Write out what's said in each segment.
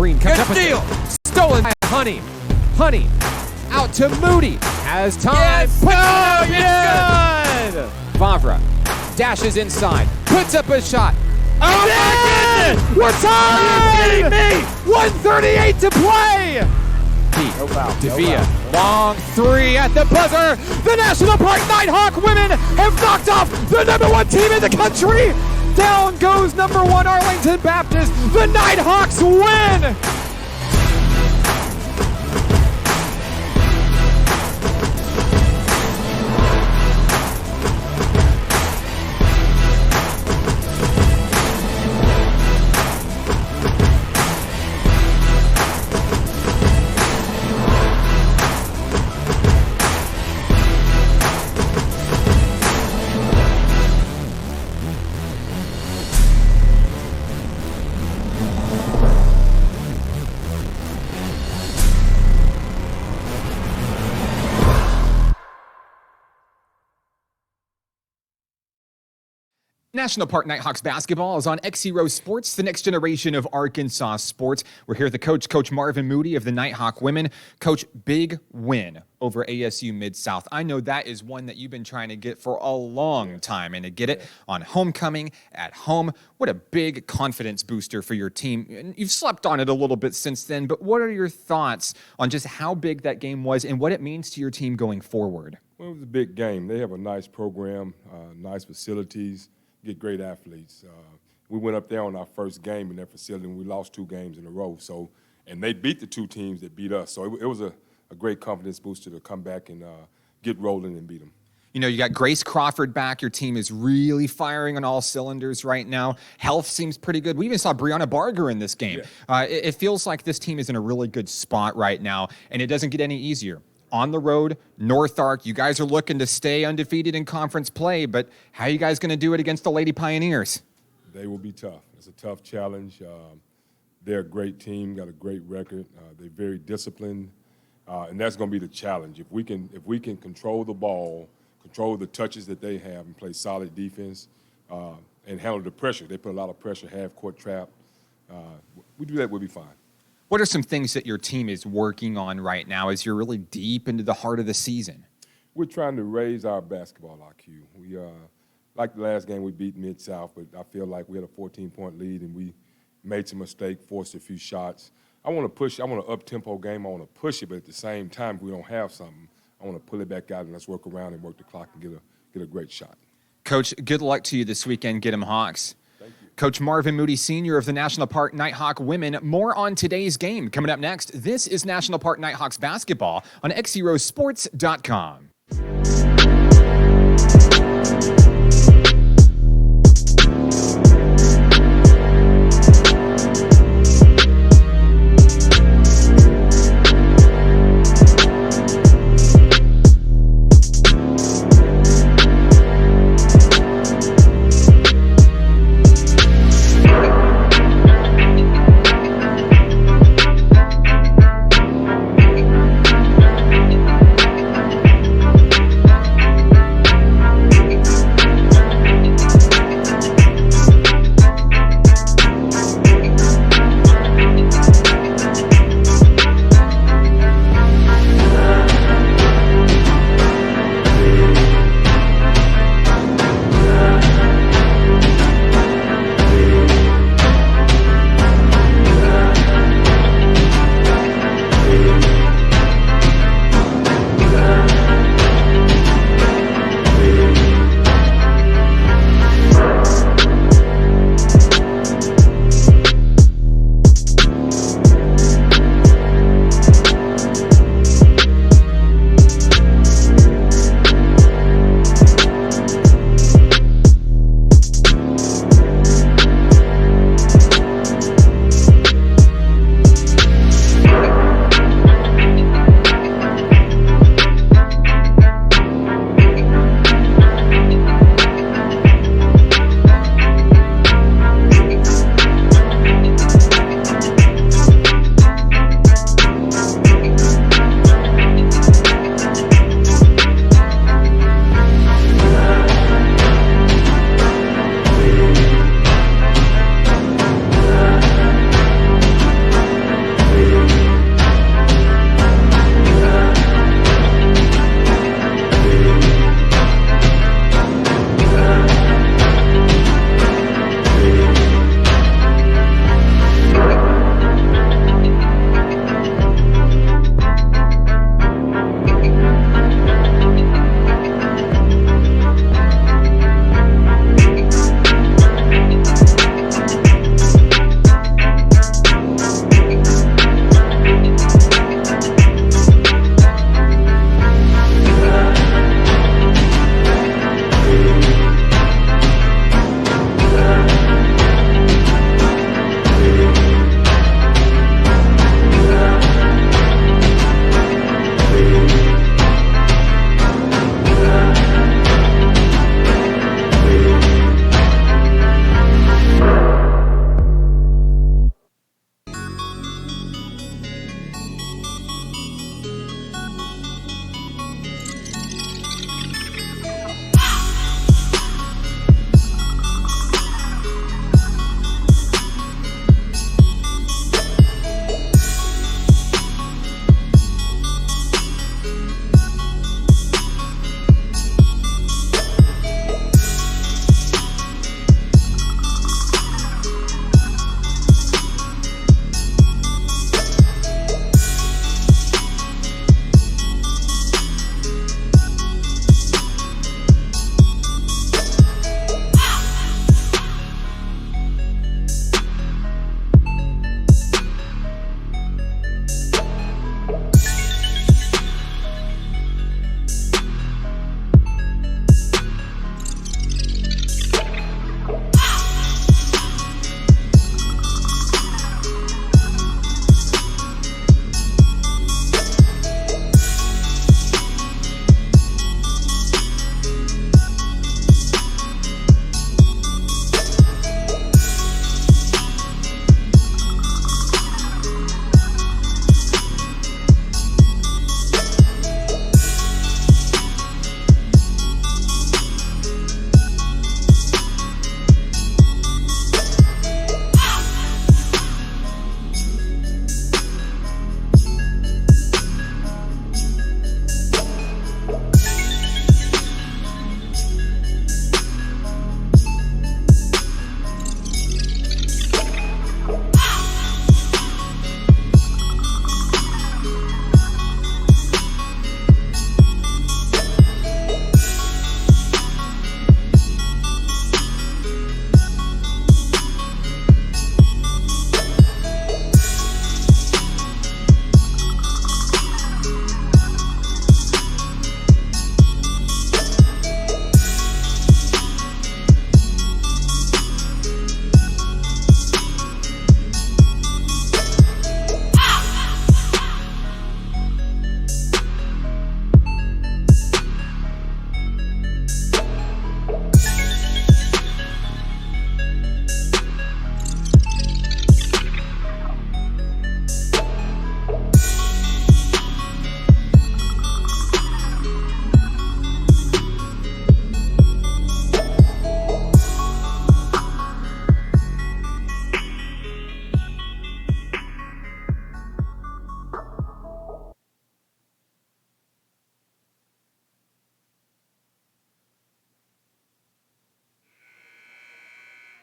Green comes up steal. with stolen by Honey. Honey out to Moody. Has time. Yes. Good. Vavra dashes inside. Puts up a shot. Oh my goodness! We're tied! Are you kidding me? 1:38 to play. No foul. Devia, long three at the buzzer. The National Park Nighthawk women have knocked off the #1 team in the country. Down goes #1 Arlington Baptist. The Nighthawks win. National Park Nighthawks basketball is on XZero Sports, the next generation of Arkansas sports. We're here with the Coach Marvin Moody of the Nighthawk women. Coach, big win over ASU Mid-South. I know that is one that you've been trying to get for a long time, and to get it on homecoming at home, what a big confidence booster for your team. And you've slept on it a little bit since then, but what are your thoughts on just how big that game was and what it means to your team going forward? Well, it was a big game. They have a nice program, nice facilities, get great athletes. We went up there on our first game in their facility, and we lost 2 games in a row. So, and they beat the 2 teams that beat us. So it was a great confidence booster to come back and get rolling and beat them. You know, you got Grace Crawford back. Your team is really firing on all cylinders right now. Health seems pretty good. We even saw Brianna Barger in this game. Yeah. It feels like this team is in a really good spot right now, and it doesn't get any easier. On the road, North Ark, you guys are looking to stay undefeated in conference play, but how are you guys going to do it against the Lady Pioneers? They will be tough. It's a tough challenge. They're a great team, got a great record. They're very disciplined, and that's going to be the challenge. If we can control the ball, control the touches that they have, and play solid defense, and handle the pressure. They put a lot of pressure, half-court trap. We do that, we'll be fine. What are some things that your team is working on right now as you're really deep into the heart of the season? We're trying to raise our basketball IQ. We like the last game we beat Mid-South, but I feel like we had a 14-point lead and we made some mistakes, forced a few shots. I want to push. I want an up-tempo game. I want to push it, but at the same time, if we don't have something, I want to pull it back out and let's work around and work the clock and get a great shot. Coach, good luck to you this weekend. Get 'em Hawks. Coach Marvin Moody, Sr. of the National Park Nighthawk women. More on today's game coming up next. This is National Park Nighthawks basketball on XZeroSports.com.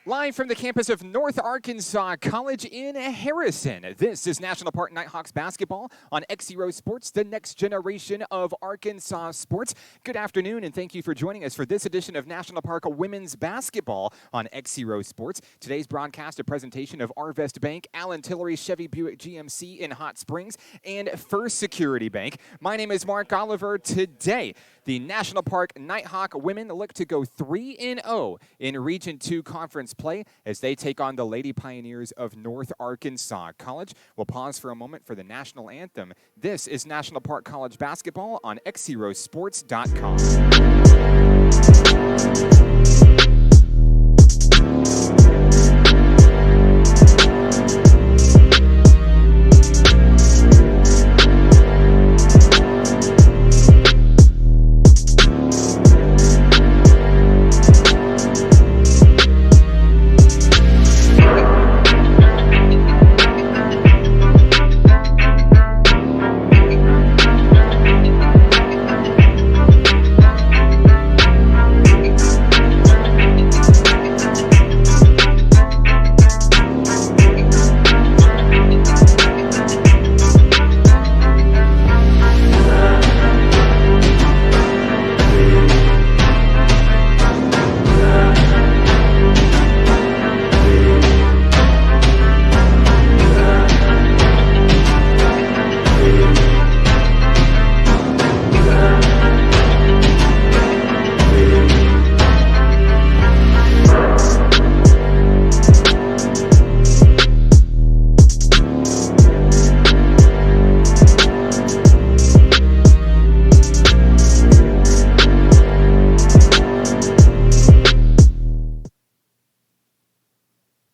Live from the campus of North Arkansas College in Harrison, this is National Park Nighthawks basketball on XZero Sports, the next generation of Arkansas sports. Good afternoon, and thank you for joining us for this edition of National Park women's basketball on XZero Sports. Today's broadcast, a presentation of Arvest Bank, Allen Tillery, Chevy Buick GMC in Hot Springs, and First Security Bank. My name is Mark Oliver. Today, the National Park Nighthawk women look to go 3-0 in Region 2 conference play as they take on the Lady Pioneers of North Arkansas College. We'll pause for a moment for the national anthem. This is National Park College basketball on XZerosports.com.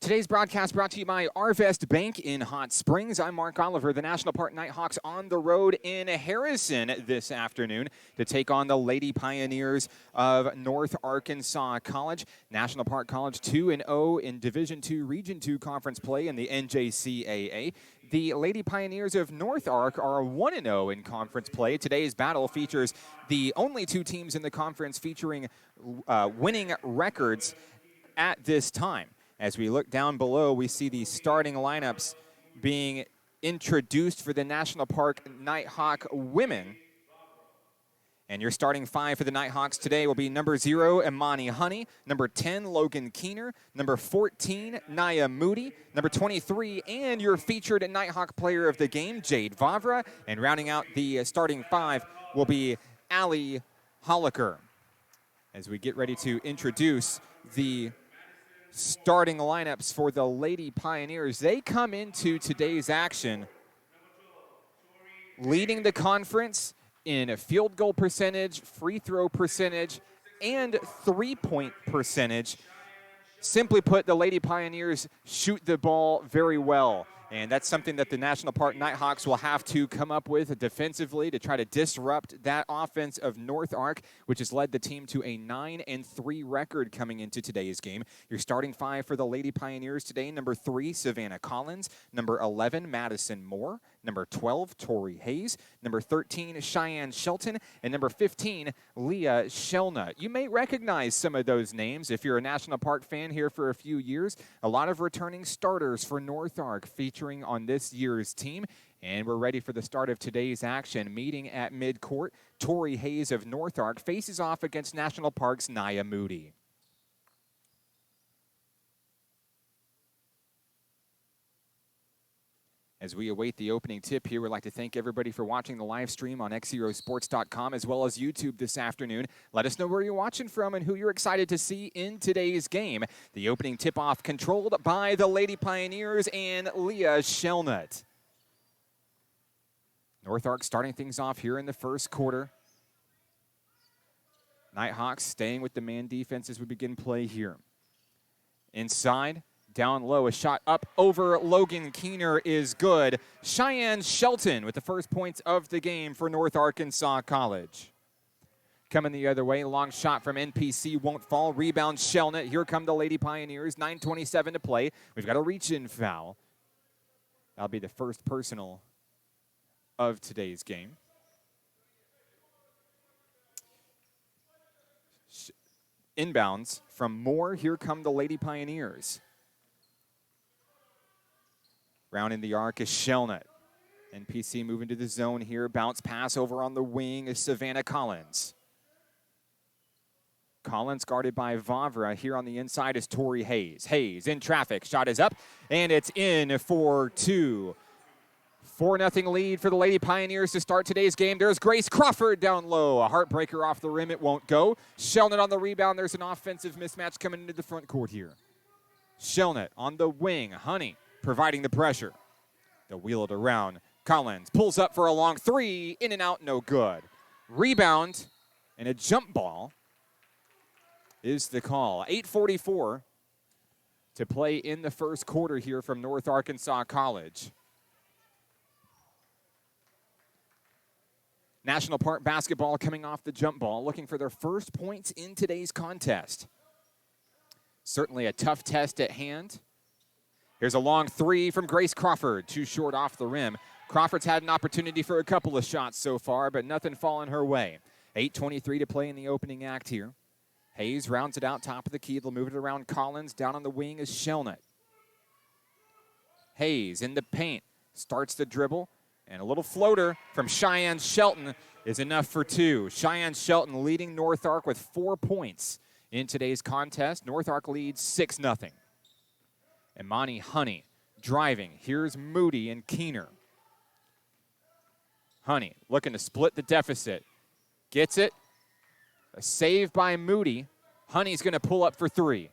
Today's broadcast brought to you by Arvest Bank in Hot Springs. I'm Mark Oliver. The National Park Nighthawks on the road in Harrison this afternoon to take on the Lady Pioneers of North Arkansas College. National Park College 2-0 in Division II Region 2 conference play in the NJCAA. The Lady Pioneers of North Ark are 1-0 in conference play. Today's battle features the only two teams in the conference featuring winning records at this time. As we look down below, we see the starting lineups being introduced for the National Park Nighthawk women. And your starting five for the Nighthawks today will be number 0, Imani Honey, number 10, Logan Keener, number 14, Naya Moody, number 23, and your featured Nighthawk player of the game, Jade Vavra. And rounding out the starting five will be Ali Holliker. As we get ready to introduce the starting lineups for the Lady Pioneers, they come into today's action leading the conference in field goal percentage, free throw percentage, and three-point percentage. Simply put, the Lady Pioneers shoot the ball very well. And that's something that the National Park Nighthawks will have to come up with defensively to try to disrupt that offense of North Ark, which has led the team to a 9-3 record coming into today's game. Your starting five for the Lady Pioneers today: number 3, Savannah Collins, number 11, Madison Moore, number 12, Tori Hayes, number 13, Cheyenne Shelton, and number 15, Leah Shelna. You may recognize some of those names if you're a National Park fan here for a few years. A lot of returning starters for North Ark featuring on this year's team. And we're ready for the start of today's action. Meeting at midcourt, Tori Hayes of North Ark faces off against National Park's Naya Moody. As we await the opening tip here, we'd like to thank everybody for watching the live stream on XZerosports.com as well as YouTube this afternoon. Let us know where you're watching from and who you're excited to see in today's game. The opening tip-off controlled by the Lady Pioneers and Leah Shelnut. North Ark starting things off here in the first quarter. Nighthawks staying with the man defense as we begin play here. Inside. Down low, a shot up over Logan Keener is good. Cheyenne Shelton with the first points of the game for North Arkansas College. Coming the other way, long shot from NPC won't fall. Rebound Shelnut. Here come the Lady Pioneers. 9:27 to play. We've got a reach-in foul. That'll be the first personal of today's game. Inbounds from Moore. Here come the Lady Pioneers. Rounding the arc is Shelnut. NPC moving to the zone here. Bounce pass over on the wing is Savannah Collins. Collins guarded by Vavra. Here on the inside is Tori Hayes. Hayes in traffic. Shot is up, and it's in for two. 4-0 lead for the Lady Pioneers to start today's game. There's Grace Crawford down low. A heartbreaker off the rim. It won't go. Shelnut on the rebound. There's an offensive mismatch coming into the front court here. Shelnut on the wing. Honey providing the pressure. They'll wheel it around. Collins pulls up for a long three. In and out, no good. Rebound and a jump ball is the call. 8:44 to play in the first quarter here from North Arkansas College. National Park basketball coming off the jump ball, looking for their first points in today's contest. Certainly a tough test at hand. Here's a long three from Grace Crawford, too short off the rim. Crawford's had an opportunity for a couple of shots so far, but nothing falling her way. 8:23 to play in the opening act here. Hayes rounds it out top of the key. They'll move it around Collins. Down on the wing is Shelnut. Hayes in the paint, starts the dribble, and a little floater from Cheyenne Shelton is enough for two. Cheyenne Shelton leading North Ark with 4 points in today's contest. North Ark leads 6-0. Imani Honey driving. Here's Moody and Keener. Honey looking to split the deficit. Gets it. A save by Moody. Honey's going to pull up for three.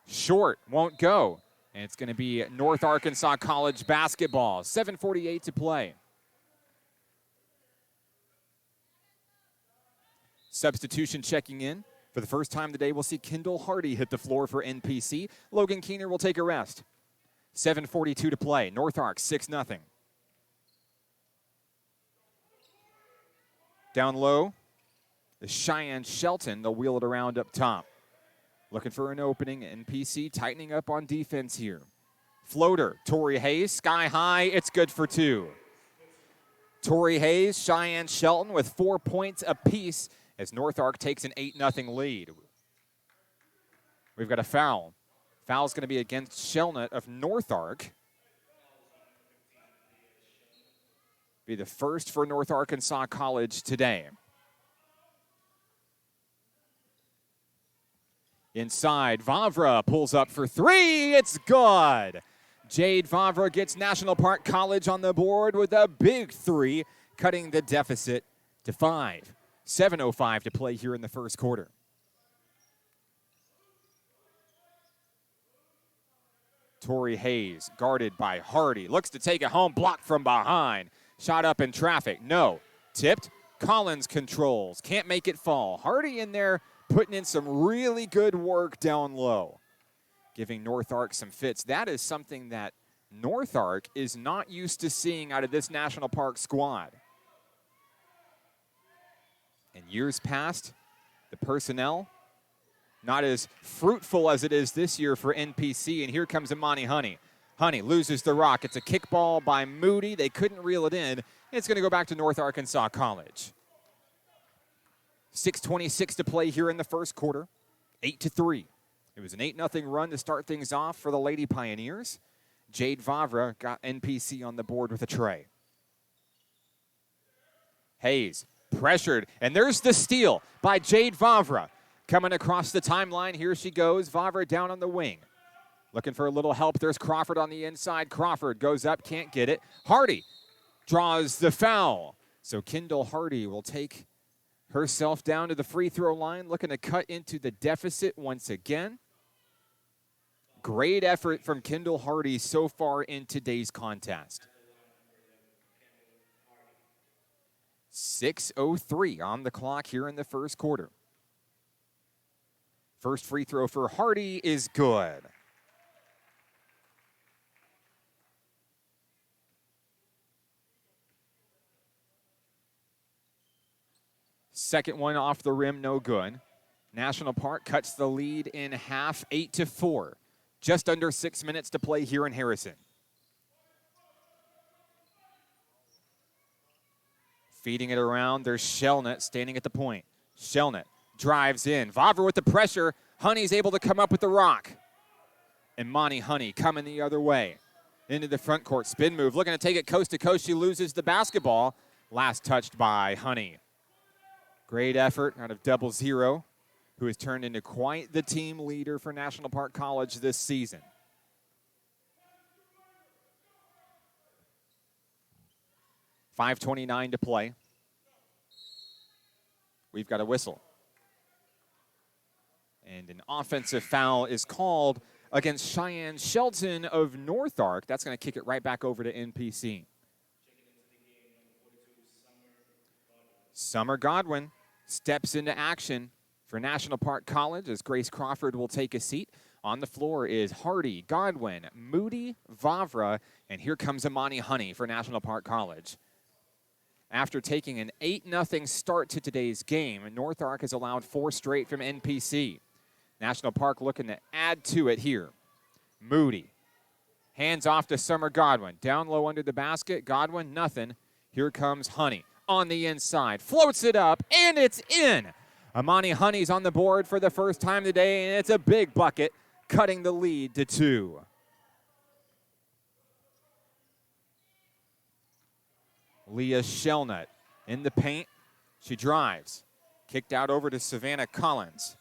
Short, won't go. And it's going to be North Arkansas College basketball. 7:48 to play. Substitution checking in. For the first time today, we'll see Kendall Hardy hit the floor for NPC. Logan Keener will take a rest. 7:42 to play. North Ark 6-0. Down low, the Cheyenne Shelton. They'll wheel it around up top. Looking for an opening. NPC tightening up on defense here. Floater, Tori Hayes, sky high. It's good for two. Tori Hayes, Cheyenne Shelton with 4 points apiece as North Ark takes an 8-0 lead. We've got a foul. Foul's going to be against Shelnut of North Ark. Be the first for North Arkansas College today. Inside, Vavra pulls up for three. It's good. Jade Vavra gets National Park College on the board with a big three, cutting the deficit to 5. 7:05 to play here in the first quarter. Tori Hayes, guarded by Hardy, looks to take it home, blocked from behind. Shot up in traffic, no. Tipped, Collins controls, can't make it fall. Hardy in there putting in some really good work down low, giving North Ark some fits. That is something that North Ark is not used to seeing out of this National Park squad. In years past, the personnel not as fruitful as it is this year for NPC, and here comes Imani Honey. Honey loses the rock. It's a kickball by Moody. They couldn't reel it in. It's going to go back to North Arkansas College. 6:26 to play here in the first quarter. 8-3. It was an 8-0 run to start things off for the Lady Pioneers. Jade Vavra got NPC on the board with a tray. Hayes pressured, and there's the steal by Jade Vavra. Coming across the timeline, here she goes. Vavra down on the wing. Looking for a little help. There's Crawford on the inside. Crawford goes up, can't get it. Hardy draws the foul. So Kendall Hardy will take herself down to the free throw line, looking to cut into the deficit once again. Great effort from Kendall Hardy so far in today's contest. 6:03 on the clock here in the first quarter. First free throw for Hardy is good. Second one off the rim, no good. National Park cuts the lead in half, 8-4. Just under 6 minutes to play here in Harrison. Feeding it around, there's Shelnut standing at the point. Shelnut drives in. Vavra with the pressure, Honey's able to come up with the rock. And Monty Honey coming the other way. Into the front court, spin move, looking to take it coast to coast. She loses the basketball. Last touched by Honey. Great effort out of XZero, who has turned into quite the team leader for National Park College this season. .5:29 to play. We've got a whistle. And an offensive foul is called against Cheyenne Shelton of North Ark. That's going to kick it right back over to NPC. Summer Godwin steps into action for National Park College as Grace Crawford will take a seat. On the floor is Hardy, Godwin, Moody, Vavra, and here comes Amani Honey for National Park College. After taking an 8-0 start to today's game, North Ark has allowed 4 straight from NPC. National Park looking to add to it here. Moody. Hands off to Summer Godwin. Down low under the basket. Godwin, nothing. Here comes Honey on the inside. Floats it up, and it's in. Amani Honey's on the board for the first time today, and it's a big bucket, cutting the lead to 2. Leah Shelnut in the paint. She drives. Kicked out over to Savannah Collins.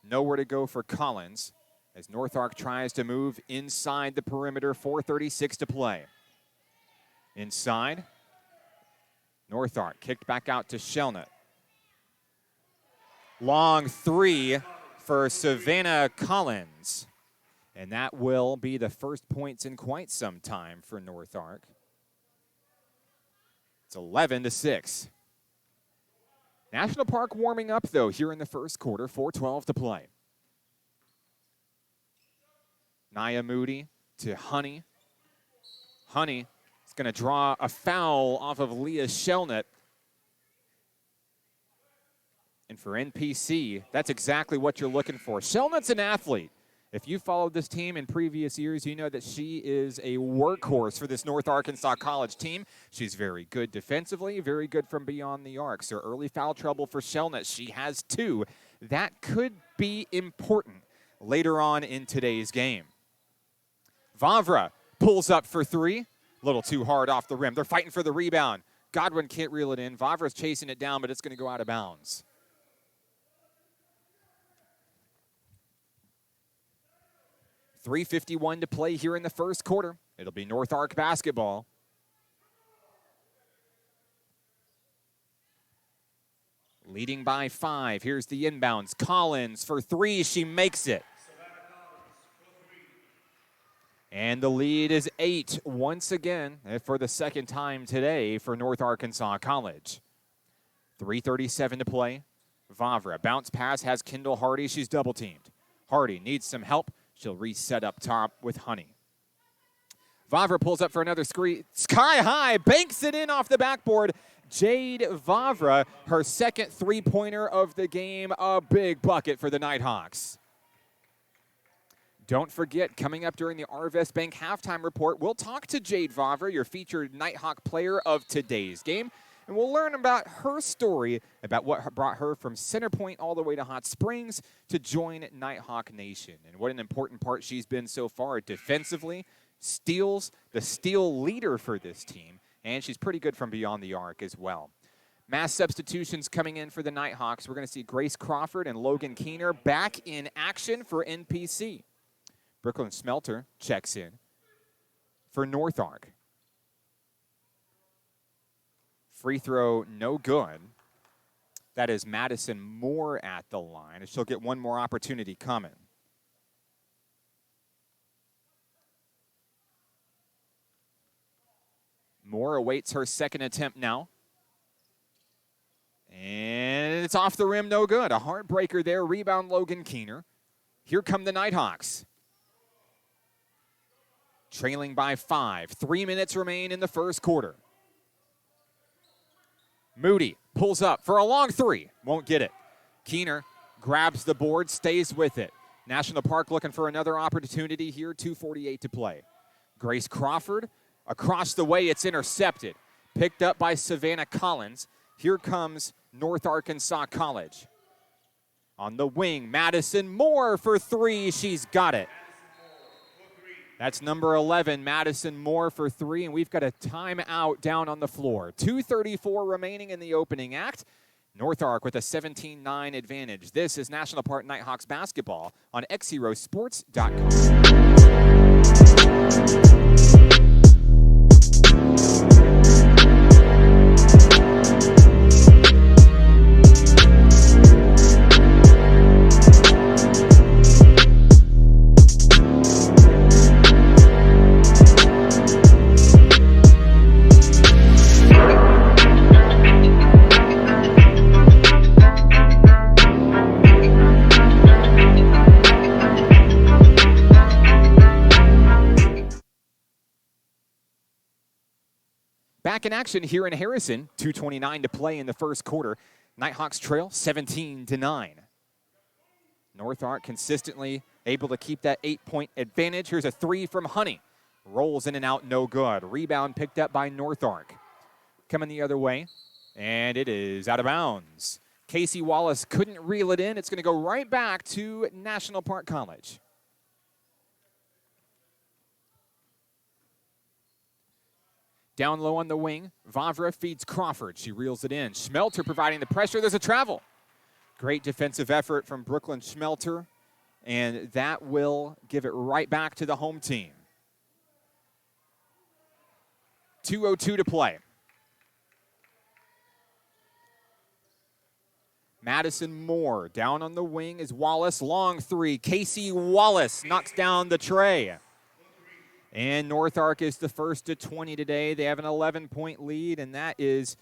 Nowhere to go for Collins as North Ark tries to move inside the perimeter. 4:36 to play. Inside. North Ark kicked back out to Shelnut. Long 3 for Savannah Collins. And that will be the first points in quite some time for North Ark. It's 11-6. National Park warming up, though, here in the first quarter. 4:12 to play. Nia Moody to Honey. Honey is going to draw a foul off of Leah Shelnut. And for NPC, that's exactly what you're looking for. Shelnut's an athlete. If you followed this team in previous years, you know that she is a workhorse for this North Arkansas College team. She's very good defensively, very good from beyond the arc. So early foul trouble for Shelnut. She has 2. That could be important later on in today's game. Vavra pulls up for 3. A little too hard off the rim. They're fighting for the rebound. Godwin can't reel it in. Vavra's chasing it down, but it's going to go out of bounds. .351 to play here in the first quarter. It'll be North Ark basketball. Leading by 5. Here's the inbounds. Collins for 3. She makes it. And the lead is 8 once again for the second time today for North Arkansas College. 3:37 to play. Vavra. Bounce pass has Kendall Hardy. She's double teamed. Hardy needs some help. She'll reset up top with Honey. Vavra pulls up for another screen. Sky high, banks it in off the backboard. Jade Vavra, her second three-pointer of the game. A big bucket for the Nighthawks. Don't forget, coming up during the Arvest Bank halftime report, we'll talk to Jade Vavra, your featured Nighthawk player of today's game. And we'll learn about her story, about what brought her from Center Point all the way to Hot Springs to join Nighthawk Nation. And what an important part she's been so far defensively, steals, the steal leader for this team, and she's pretty good from beyond the arc as well. Mass substitutions coming in for the Nighthawks. We're going to see Grace Crawford and Logan Keener back in action for NPC. Brooklyn Smelter checks in for North Ark. Free throw, no good. That is Madison Moore at the line, and she'll get one more opportunity coming. Moore awaits her second attempt now. And it's off the rim, no good. A heartbreaker there, rebound Logan Keener. Here come the Nighthawks. Trailing by 5. 3 minutes remain in the first quarter. Moody pulls up for a long 3. Won't get it. Keener grabs the board, stays with it. National Park looking for another opportunity here. 2:48 to play. Grace Crawford across the way. It's intercepted. Picked up by Savannah Collins. Here comes North Arkansas College. On the wing, Madison Moore for three. She's got it. That's number 11, Madison Moore for three, and we've got a timeout down on the floor. 2:34 remaining in the opening act. North Ark with a 17-9 advantage. This is National Park Nighthawks basketball on XZeroSports.com. Back in action here in Harrison, 2:29 to play in the first quarter. Nighthawks trail 17-9. North Ark consistently able to keep that 8-point advantage. Here's a three from Honey. Rolls in and out, no good. Rebound picked up by North Ark. Coming the other way, and it is out of bounds. Casey Wallace couldn't reel it in. It's going to go right back to National Park College. Down low on the wing, Vavra feeds Crawford. She reels it in. Schmelter providing the pressure. There's a travel. Great defensive effort from Brooklyn Schmelter, and that will give it right back to the home team. 2:02 to play. Madison Moore down on the wing is Wallace. Long three. Casey Wallace knocks down the tray. And North Ark is the first to 20 today. They have an 11-point lead, and that is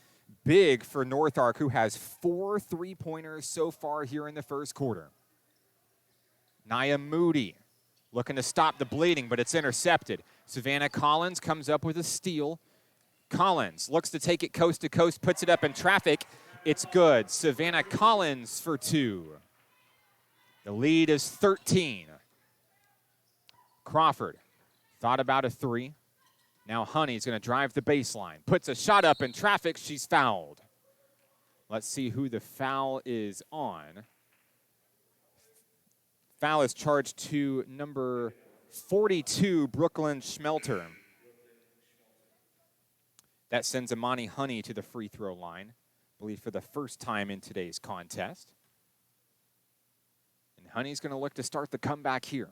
big for North Ark, who has 4 3-pointers so far here in the first quarter. Nia Moody looking to stop the bleeding, but it's intercepted. Savannah Collins comes up with a steal. Collins looks to take it coast to coast, puts it up in traffic. It's good. Savannah Collins for two. The lead is 13. Crawford thought about a three. Now Honey's going to drive the baseline. Puts a shot up in traffic. She's fouled. Let's see who the foul is on. Foul is charged to number 42, Brooklyn Schmelter. That sends Amani Honey to the free throw line, I believe for the first time in today's contest. And Honey's going to look to start the comeback here.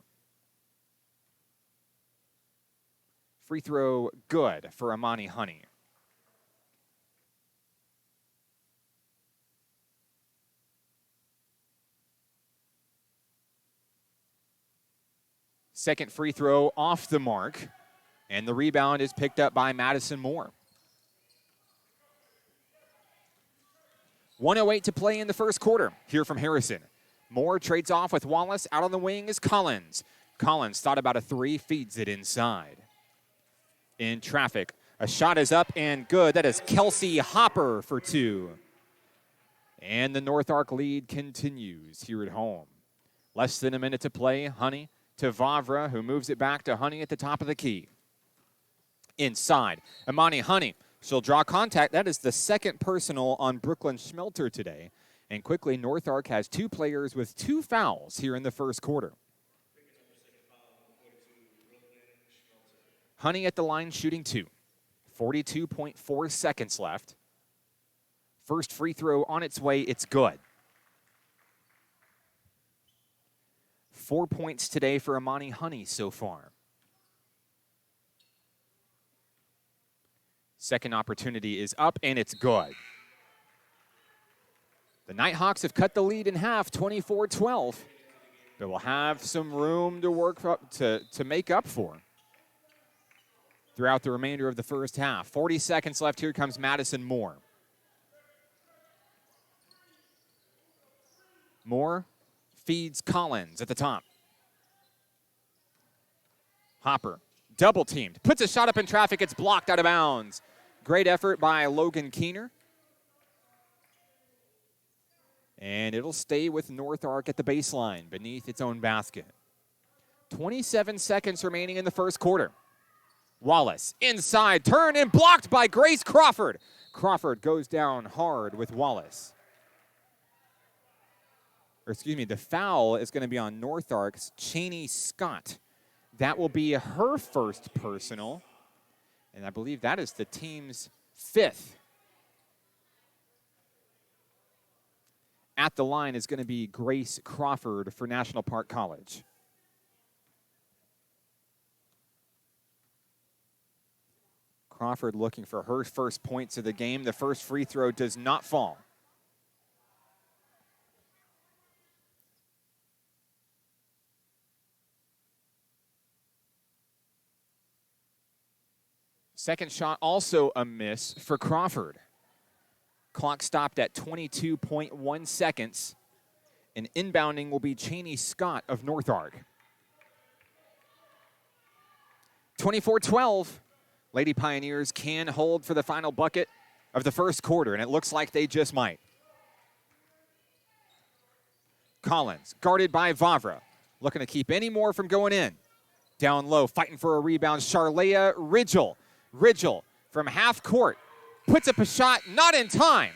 Free throw good for Amani Honey. Second free throw off the mark, and the rebound is picked up by Madison Moore. 1:08 to play in the first quarter here from Harrison. Moore trades off with Wallace. Out on the wing is Collins. Collins thought about a three, feeds it inside. In traffic. A shot is up and good. That is Kelsey Hopper for two. And the North Ark lead continues here at home. Less than a minute to play. Honey to Vavra, who moves it back to Honey at the top of the key. Inside. Amani Honey. She'll draw contact. That is the second personal on Brooklyn Schmelter today. And quickly, North Ark has two players with 2 fouls here in the first quarter. Honey at the line shooting 2. 42.4 seconds left. First free throw on its way. It's good. 4 points today for Amani Honey so far. Second opportunity is up, and it's good. The Nighthawks have cut the lead in half, 24-12. But will have some room to work up to make up for throughout the remainder of the first half. 40 seconds left. Here comes Madison Moore. Moore feeds Collins at the top. Hopper, double teamed, puts a shot up in traffic. It's blocked out of bounds. Great effort by Logan Keener. And it'll stay with North Ark at the baseline beneath its own basket. 27 seconds remaining in the first quarter. Wallace inside, turn and blocked by Grace Crawford. Crawford goes down hard with Wallace. the foul is going to be on Nighthawk's Cheney Scott. That will be her first personal, and I believe that is the team's 5th. At the line is going to be Grace Crawford for National Park College. Crawford looking for her first points of the game. The first free throw does not fall. Second shot also a miss for Crawford. Clock stopped at 22.1 seconds. And inbounding will be Cheney Scott of Nighthawk. 24-12. Lady Pioneers can hold for the final bucket of the first quarter, and it looks like they just might. Collins, guarded by Vavra, looking to keep any more from going in. Down low, fighting for a rebound, Charlea Ridgel. Ridgel from half court, puts up a shot, not in time.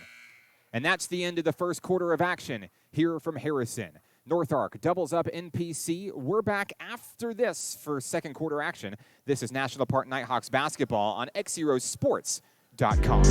And that's the end of the first quarter of action here from Harrison. Nighthawk doubles up NPC. We're back after this for second quarter action. This is National Park Nighthawks basketball on XZeroSports.com.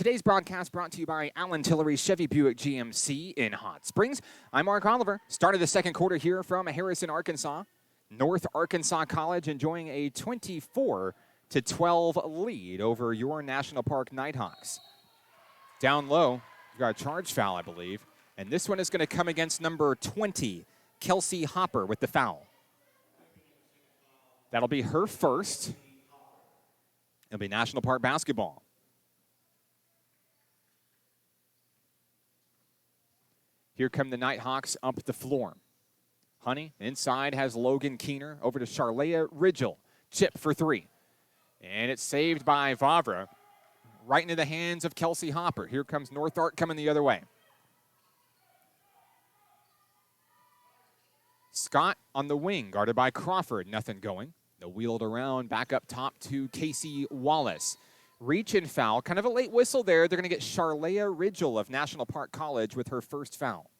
Today's broadcast brought to you by Allen Tillery Chevy Buick GMC in Hot Springs. I'm Mark Oliver. Start of the second quarter here from Harrison, Arkansas. North Arkansas College enjoying a 24-12 lead over your National Park Nighthawks. Down low, you've got a charge foul, I believe. And this one is going to come against number 20, Kelsey Hopper, with the foul. That'll be her first. It'll be National Park basketball. Here come the Nighthawks up the floor. Honey inside has Logan Keener over to Charlea Ridgel. Chip for three. And it's saved by Vavra. Right into the hands of Kelsey Hopper. Here comes Nighthawk coming the other way. Scott on the wing, guarded by Crawford. Nothing going. They'll wheel it around back up top to Casey Wallace. Reach and foul. Kind of a late whistle there. They're going to get Charlea Ridgel of National Park College with her first foul.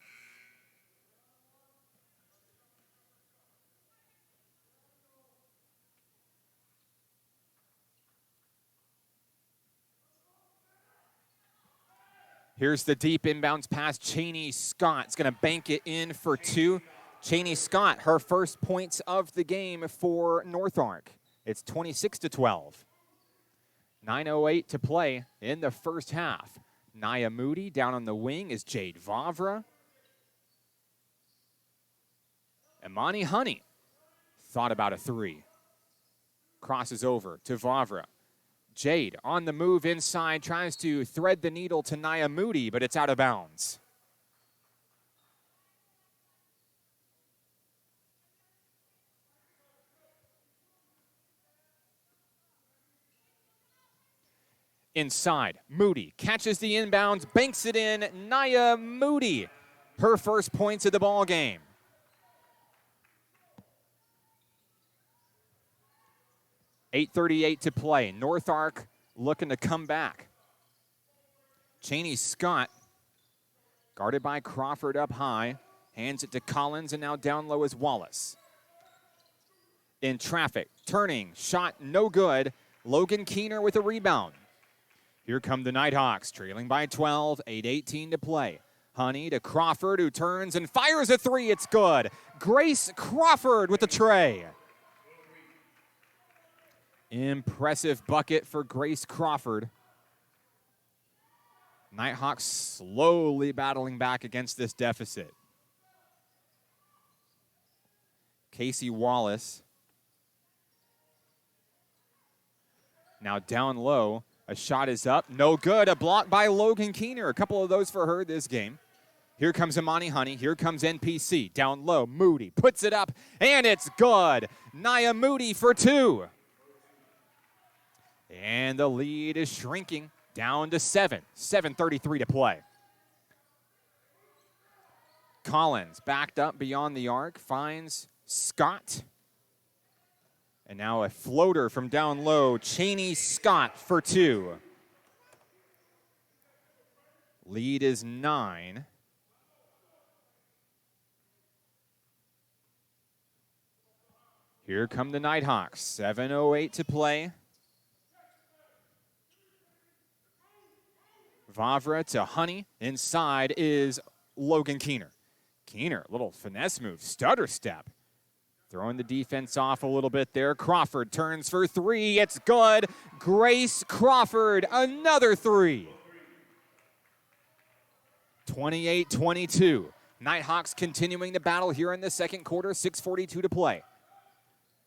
Here's the deep inbounds pass. Cheney Scott's going to bank it in for two. Cheney Scott, her first points of the game for Nighthawk. It's 26-12. 9:08 to play in the first half. Nia Moody down on the wing is Jade Vavra. Imani Honey thought about a three. Crosses over to Vavra. Jade on the move inside, tries to thread the needle to Nia Moody, but it's out of bounds. Inside, Moody catches the inbounds, banks it in. Nia Moody, her first points of the ball game. .38 to play. Nighthawk looking to come back. Cheney Scott, guarded by Crawford up high, hands it to Collins, and now down low is Wallace. In traffic, turning, shot no good. Logan Keener with a rebound. Here come the Nighthawks, trailing by 12, 8:18 to play. Honey to Crawford, who turns and fires a three. It's good. Grace Crawford with the tray. Impressive bucket for Grace Crawford. Nighthawks slowly battling back against this deficit. Casey Wallace. Now down low. A shot is up. No good. A block by Logan Keener. A couple of those for her this game. Here comes Imani Honey. Here comes NPC. Down low. Moody puts it up, and it's good. Nia Moody for two. And the lead is shrinking down to 7. 7:33 to play. Collins backed up beyond the arc. Finds Scott. And now a floater from down low. Cheney Scott for two. Lead is 9. Here come the Nighthawks. 7:08 to play. Vavra to Honey. Inside is Logan Keener. Keener, little finesse move, stutter step. Throwing the defense off a little bit there. Crawford turns for three. It's good. Grace Crawford, another three. 28-22. Nighthawks continuing the battle here in the second quarter. 6:42 to play.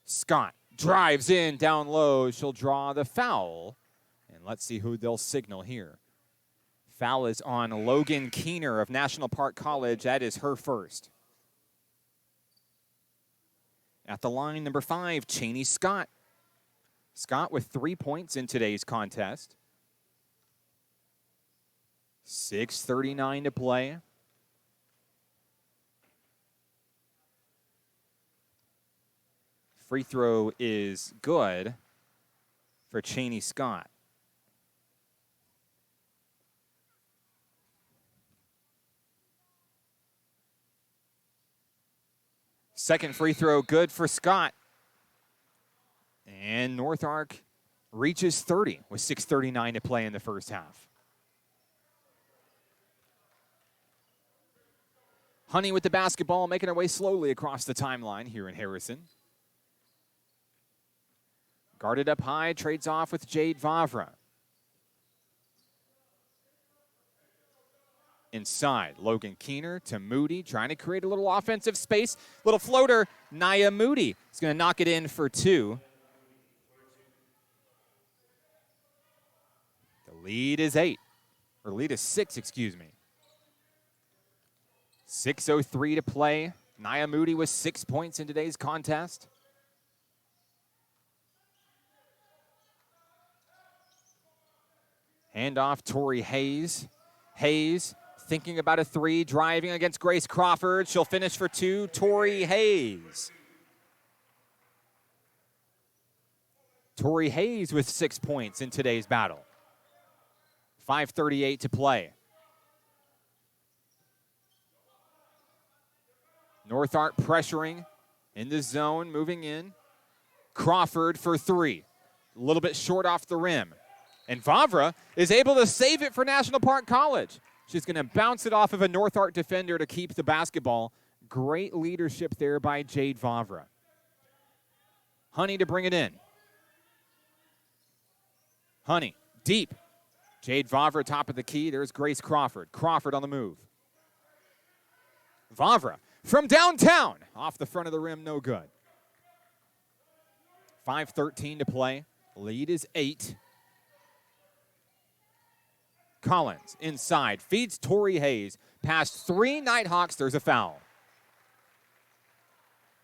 Scott drives in down low. She'll draw the foul. And let's see who they'll signal here. Foul is on Logan Keener of National Park College. That is her first. At the line, number 5, Cheney Scott. Scott with 3 points in today's contest. 6:39 to play. Free throw is good for Cheney Scott. Second free throw good for Scott. And North Ark reaches 30 with 6:39 to play in the first half. Honey with the basketball, making her way slowly across the timeline here in Harrison. Guarded up high, trades off with Jade Vavra. Inside, Logan Keener to Moody, trying to create a little offensive space. Little floater, Nia Moody is going to knock it in for 2. The lead is 6, excuse me. 6:03 to play. Nia Moody with 6 points in today's contest. Handoff, Tori Hayes. Hayes thinking about a 3, driving against Grace Crawford. She'll finish for 2, Tori Hayes. Tori Hayes with 6 points in today's battle. 5:38 to play. North Ark pressuring in the zone, moving in. Crawford for 3. A little bit short off the rim. And Vavra is able to save it for National Park College. She's going to bounce it off of a North Ark defender to keep the basketball. Great leadership there by Jade Vavra. Honey to bring it in. Honey, deep. Jade Vavra, top of the key. There's Grace Crawford. Crawford on the move. Vavra from downtown. Off the front of the rim, no good. 5:13 to play. Lead is 8. Collins inside, feeds Tori Hayes. Past 3 Nighthawks, there's a foul.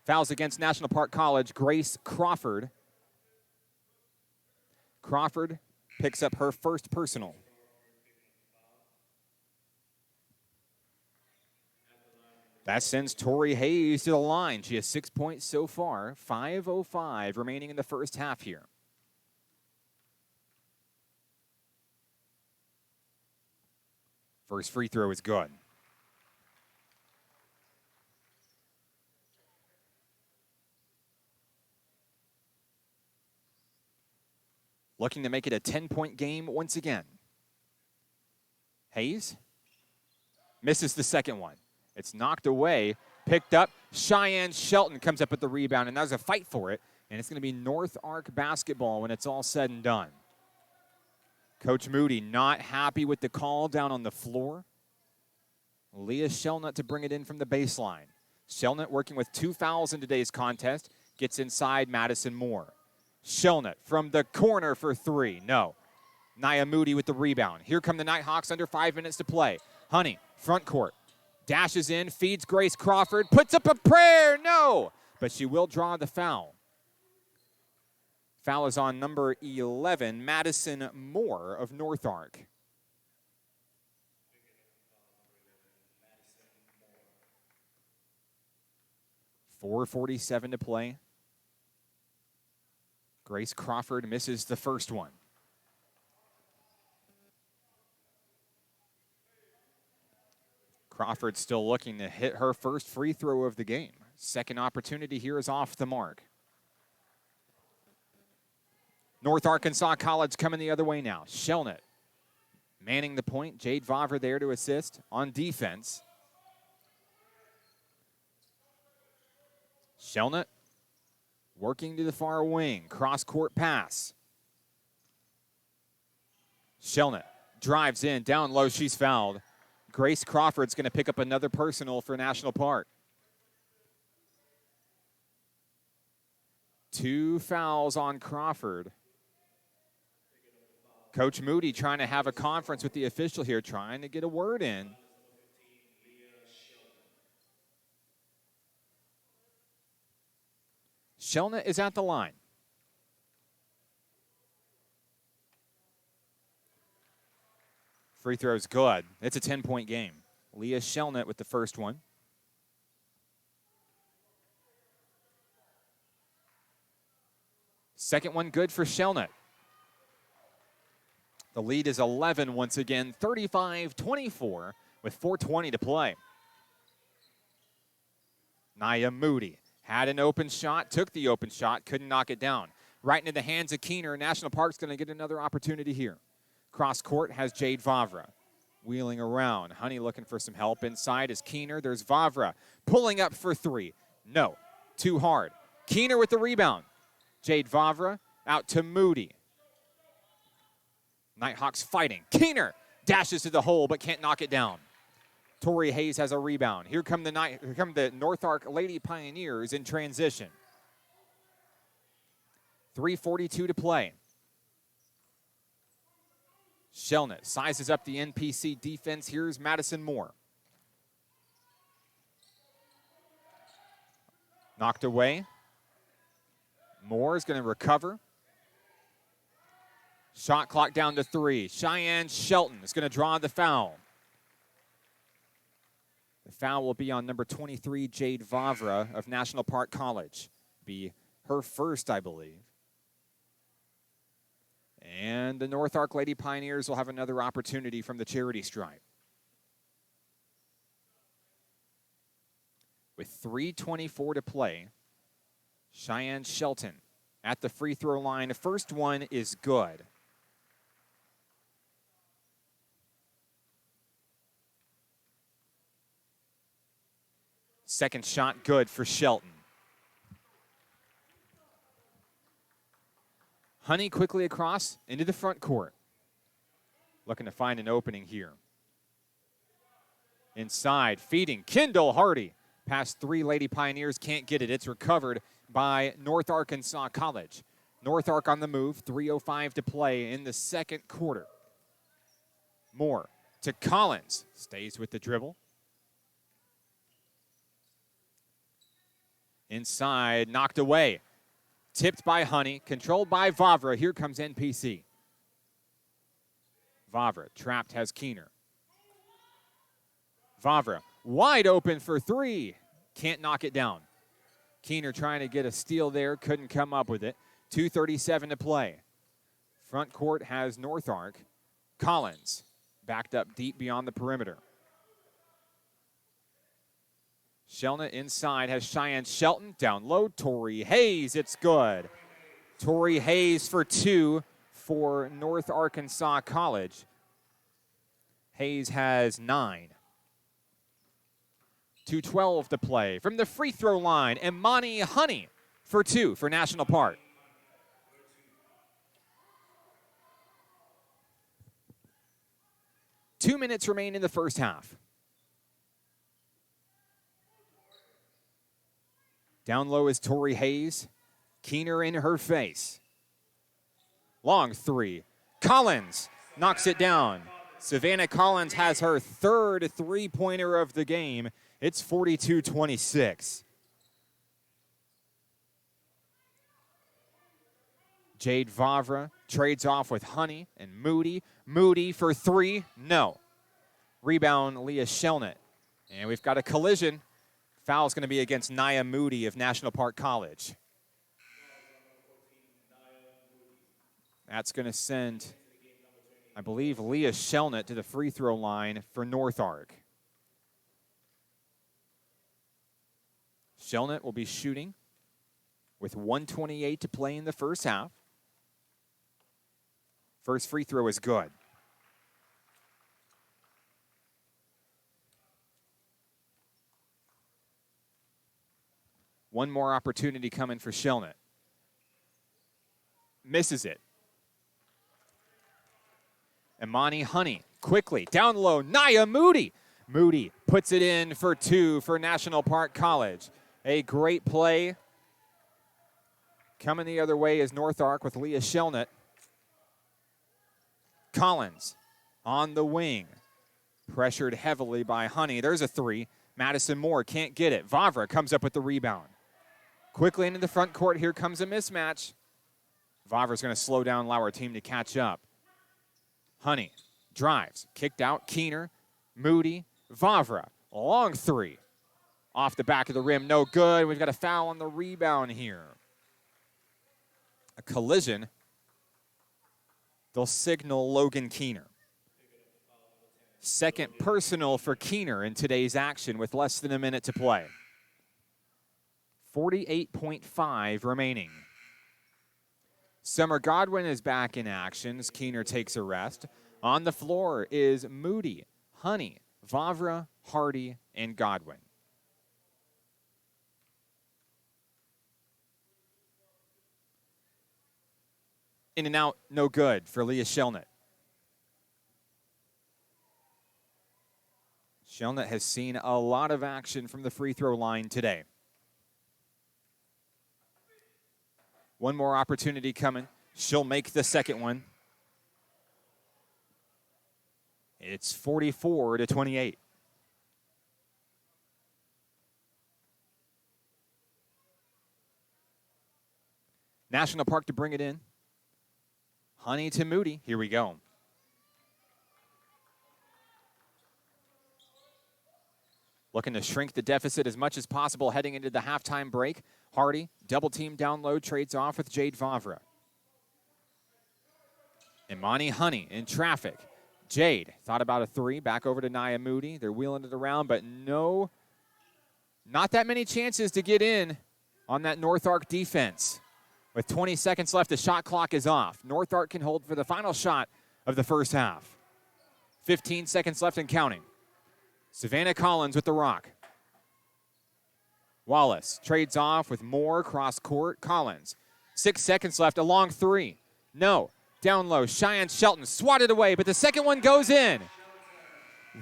Fouls against National Park College, Grace Crawford. Crawford picks up her first personal. That sends Tori Hayes to the line. She has 6 points so far. 5:05 remaining in the first half here. First free throw is good. looking to make it a 10-point game once again. Hayes misses the second one. It's knocked away, picked up. Cheyenne Shelton comes up with the rebound, and there's a fight for it. And it's going to be North Ark basketball when it's all said and done. Coach Moody not happy with the call down on the floor. Leah Shelnut to bring it in from the baseline. Shelnut working with 2 fouls in today's contest. Gets inside Madison Moore. Shelnut from the corner for 3. No. Nia Moody with the rebound. Here come the Nighthawks under 5 minutes to play. Honey, front court. Dashes in, feeds Grace Crawford. Puts up a prayer. No. But she will draw the foul. Foul is on number 11, Madison Moore of North Ark. .447 to play. Grace Crawford misses the first one. Crawford still looking to hit her first free throw of the game. Second opportunity here is off the mark. North Arkansas College coming the other way now. Shelnut manning the point. Jade Vavra there to assist on defense. Shelnut working to the far wing. Cross-court pass. Shelnut drives in. Down low, she's fouled. Grace Crawford's going to pick up another personal for National Park. 2 fouls on Crawford. Coach Moody trying to have a conference with the official here, trying to get a word in. Shelnut is at the line. Free throw's good. It's a 10-point game. Leah Shelnut with the first one. Second one good for Shelnut. The lead is 11 once again, 35-24 with 4:20 to play. Nia Moody had an open shot, took the open shot, couldn't knock it down. Right into the hands of Keener. National Park's going to get another opportunity here. Cross court has Jade Vavra. Wheeling around. Honey looking for some help. Inside is Keener. There's Vavra pulling up for 3. No, too hard. Keener with the rebound. Jade Vavra out to Moody. Nighthawks fighting. Keener dashes to the hole but can't knock it down. Tori Hayes has a rebound. Here come the North Ark Lady Pioneers in transition. 3:42 to play. Shelnut sizes up the NPC defense. Here's Madison Moore. Knocked away. Moore is going to recover. Shot clock down to 3. Cheyenne Shelton is going to draw the foul. The foul will be on number 23, Jade Vavra of National Park College. Be her first, I believe. And the North Ark Lady Pioneers will have another opportunity from the charity stripe. With 3:24 to play, Cheyenne Shelton at the free throw line. The first one is good. Second shot good for Shelton. Honey quickly across into the front court. Looking to find an opening here. Inside, feeding Kendall Hardy. Past 3 Lady Pioneers, can't get it. It's recovered by North Arkansas College. North Ark on the move, 3:05 to play in the second quarter. Moore to Collins, stays with the dribble. Inside, knocked away. Tipped by Honey, controlled by Vavra. Here comes NPC. Vavra, trapped, has Keener. Vavra, wide open for 3. Can't knock it down. Keener trying to get a steal there, couldn't come up with it. 2:37 to play. Front court has North Ark. Collins, backed up deep beyond the perimeter. Shelnut inside has Cheyenne Shelton. Down low, Tori Hayes. It's good. Tori Hayes for 2 for North Arkansas College. Hayes has 9. 2:12 to play. From the free throw line, Imani Honey for 2 for National Park. Two minutes remain in the first half. Down low is Tori Hayes. Keener in her face. Long 3. Collins knocks it down. Savannah Collins has her third three-pointer of the game. It's 42-26. Jade Vavra trades off with Honey and Moody. Moody for 3, no. Rebound, Leah Shelnut. And we've got a collision. Foul's going to be against Nia Moody of National Park College. That's going to send, I believe, Leah Shelnut to the free throw line for North Ark. Shelnut will be shooting with 1:28 to play in the first half. First free throw is good. One more opportunity coming for Shelnut. Misses it. Imani Honey quickly down low. Nia Moody. Moody puts it in for 2 for National Park College. A great play. Coming the other way is North Ark with Leah Shelnut. Collins on the wing. Pressured heavily by Honey. There's a 3. Madison Moore can't get it. Vavra comes up with the rebound. Quickly into the front court. Here comes a mismatch. Vavra's going to slow down, allow our team to catch up. Honey drives. Kicked out. Keener. Moody. Vavra. Long 3. Off the back of the rim. No good. We've got a foul on the rebound here. A collision. They'll signal Logan Keener. Second personal for Keener in today's action with less than a minute to play. 48.5 remaining. Summer Godwin is back in action as Keener takes a rest. On the floor is Moody, Honey, Vavra, Hardy, and Godwin. In and out, no good for Leah Shelnut. Shelnut has seen a lot of action from the free throw line today. One more opportunity coming. She'll make the second one. It's 44-28. National Park to bring it in. Honey to Moody. Here we go. Looking to shrink the deficit as much as possible heading into the halftime break. Hardy, double team down low, trades off with Jade Vavra. Imani Honey in traffic. Jade thought about a 3, back over to Nia Moody. They're wheeling it around, but no, not that many chances to get in on that North Ark defense. With 20 seconds left, the shot clock is off. North Ark can hold for the final shot of the first half. 15 seconds left and counting. Savannah Collins with the rock. Wallace trades off with Moore cross court. Collins. 6 seconds left. A long 3. No. Down low. Cheyenne Shelton swatted away, but the second one goes in.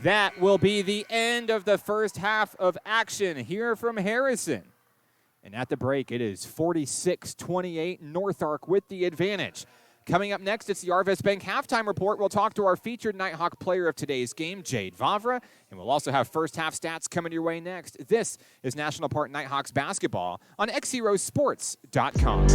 That will be the end of the first half of action here from Harrison. And at the break, it is 46-28. North Ark with the advantage. Coming up next, it's the Arvest Bank Halftime Report. We'll talk to our featured Nighthawk player of today's game, Jade Vavra, and we'll also have first half stats coming your way next. This is National Park Nighthawks basketball on XZeroSports.com.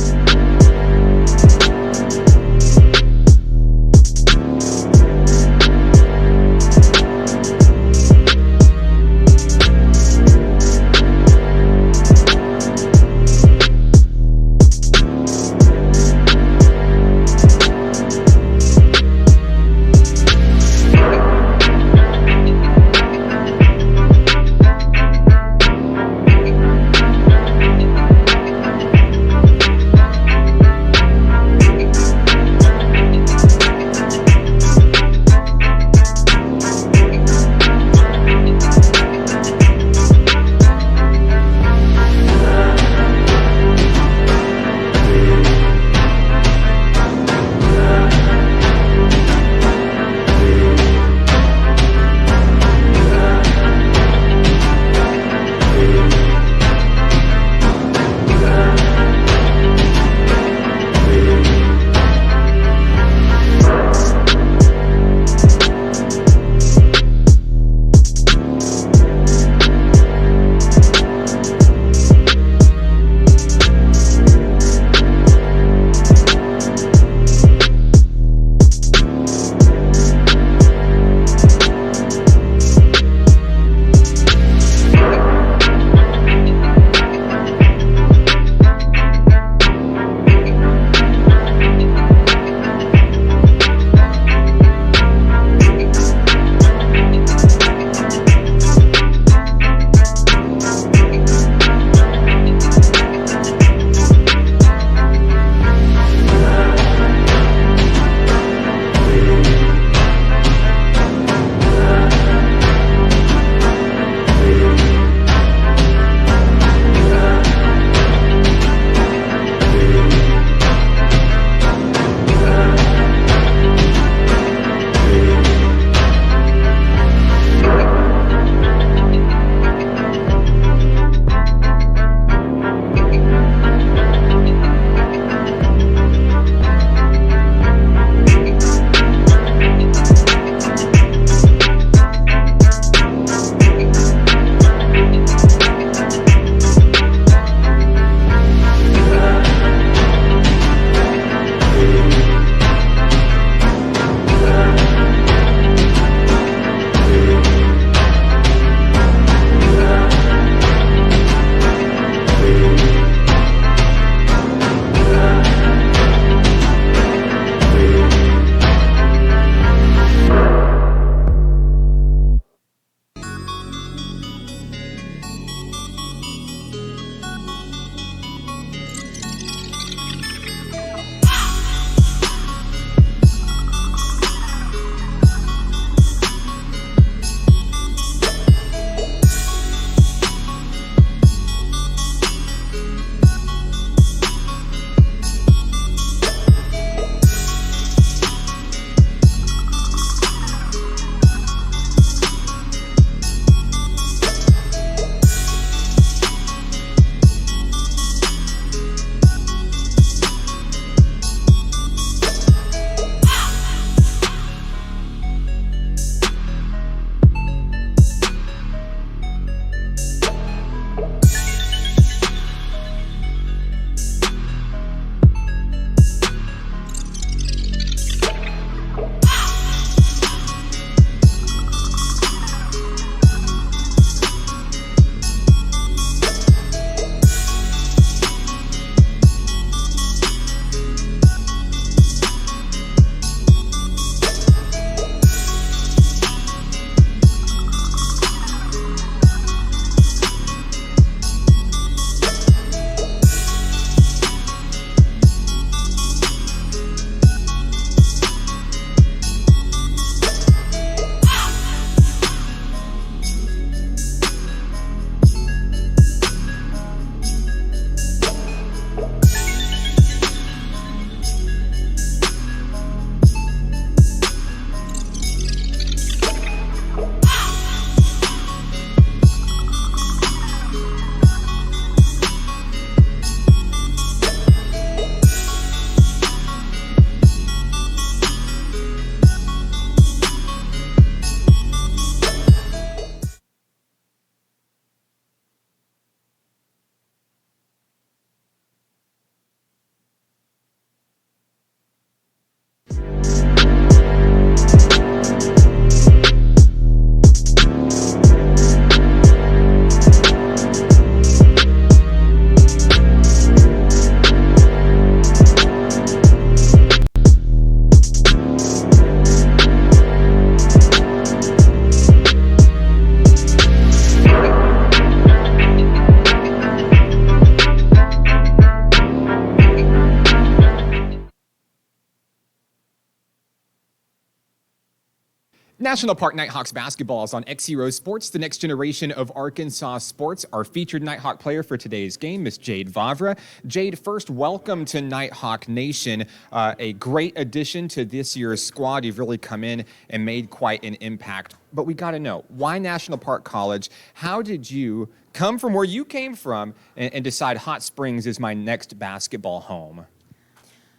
National Park Nighthawks basketball is on XZero Sports, the next generation of Arkansas sports. Our featured Nighthawk player for today's game is Jade Vavra. Jade, first, welcome to Nighthawk Nation. A great addition to this year's squad. You've really come in and made quite an impact. But we got to know, why National Park College? How did you come from where you came from and decide Hot Springs is my next basketball home?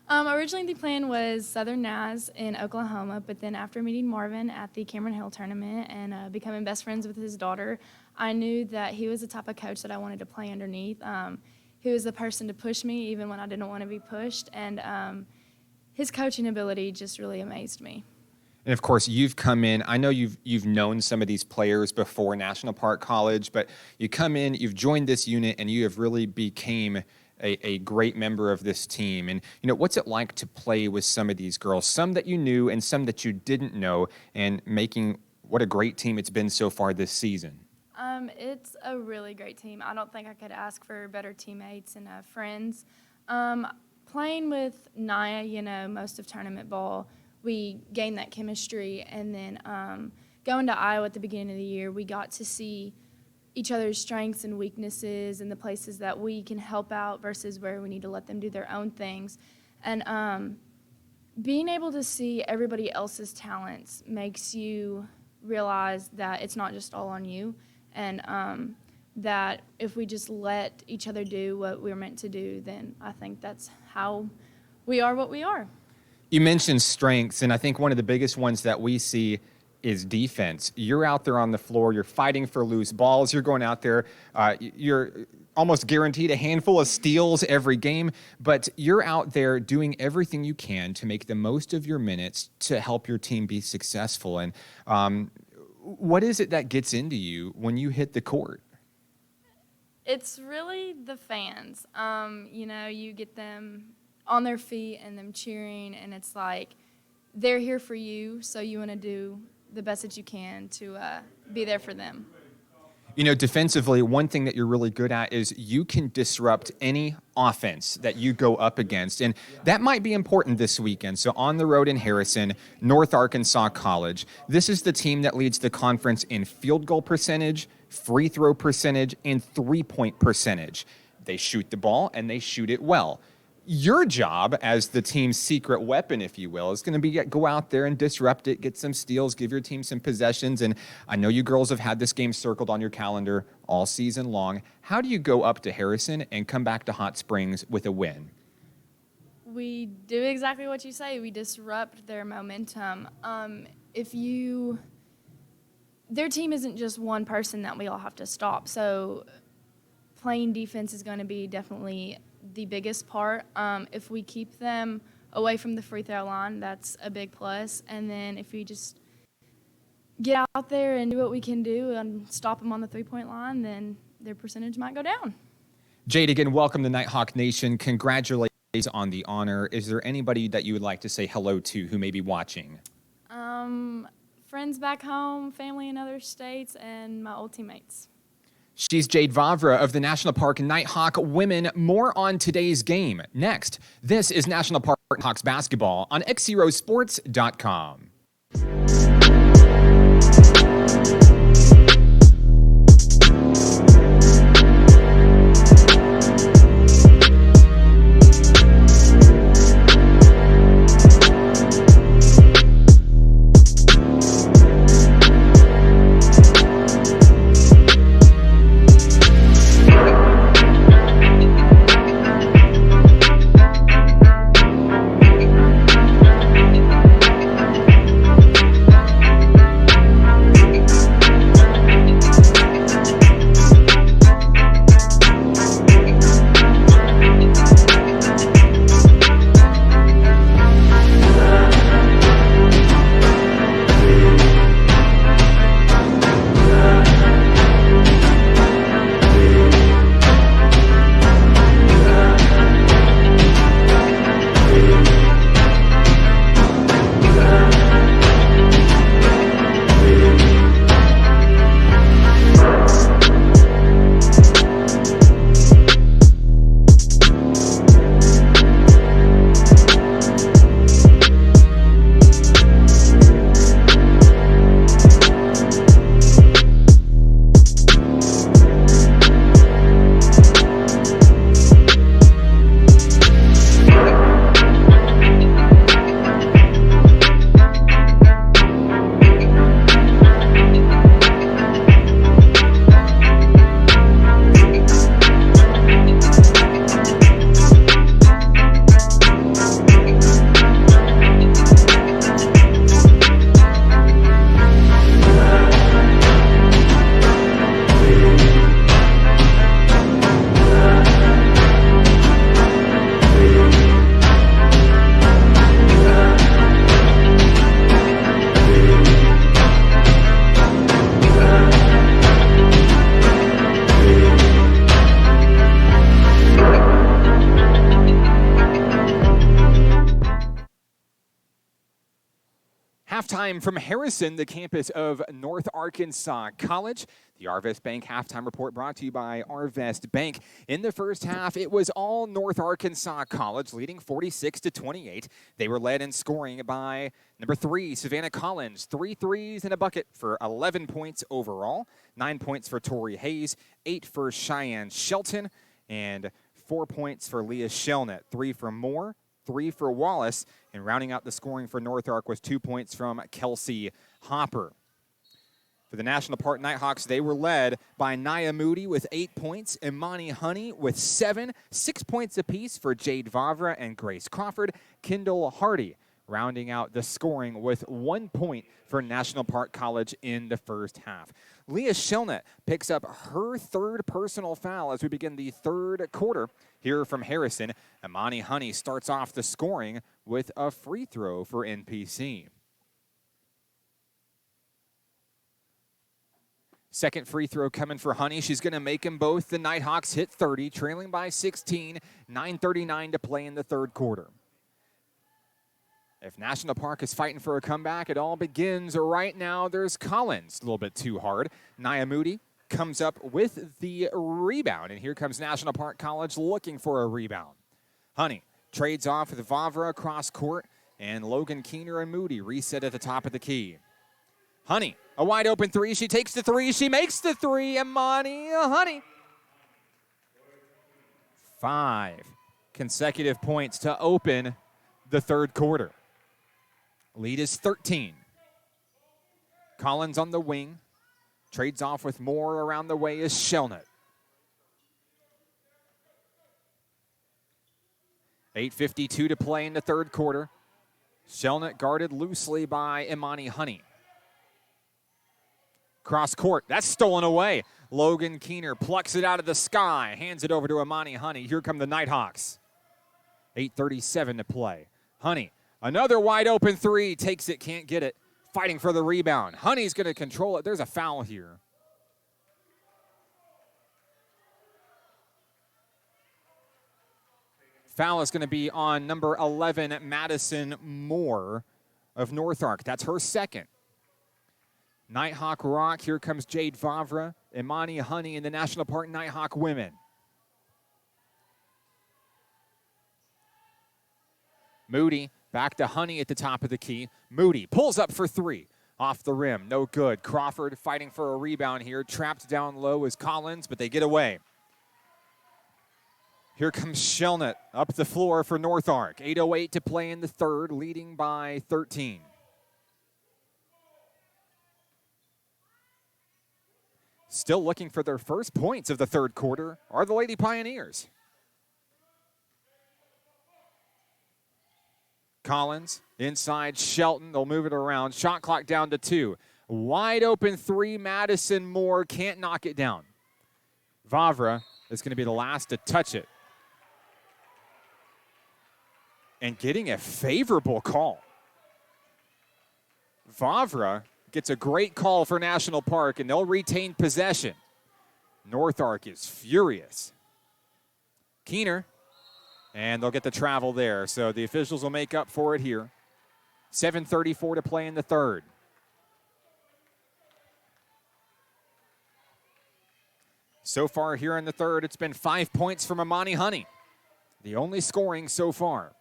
Originally, the plan was Southern Naz in Oklahoma, but then after meeting Marvin at the Cameron Hill tournament and becoming best friends with his daughter, I knew that he was the type of coach that I wanted to play underneath. He was the person to push me even when I didn't want to be pushed, and his coaching ability just really amazed me. And of course, you've come in. I know you've known some of these players before National Park College, but you come in, you've joined this unit, and you have really became a great member of this team. And, you know, what's it like to play with some of these girls, some that you knew and some that you didn't know, and making what a great team it's been so far this season? It's a really great team. I don't think I could ask for better teammates and friends. Playing with Naya, you know, most of tournament ball, we gained that chemistry. And then going to Iowa at the beginning of the year, we got to see each other's strengths and weaknesses and the places that we can help out versus where we need to let them do their own things. And being able to see everybody else's talents makes you realize that it's not just all on you, and that if we just let each other do what we're meant to do, then I think that's how we are what we are. You mentioned strengths, and I think one of the biggest ones that we see is defense. You're out there on the floor, you're fighting for loose balls, you're going out there, you're almost guaranteed a handful of steals every game, but you're out there doing everything you can to make the most of your minutes to help your team be successful. And what is it that gets into you when you hit the court? It's really the fans. You know, you get them on their feet and them cheering, and it's like they're here for you, so you want to do the best that you can to be there for them. You know, defensively, one thing that you're really good at is you can disrupt any offense that you go up against, and that might be important this weekend. So on the road in Harrison, North Arkansas College, this is the team that leads the conference in field goal percentage, free throw percentage, and three-point percentage. They shoot the ball, and they shoot it well. Your job as the team's secret weapon, if you will, is going to be go out there and disrupt it, get some steals, give your team some possessions. And I know you girls have had this game circled on your calendar all season long. How do you go up to Harrison and come back to Hot Springs with a win? We do exactly what you say. We disrupt their momentum. Their team isn't just one person that we all have to stop. So playing defense is going to be definitely the biggest part. If we keep them away from the free throw line, that's a big plus. And then if we just get out there and do what we can do and stop them on the three-point line, then their percentage might go down. Jade, again, welcome to Nighthawk Nation. Congratulations on the honor. Is there anybody that you would like to say hello to who may be watching? Friends back home, family in other states, and my old teammates. She's Jade Vavra of the National Park Nighthawk women. More on today's game. Next, this is National Park Hawks basketball on XZeroSports.com. Halftime from Harrison, the campus of North Arkansas College. The Arvest Bank halftime report brought to you by Arvest Bank. In the first half, it was all North Arkansas College, leading 46-28. They were led in scoring by number 3, Savannah Collins. 3 threes and a bucket for 11 points overall. 9 points for Tori Hayes, 8 for Cheyenne Shelton, and 4 points for Leah Shelnut. 3 for Moore, 3 for Wallace, and rounding out the scoring for North Ark was 2 points from Kelsey Hopper. For the National Park Nighthawks, they were led by Nia Moody with 8 points, Imani Honey with 7, 6 points apiece for Jade Vavra and Grace Crawford. Kendall Hardy rounding out the scoring with 1 point for National Park College in the first half. Leah Shelnut picks up her 3rd personal foul as we begin the 3rd quarter. Here from Harrison, Imani Honey starts off the scoring with a free throw for NPC. Second free throw coming for Honey. She's going to make them both. The Nighthawks hit 30, trailing by 16, 9:39 to play in the 3rd quarter. If National Park is fighting for a comeback, it all begins right now. There's Collins, a little bit too hard. Nia Moody comes up with the rebound, and here comes National Park College looking for a rebound. Honey trades off with Vavra across court, and Logan Keener and Moody reset at the top of the key. Honey, a wide open 3. She takes the 3. She makes the 3. Imani Honey. 5 consecutive points to open the 3rd quarter. Lead is 13. Collins on the wing. Trades off with Moore. Around the way is Shelnut. 8:52 to play in the 3rd quarter. Shelnut guarded loosely by Imani Honey. Cross court, that's stolen away. Logan Keener plucks it out of the sky, hands it over to Imani Honey. Here come the Nighthawks. 8:37 to play. Honey, another wide open 3, takes it, can't get it. Fighting for the rebound. Honey's going to control it. There's a foul here. Foul is going to be on number 11, Madison Moore of North Ark. That's her 2nd. Nighthawk Rock, here comes Jade Vavra, Imani Honey, and the National Park Nighthawk women. Moody back to Honey at the top of the key. Moody pulls up for 3. Off the rim, no good. Crawford fighting for a rebound here. Trapped down low is Collins, but they get away. Here comes Shelnut up the floor for North Ark. 8:08 to play in the 3rd, leading by 13. Still looking for their first points of the 3rd quarter are the Lady Pioneers. Collins inside Shelton. They'll move it around. Shot clock down to 2. Wide open 3. Madison Moore can't knock it down. Vavra is going to be the last to touch it. And getting a favorable call. Vavra gets a great call for National Park, and they'll retain possession. North Ark is furious. Keener, and they'll get the travel there. So the officials will make up for it here. 7:34 to play in the 3rd. So far here in the 3rd, it's been 5 points from Imani Honey. The only scoring so far.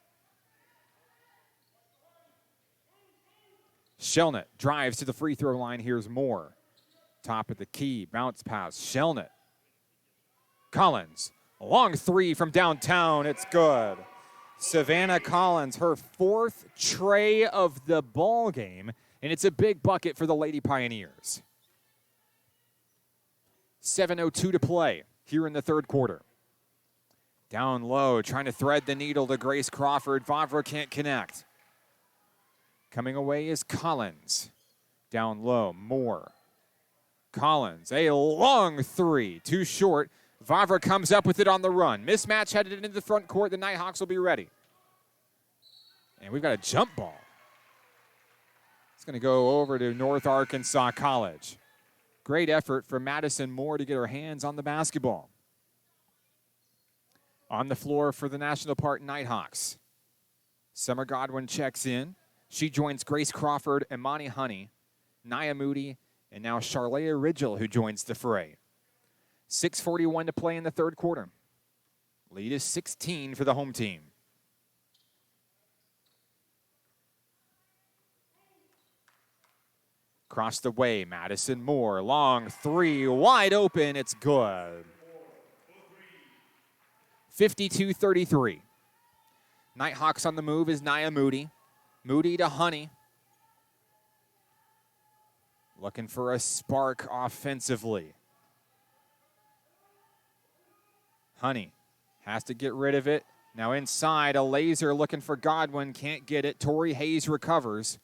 Shelnut drives to the free throw line. Here's Moore. Top of the key. Bounce pass. Shelnut. Collins. A long 3 from downtown. It's good. Savannah Collins, her 4th tray of the ball game, and it's a big bucket for the Lady Pioneers. 7:02 to play here in the 3rd quarter. Down low, trying to thread the needle to Grace Crawford. Vavra can't connect. Coming away is Collins. Down low, Moore. Collins, a long 3, too short. Vavra comes up with it on the run. Mismatch headed into the front court. The Nighthawks will be ready. And we've got a jump ball. It's going to go over to North Arkansas College. Great effort from Madison Moore to get her hands on the basketball. On the floor for the National Park Nighthawks. Summer Godwin checks in. She joins Grace Crawford, Imani Honey, Nia Moody, and now Charlea Ridgel, who joins the fray. 6:41 to play in the third quarter. Lead is 16 for the home team. Across the way, Madison Moore, long three, wide open, it's good. 52-33. Nighthawks on the move is Nia Moody. Moody to Honey. Looking for a spark offensively. Honey has to get rid of it. Now inside, a laser looking for Godwin, can't get it. Tori Hayes recovers.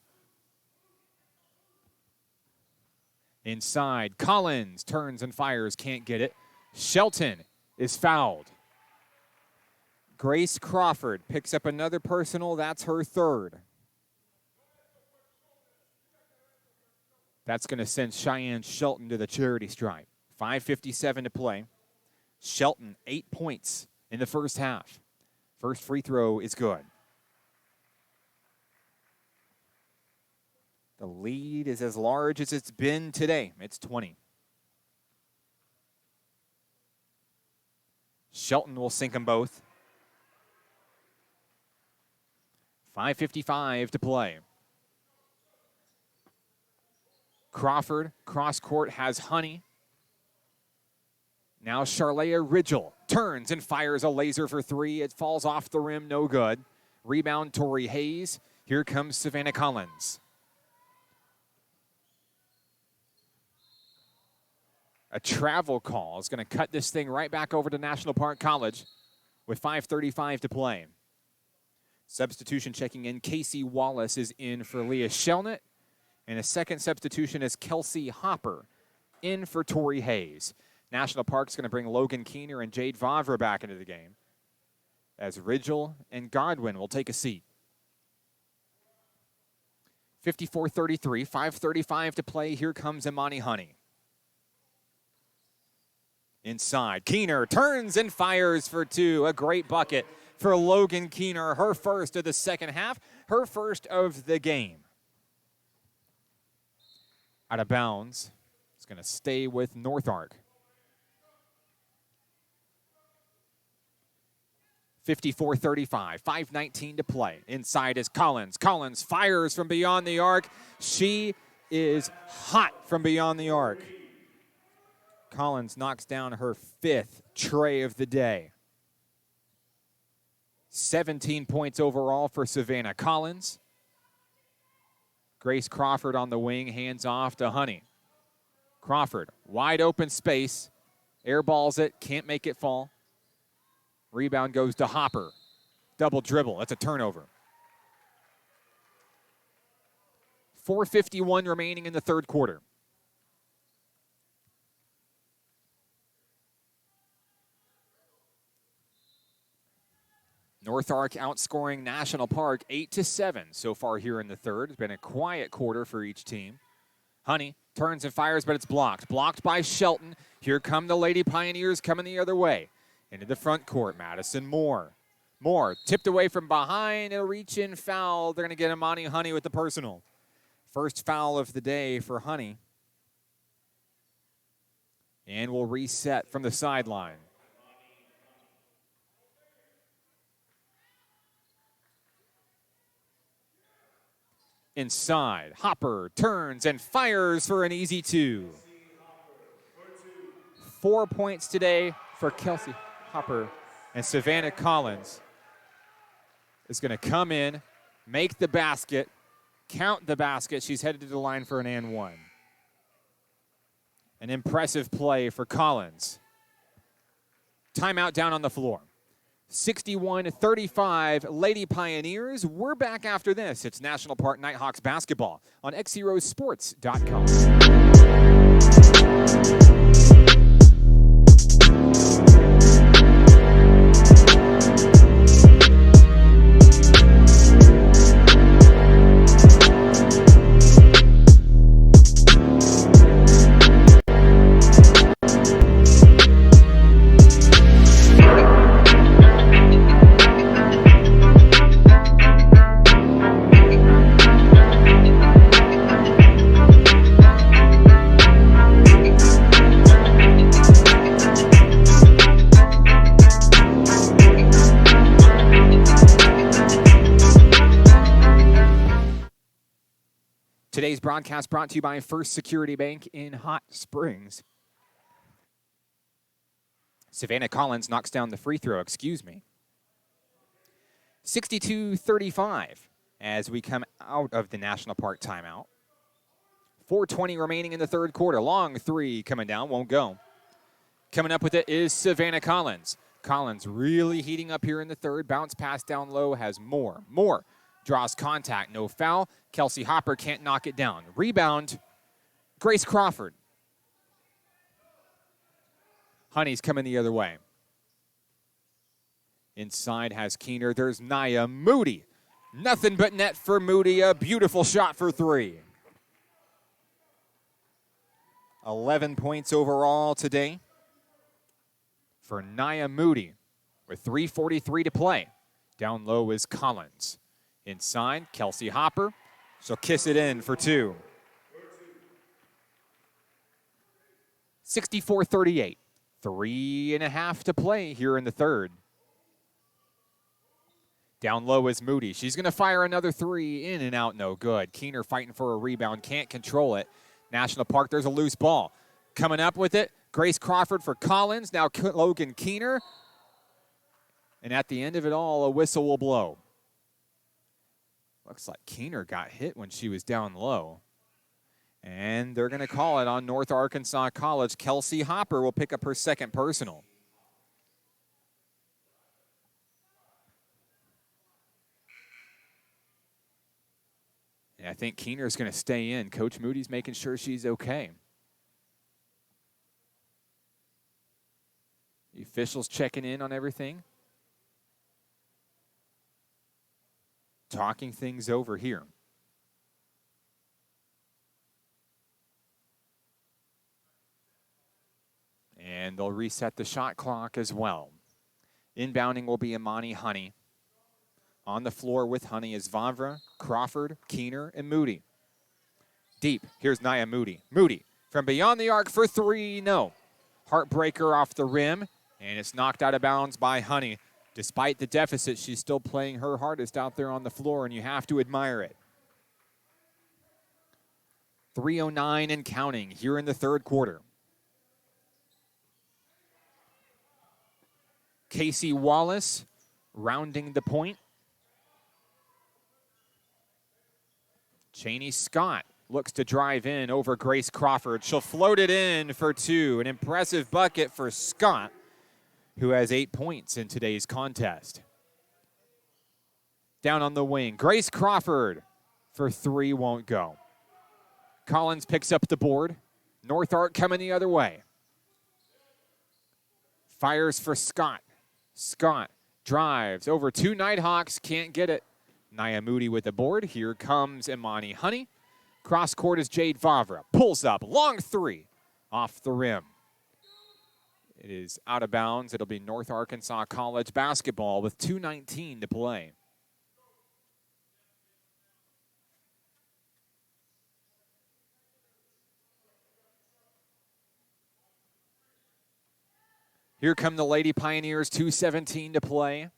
Inside, Collins turns and fires, can't get it. Shelton is fouled. Grace Crawford picks up another personal, that's her third. That's going to send Cheyenne Shelton to the charity stripe. 5:57 to play. Shelton, 8 points in the first half. First free throw is good. The lead is as large as it's been today. It's 20. Shelton will sink them both. 5:55 to play. Crawford, cross court, has Honey. Now Charlea Ridgel turns and fires a laser for three. It falls off the rim, no good. Rebound, Tori Hayes. Here comes Savannah Collins. A travel call is going to cut this thing right back over to National Park College with 5:35 to play. Substitution checking in. Casey Wallace is in for Leah Shelnut. And a second substitution is Kelsey Hopper in for Tori Hayes. National Park's going to bring Logan Keener and Jade Vavra back into the game as Ridgel and Godwin will take a seat. 54-33, 5:35 to play. Here comes Imani Honey. Inside, Keener turns and fires for two. A great bucket for Logan Keener, her first of the second half, her first of the game. Out of bounds, it's going to stay with North Ark. 54-35, 5:19 to play. Inside is Collins. Collins fires from beyond the arc. She is hot from beyond the arc. Collins knocks down her fifth tray of the day. 17 points overall for Savannah Collins. Grace Crawford on the wing, hands off to Honey. Crawford, wide open space, airballs it, can't make it fall. Rebound goes to Hopper. Double dribble, that's a turnover. 4:51 remaining in the third quarter. North Ark outscoring National Park 8-7 so far here in the third. It's been a quiet quarter for each team. Honey turns and fires, but it's blocked. Blocked by Shelton. Here come the Lady Pioneers coming the other way. Into the front court, Madison Moore. Moore tipped away from behind. A reach-in foul. They're going to get Imani Honey with the personal. First foul of the day for Honey. And we'll reset from the sideline. Inside, Hopper turns and fires for an easy two. 4 points today for Kelsey Hopper, and Savannah Collins is going to come in, make the basket, count the basket. She's headed to the line for an and one. An impressive play for Collins. Timeout down on the floor. 61-35, Lady Pioneers. We're back after this. It's National Park Nighthawks basketball on XZeroSports.com. broadcast brought to you by First Security Bank in Hot Springs. Savannah Collins knocks down the free throw, 62-35 as we come out of the National Park timeout. 4:20 remaining in the third quarter. Long three coming down, won't go. Coming up with it is Savannah Collins. Collins really heating up here in the third. Bounce pass down low, has more. Draws contact, no foul. Kelsey Hopper can't knock it down. Rebound, Grace Crawford. Honey's coming the other way. Inside has Keener. There's Nia Moody. Nothing but net for Moody. A beautiful shot for three. 11 points overall today for Nia Moody with 3:43 to play. Down low is Collins. Inside, Kelsey Hopper. She'll kiss it in for two. 64-38. 3.5 to play here in the third. Down low is Moody. She's going to fire another three. In and out, no good. Keener fighting for a rebound. Can't control it. National Park, there's a loose ball. Coming up with it, Grace Crawford for Collins. Now Logan Keener. And at the end of it all, a whistle will blow. Looks like Keener got hit when she was down low. And they're going to call it on North Arkansas College. Kelsey Hopper will pick up her second personal. And I think Keener's going to stay in. Coach Moody's making sure she's okay. The officials checking in on everything. Talking things over here. And they'll reset the shot clock as well. Inbounding will be Imani Honey. On the floor with Honey is Vavra, Crawford, Keener, and Moody. Deep, here's Nia Moody. Moody from beyond the arc for three, no. Heartbreaker off the rim, and it's knocked out of bounds by Honey. Despite the deficit, she's still playing her hardest out there on the floor, and you have to admire it. 3:09 and counting here in the third quarter. Casey Wallace rounding the point. Cheney Scott looks to drive in over Grace Crawford. She'll float it in for two. An impressive bucket for Scott, who has 8 points in today's contest. Down on the wing, Grace Crawford for three, won't go. Collins picks up the board. North Ark coming the other way. Fires for Scott. Scott drives over two Nighthawks, can't get it. Nia Moody with the board. Here comes Imani Honey. Cross court is Jade Vavra. Pulls up, long three off the rim. It is out of bounds. It'll be North Arkansas College basketball with 2:19 to play. Here come the Lady Pioneers, 2:17 to play.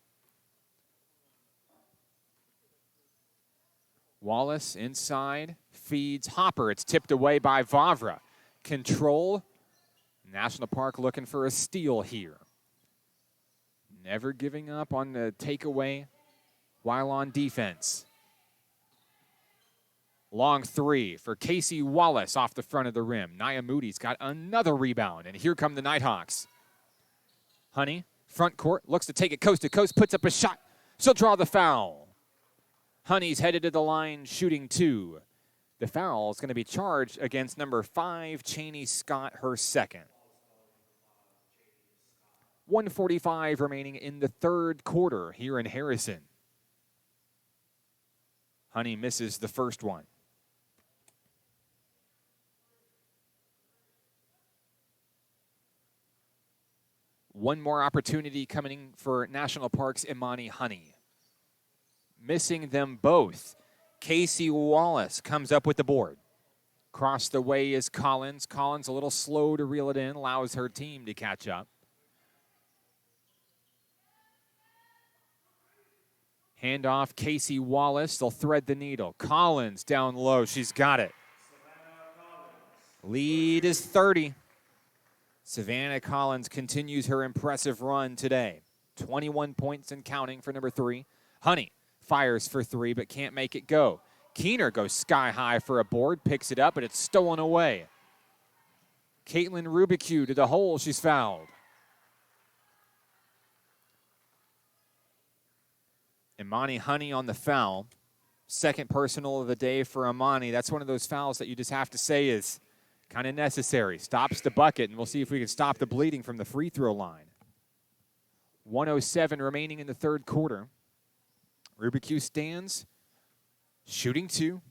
Wallace inside, feeds Hopper. It's tipped away by Vavra. Control. National Park looking for a steal here. Never giving up on the takeaway while on defense. Long three for Casey Wallace off the front of the rim. Nia Moody's got another rebound, and here come the Nighthawks. Honey, front court, looks to take it coast to coast, puts up a shot. She'll draw the foul. Honey's headed to the line, shooting two. The foul is going to be charged against number 5, Cheney Scott, her second. 1:45 remaining in the third quarter here in Harrison. Honey misses the first one. One more opportunity coming for National Park's Imani Honey. Missing them both. Casey Wallace comes up with the board. Across the way is Collins. Collins a little slow to reel it in, allows her team to catch up. Handoff, Casey Wallace. They'll thread the needle. Collins down low. She's got it. Lead is 30. Savannah Collins continues her impressive run today. 21 points and counting for number 3. Honey fires for 3 but can't make it go. Keener goes sky high for a board, picks it up, but it's stolen away. Caitlin Rubicu to the hole, she's fouled. Imani Honey on the foul. Second personal of the day for Imani. That's one of those fouls that you just have to say is kind of necessary. Stops the bucket, and we'll see if we can stop the bleeding from the free throw line. 1:07 remaining in the third quarter. Rubicu stands, shooting 2.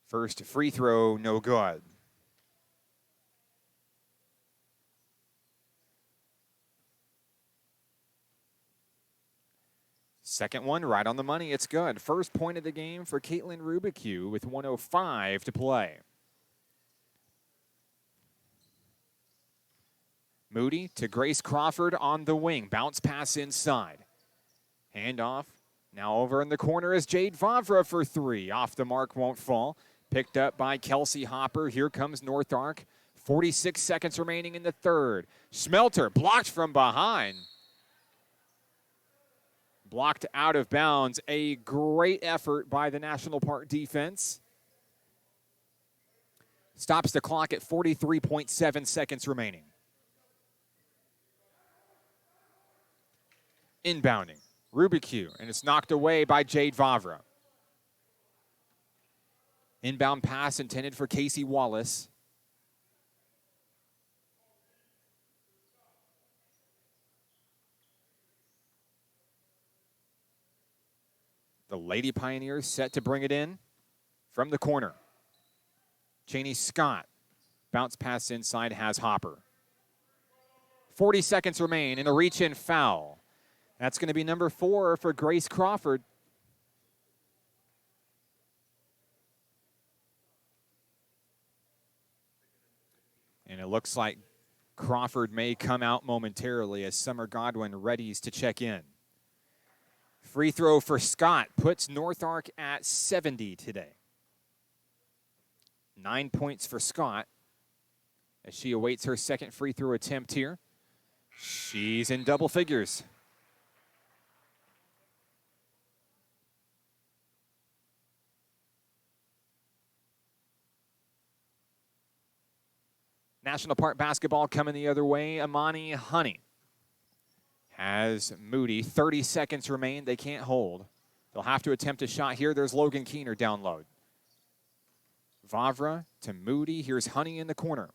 First free throw, no good. Second one, right on the money, it's good. First point of the game for Caitlin Rubicu with 1:05 to play. Moody to Grace Crawford on the wing. Bounce pass inside. Handoff. Now over in the corner is Jade Vavra for 3. Off the mark, won't fall. Picked up by Kelsey Hopper. Here comes Nighthawk. 46 seconds remaining in the third. Smelter blocked from behind. Blocked out of bounds. A great effort by the National Park defense. Stops the clock at 43.7 seconds remaining. Inbounding. Rubicu, and it's knocked away by Jade Vavra. Inbound pass intended for Casey Wallace. The Lady Pioneers set to bring it in from the corner. Cheney Scott. Bounce pass inside, has Hopper. 40 seconds remain in a reach-in foul. That's going to be number 4 for Grace Crawford. And it looks like Crawford may come out momentarily as Summer Godwin readies to check in. Free throw for Scott puts Nighthawk at 70 today. 9 points for Scott as she awaits her second free throw attempt here. She's in double figures. National Park basketball coming the other way. Imani Honey has Moody. 30 seconds remain. They can't hold. They'll have to attempt a shot here. There's Logan Keener down low. Vavra to Moody. Here's Honey in the corner.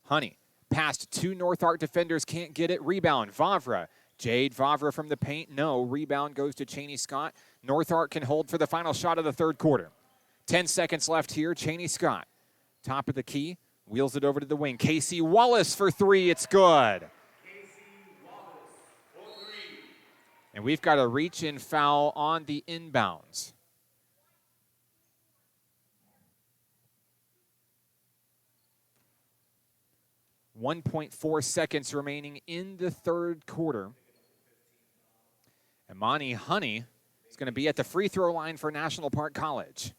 Honey past 2 Nighthawk defenders. Can't get it. Rebound. Vavra. Jade Vavra from the paint. No. Rebound goes to Cheney Scott. Nighthawk can hold for the final shot of the third quarter. 10 seconds left here. Cheney Scott. Top of the key. Wheels it over to the wing. Casey Wallace for 3. It's good. And we've got a reach-in foul on the inbounds. .4 seconds remaining in the third quarter. Imani Honey is going to be at the free throw line for National Park College.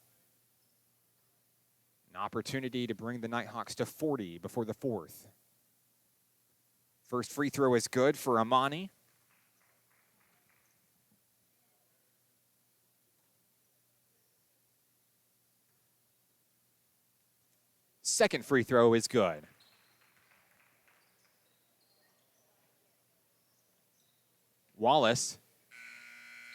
An opportunity to bring the Nighthawks to 40 before the fourth. First free throw is good for Imani. Second free throw is good. Wallace,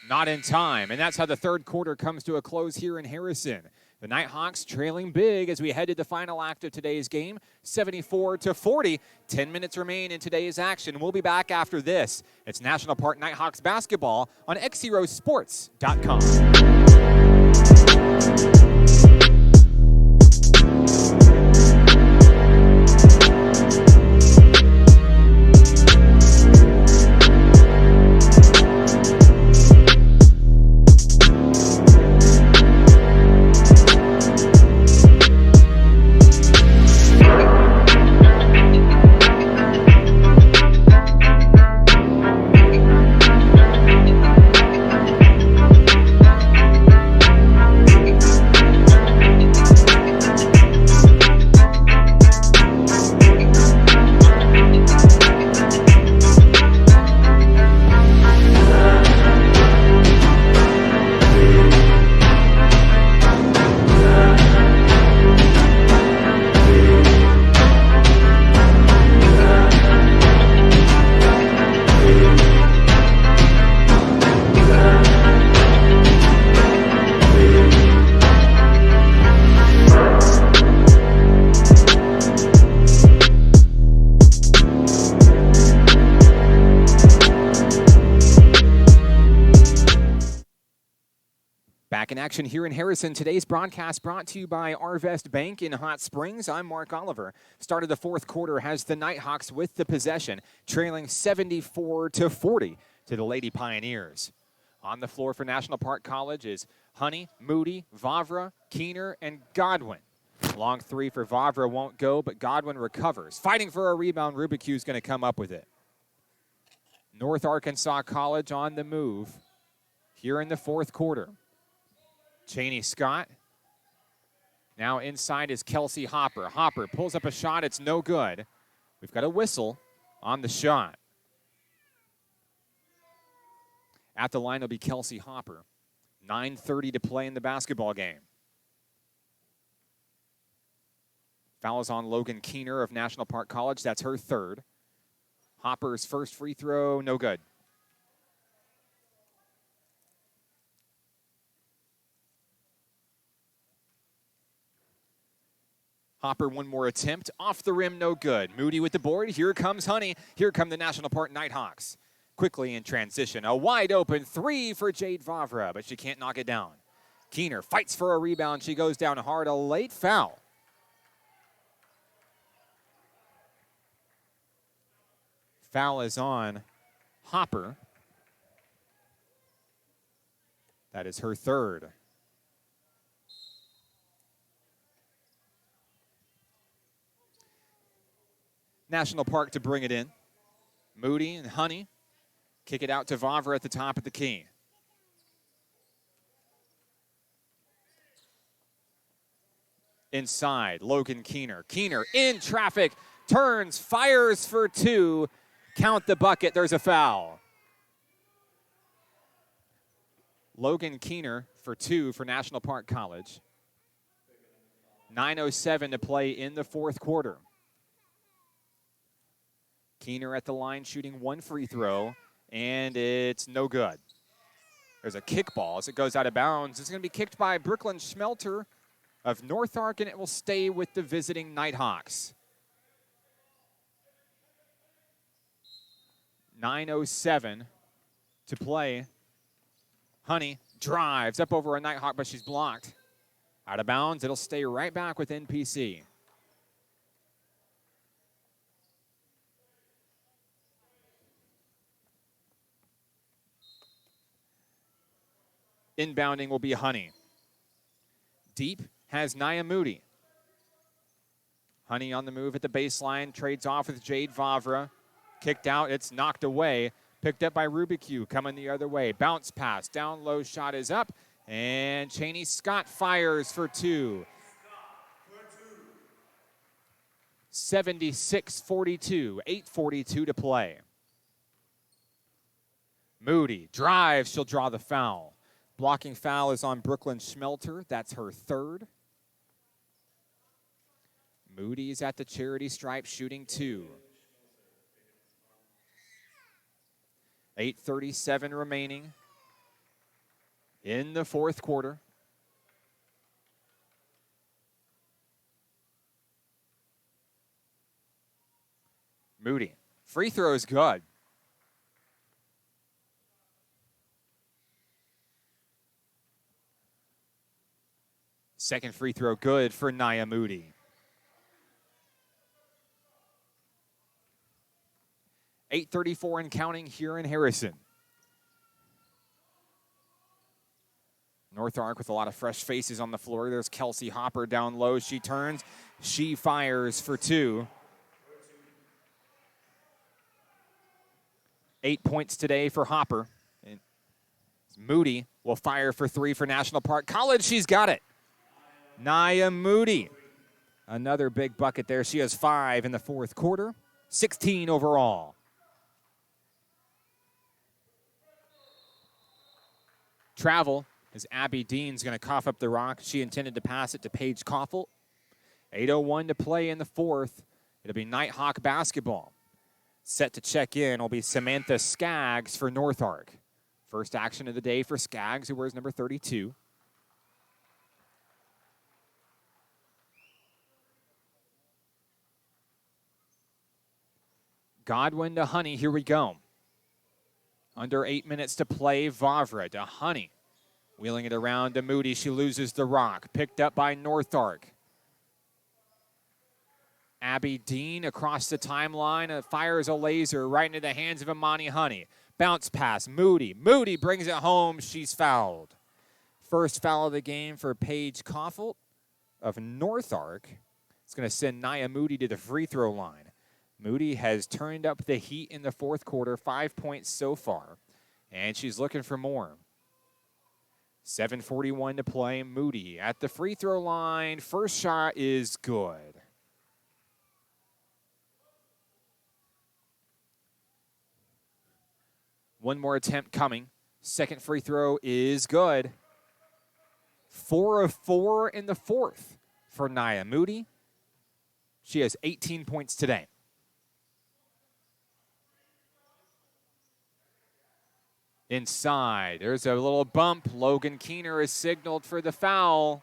not in time. And that's how the third quarter comes to a close here in Harrison. The Nighthawks trailing big as we head to the final act of today's game, 74-40. 10 minutes remain in today's action. We'll be back after this. It's National Park Nighthawks basketball on XZeroSports.com. action here in Harrison. Today's broadcast brought to you by Arvest Bank in Hot Springs. I'm Mark Oliver. Start of the fourth quarter has the Nighthawks with the possession, trailing 74-40 to the Lady Pioneers. On the floor for National Park College is Honey, Moody, Vavra, Keener, and Godwin. Long three for Vavra won't go, but Godwin recovers. Fighting for a rebound, Rubicue's going to come up with it. North Arkansas College on the move here in the fourth quarter. Chaney Scott. Now inside is Kelsey Hopper. Hopper pulls up a shot. It's no good. We've got a whistle on the shot. At the line will be Kelsey Hopper. 9:30 to play in the basketball game. Foul is on Logan Keener of National Park College. That's her third. Hopper's first free throw, no good. Hopper, one more attempt. Off the rim, no good. Moody with the board. Here comes Honey. Here come the National Park Nighthawks. Quickly in transition. A wide open three for Jade Vavra, but she can't knock it down. Keener fights for a rebound. She goes down hard. A late foul. Foul is on Hopper. That is her third. National Park to bring it in. Moody and Honey kick it out to Vavra at the top of the key. Inside, Logan Keener. Keener in traffic, turns, fires for two. Count the bucket, there's a foul. Logan Keener for two for National Park College. 9:07 to play in the fourth quarter. Keener at the line shooting one free throw, and it's no good. There's a kickball as it goes out of bounds. It's going to be kicked by Brooklyn Schmelter of North Ark, and it will stay with the visiting Nighthawks. 9:07 to play. Honey drives up over a Nighthawk, but she's blocked. Out of bounds, it'll stay right back with NPC. Inbounding will be Honey. Deep has Nia Moody. Honey on the move at the baseline, trades off with Jade Vavra. Kicked out, it's knocked away. Picked up by Rubicue, coming the other way. Bounce pass, down low, shot is up. And Chaney Scott fires for two. 76-42, 8:42 to play. Moody drives, she'll draw the foul. Blocking foul is on Brooklyn Schmelter. That's her third. Moody's at the charity stripe shooting two. 8:37 remaining in the fourth quarter. Moody. Free throw is good. Second free throw good for Nia Moody. 8:34 and counting here in Harrison. North Ark with a lot of fresh faces on the floor. There's Kelsey Hopper down low. She turns. She fires for two. 8 points today for Hopper. And Moody will fire for three for National Park College. She's got it. Nia Moody. Another big bucket there. She has 5 in the fourth quarter. 16 overall. Travel as Abby Dean's going to cough up the rock. She intended to pass it to Paige Koffel. 8:01 to play in the fourth. It'll be Nighthawk basketball. Set to check in will be Samantha Skaggs for North Ark. First action of the day for Skaggs, who wears number 32. Godwin to Honey, here we go. Under 8 minutes to play, Vavra to Honey. Wheeling it around to Moody. She loses the rock. Picked up by Nighthawk. Abby Dean across the timeline. Fires a laser right into the hands of Imani Honey. Bounce pass. Moody. Moody brings it home. She's fouled. First foul of the game for Paige Koffelt of Nighthawk. It's going to send Nia Moody to the free throw line. Moody has turned up the heat in the fourth quarter. 5 points so far. And she's looking for more. 7:41 to play. Moody at the free throw line. First shot is good. One more attempt coming. Second free throw is good. 4 of 4 in the fourth for Nia Moody. She has 18 points today. Inside, there's a little bump. Logan Keener is signaled for the foul.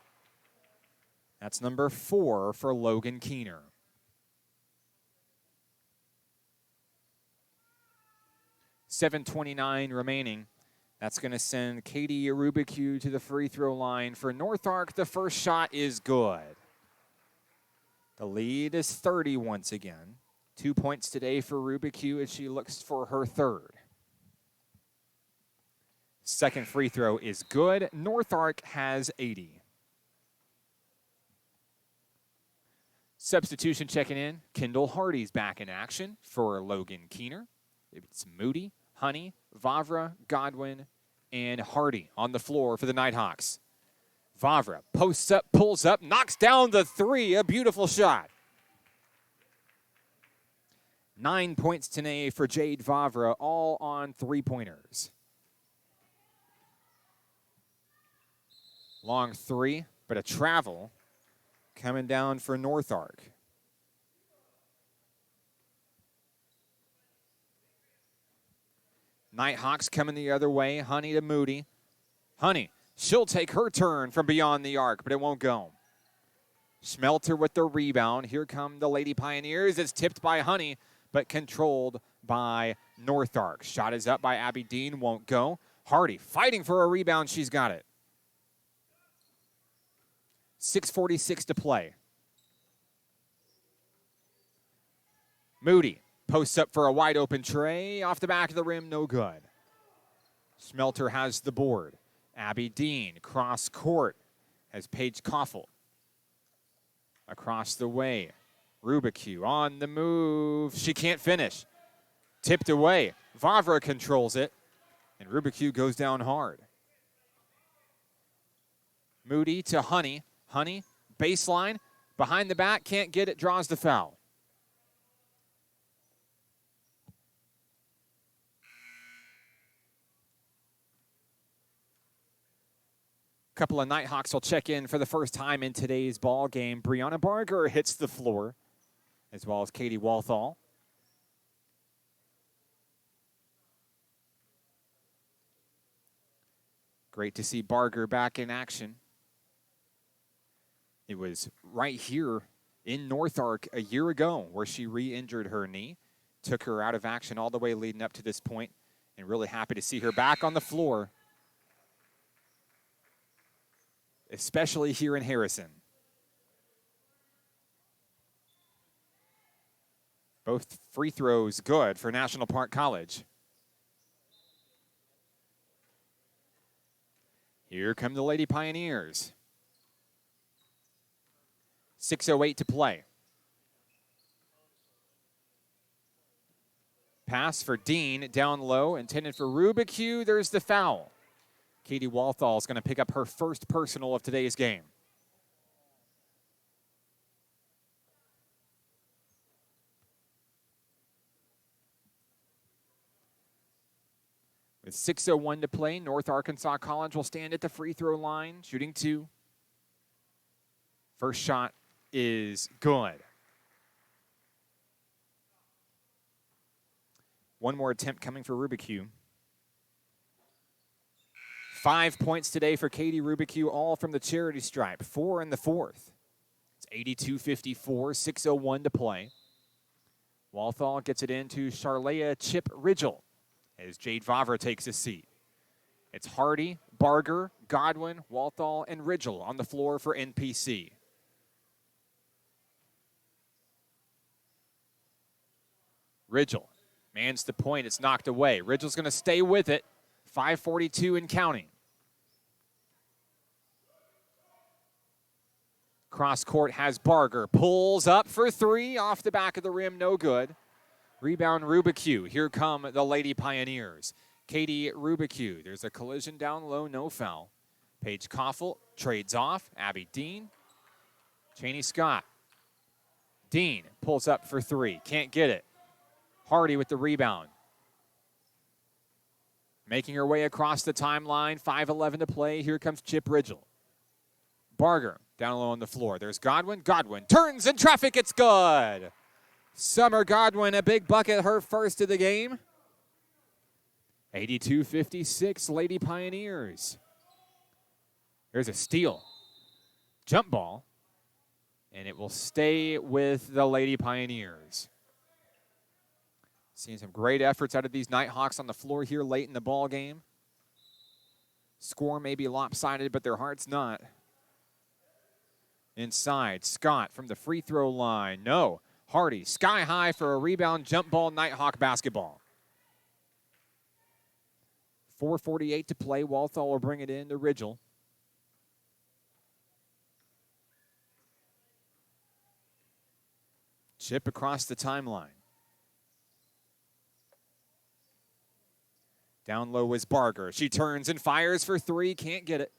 That's number 4 for Logan Keener. $7:29 remaining. That's going to send Katie Rubicu to the free throw line for Nighthawk. The first shot is good. The lead is 30 once again. 2 points today for Rubicu as she looks for her third. Second free throw is good. Nighthawk has 80. Substitution checking in. Kendall Hardy's back in action for Logan Keener. It's Moody, Honey, Vavra, Godwin, and Hardy on the floor for the Nighthawks. Vavra posts up, pulls up, knocks down the three. A beautiful shot. 9 points today for Jade Vavra, all on three-pointers. Long three, but a travel coming down for Nighthawk. Nighthawks coming the other way. Honey to Moody. Honey, she'll take her turn from beyond the arc, but it won't go. Smelter with the rebound. Here come the Lady Pioneers. It's tipped by Honey, but controlled by Nighthawk. Shot is up by Abby Dean, won't go. Hardy fighting for a rebound. She's got it. 6:46 to play. Moody posts up for a wide open tray. Off the back of the rim, no good. Smelter has the board. Abby Dean, cross court, has Paige Koffelt. Across the way, Rubicu on the move. She can't finish. Tipped away. Vavra controls it, and Rubicu goes down hard. Moody to Honey. Honey, baseline, behind the back, can't get it, draws the foul. Couple of Nighthawks will check in for the first time in today's ball game. Brianna Barger hits the floor, as well as Katie Walthall. Great to see Barger back in action. It was right here in Nighthawk a year ago where she re-injured her knee, took her out of action all the way leading up to this point, and really happy to see her back on the floor, especially here in Harrison. Both free throws good for National Park College. Here come the Lady Pioneers. 6:08 to play. Pass for Dean, down low, intended for Rubicu. There's the foul. Katie Walthall is going to pick up her first personal of today's game. With 6:01 to play, North Arkansas College will stand at the free throw line, shooting 2. First shot is good. One more attempt coming for Rubicu. 5 points today for Katie Rubicu, all from the charity stripe. 4 in the fourth. It's 82-54, 6:01 to play. Walthall gets it into Charlea Chip Ridgel as Jade Vavra takes a seat. It's Hardy, Barger, Godwin, Walthall, and Ridgel on the floor for NPC. Ridgel mans the point. It's knocked away. Ridgel's going to stay with it. 5:42 and counting. Cross court has Barger. Pulls up for three. Off the back of the rim. No good. Rebound Rubicu. Here come the Lady Pioneers. Katie Rubicu. There's a collision down low. No foul. Paige Koffel trades off. Abby Dean. Cheney Scott. Dean pulls up for three. Can't get it. Hardy with the rebound. Making her way across the timeline. 5:11 to play. Here comes Chip Ridgel. Barger down low on the floor. There's Godwin. Godwin turns in traffic. It's good. Summer Godwin, a big bucket, her first of the game. 82-56, Lady Pioneers. There's a steal. Jump ball. And it will stay with the Lady Pioneers. Seeing some great efforts out of these Nighthawks on the floor here late in the ball game. Score may be lopsided, but their heart's not. Inside, Scott from the free throw line. No. Hardy, sky high for a rebound, jump ball, Nighthawk basketball. 4:48 to play. Walthall will bring it in to Ridgel. Chip across the timeline. Down low is Barger. She turns and fires for three. Can't get it.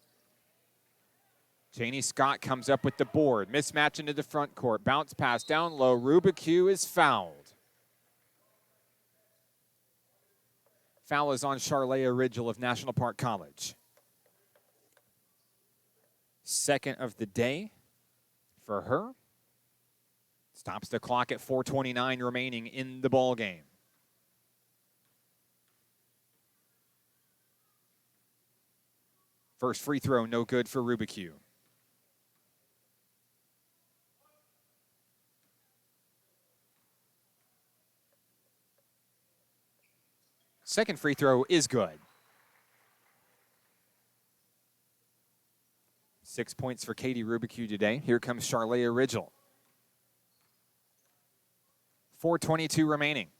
Cheney Scott comes up with the board. Mismatch into the front court. Bounce pass down low. Rubicu is fouled. Foul is on Charlea Ridgel of National Park College. Second of the day for her. Stops the clock at 4:29 remaining in the ball game. First free throw, no good for Rubicu. Second free throw is good. 6 points for Katie Rubicu today. Here comes Charlea Ridgel. 4:22 remaining.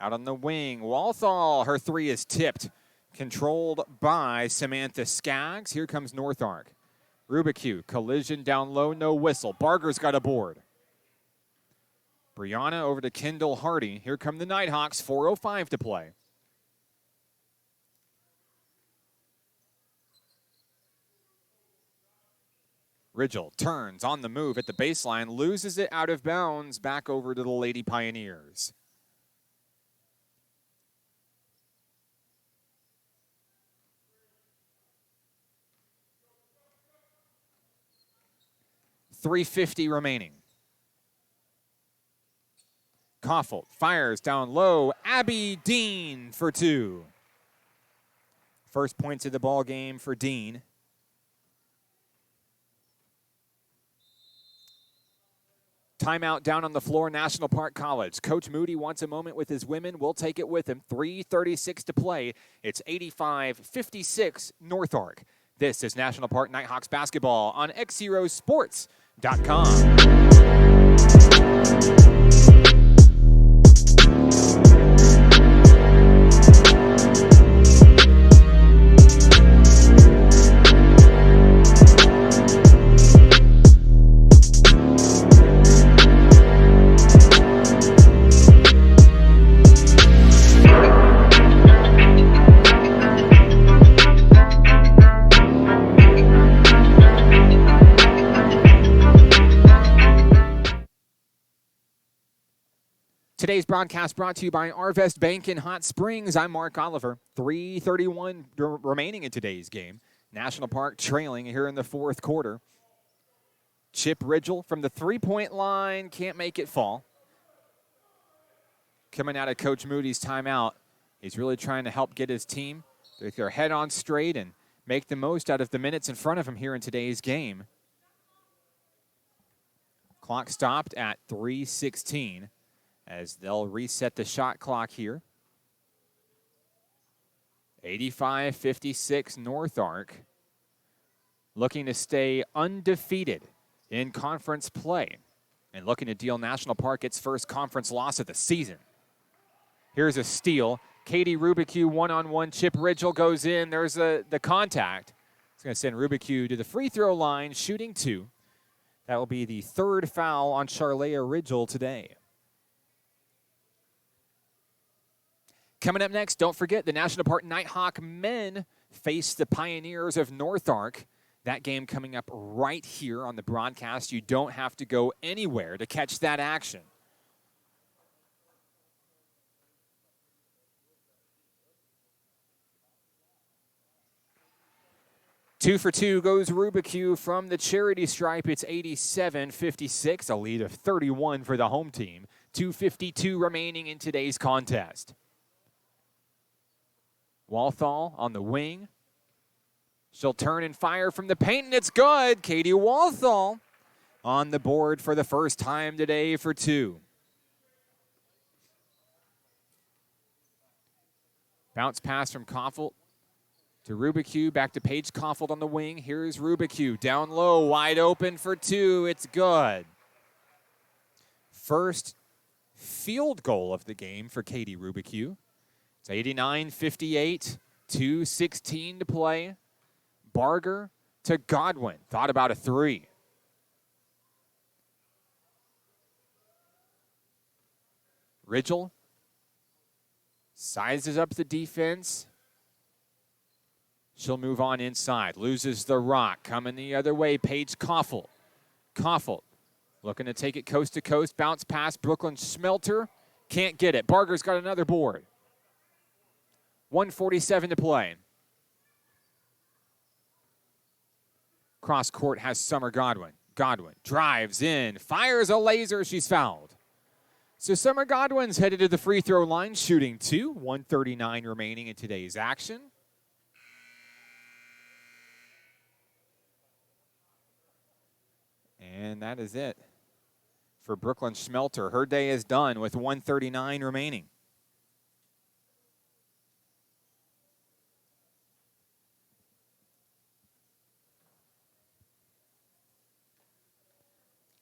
Out on the wing, Walthall. Her three is tipped. Controlled by Samantha Skaggs. Here comes Northark. Rubicu, collision down low, no whistle. Barger's got a board. Brianna over to Kendall Hardy. Here come the Nighthawks, 4:05 to play. Ridgel turns on the move at the baseline, loses it out of bounds, back over to the Lady Pioneers. .350 remaining. Koffel fires down low. Abby Dean for two. First points of the ball game for Dean. Timeout down on the floor, National Park College. Coach Moody wants a moment with his women. We'll take it with him. 3:36 to play. It's 85-56 Northark. This is National Park Nighthawks basketball on XZero Sports.com. Today's broadcast brought to you by Arvest Bank in Hot Springs. I'm Mark Oliver. 3:31 remaining in today's game. National Park trailing here in the fourth quarter. Chip Ridgel from the three-point line. Can't make it fall. Coming out of Coach Moody's timeout, he's really trying to help get his team with their head on straight and make the most out of the minutes in front of him here in today's game. Clock stopped at 3:16. As they'll reset the shot clock here. 85-56 Northark. looking to stay undefeated in conference play and looking to deal National Park its first conference loss of the season. Here's a steal. Katie Rubicu one-on-one. Chip Ridgel goes in. There's the contact. It's going to send Rubicu to the free throw line, shooting 2. That will be the 3rd foul on Charlea Ridgel today. Coming up next, don't forget the National Park Nighthawk men face the Pioneers of North Ark. That game coming up right here on the broadcast. You don't have to go anywhere to catch that action. Two for two goes Rubicu from the charity stripe. It's 87-56, a lead of 31 for the home team. 2:52 remaining in today's contest. Walthall on the wing. She'll turn and fire from the paint, and it's good. Katie Walthall on the board for the first time today for 2. Bounce pass from Koffelt to Rubicu, back to Paige Koffelt on the wing. Here's Rubicu, down low, wide open for 2. It's good. First field goal of the game for Katie Rubicu. It's 89-58, 2:16 to play. Barger to Godwin, thought about a 3. Ridgel sizes up the defense. She'll move on inside. Loses the rock. Coming the other way, Paige Koffelt. Koffelt looking to take it coast to coast. Bounce pass, Brooklyn Schmelter. Can't get it. Barger's got another board. 1:47 to play. Cross court has Summer Godwin. Godwin drives in, fires a laser. She's fouled. So Summer Godwin's headed to the free throw line, shooting 2. 1:39 remaining in today's action. And that is it for Brooklyn Schmelter. Her day is done with 1:39 remaining.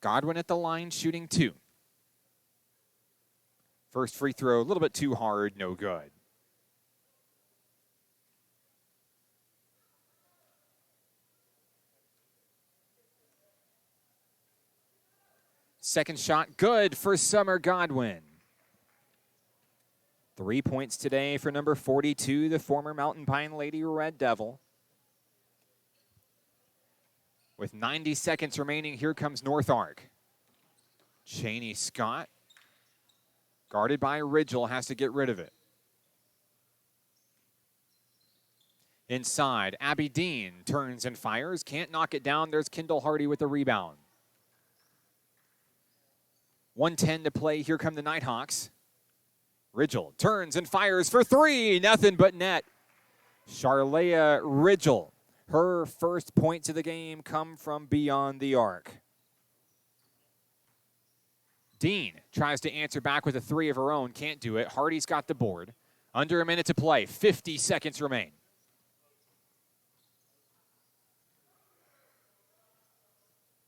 Godwin at the line, shooting 2. First free throw, a little bit too hard, no good. Second shot, good for Summer Godwin. 3 points today for number 42, the former Mountain Pine Lady Red Devil. With 90 seconds remaining, here comes North Ark. Cheney Scott, guarded by Ridgel, has to get rid of it. Inside, Abby Dean turns and fires. Can't knock it down. There's Kendall Hardy with the rebound. 1:10 to play. Here come the Nighthawks. Ridgel turns and fires for 3. Nothing but net. Charlea Ridgel. Her first points of the game come from beyond the arc. Dean tries to answer back with a 3 of her own. Can't do it. Hardy's got the board. Under a minute to play. 50 seconds remain.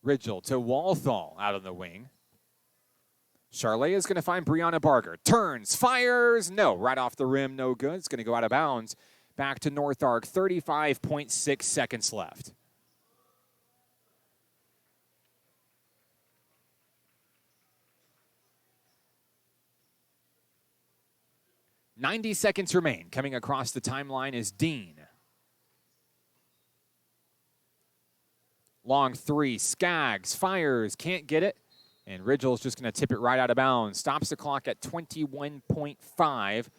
Ridgel to Walthall out on the wing. Charlea is going to find Brianna Barger. Turns, fires, no. Right off the rim, no good. It's going to go out of bounds. Back to North Ark, 35.6 seconds left. "90 seconds remain. Coming across the timeline is Dean. Long 3, Skaggs, fires, can't get it. And Ridgel's just going to tip it right out of bounds. Stops the clock at 21.5.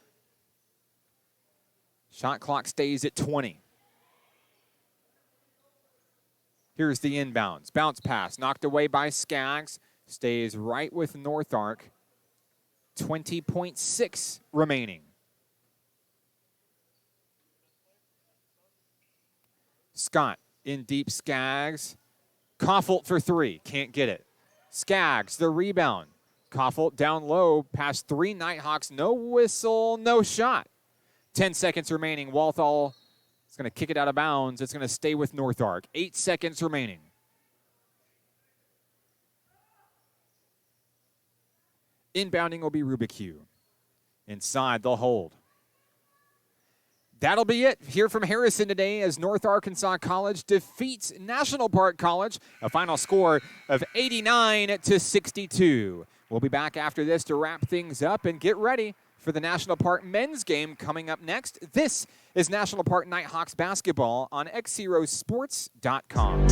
Shot clock stays at 20. Here's the inbounds. Bounce pass, knocked away by Skaggs. Stays right with North Ark. 20.6 remaining. Scott in deep, Skaggs. Koffelt for 3, can't get it. Skaggs, the rebound. Koffelt down low, past 3 Nighthawks. No whistle, no shot. 10 seconds remaining. Walthall It's going to kick it out of bounds. It's going to stay with North Ark. 8 seconds remaining. Inbounding will be Rubik. Inside, they'll hold. That'll be it here from Harrison today as North Arkansas College defeats National Park College, a final score of 89-62. We'll be back after this to wrap things up and get ready for the National Park men's game coming up next. This is National Park Nighthawks basketball on XZeroSports.com.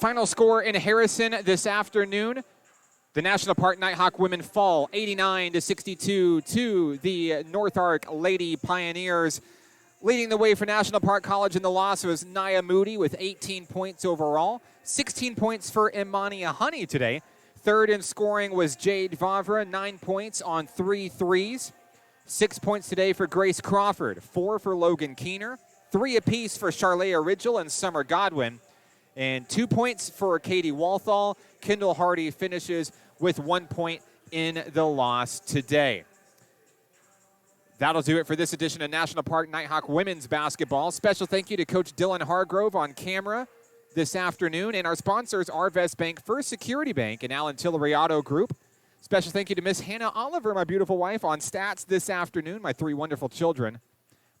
Final score in Harrison this afternoon. The National Park Nighthawk women fall 89-62 to the North Ark Lady Pioneers. Leading the way for National Park College in the loss was Nia Moody with 18 points overall. 16 points for Imania Honey today. Third in scoring was Jade Vavra, 9 points on 3 threes. 6 points today for Grace Crawford, 4 for Logan Keener, 3 apiece for Charlea Ridgel and Summer Godwin, and 2 points for Katie Walthall. Kendall Hardy finishes with 1 point in the loss today. That'll do it for this edition of National Park Nighthawk women's basketball. Special thank you to Coach Dylan Hargrove on camera this afternoon, and our sponsors, Arvest Bank, First Security Bank, and Allen Tillery Auto Group. Special thank you to Miss Hannah Oliver, my beautiful wife, on stats this afternoon, my 3 wonderful children,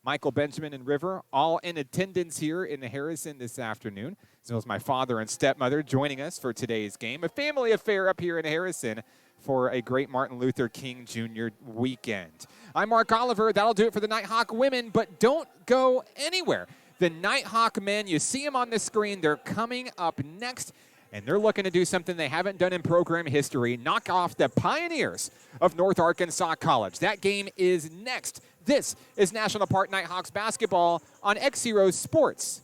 Michael, Benjamin, and River, all in attendance here in Harrison this afternoon, as well as my father and stepmother joining us for today's game. A family affair up here in Harrison for a great Martin Luther King Jr. weekend. I'm Mark Oliver. That'll do it for the Nighthawk women, but don't go anywhere. The Nighthawk men, you see them on the screen. They're coming up next, and they're looking to do something they haven't done in program history, knock off the Pioneers of North Arkansas College. That game is next. This is National Park Nighthawks basketball on XZeroSports.com.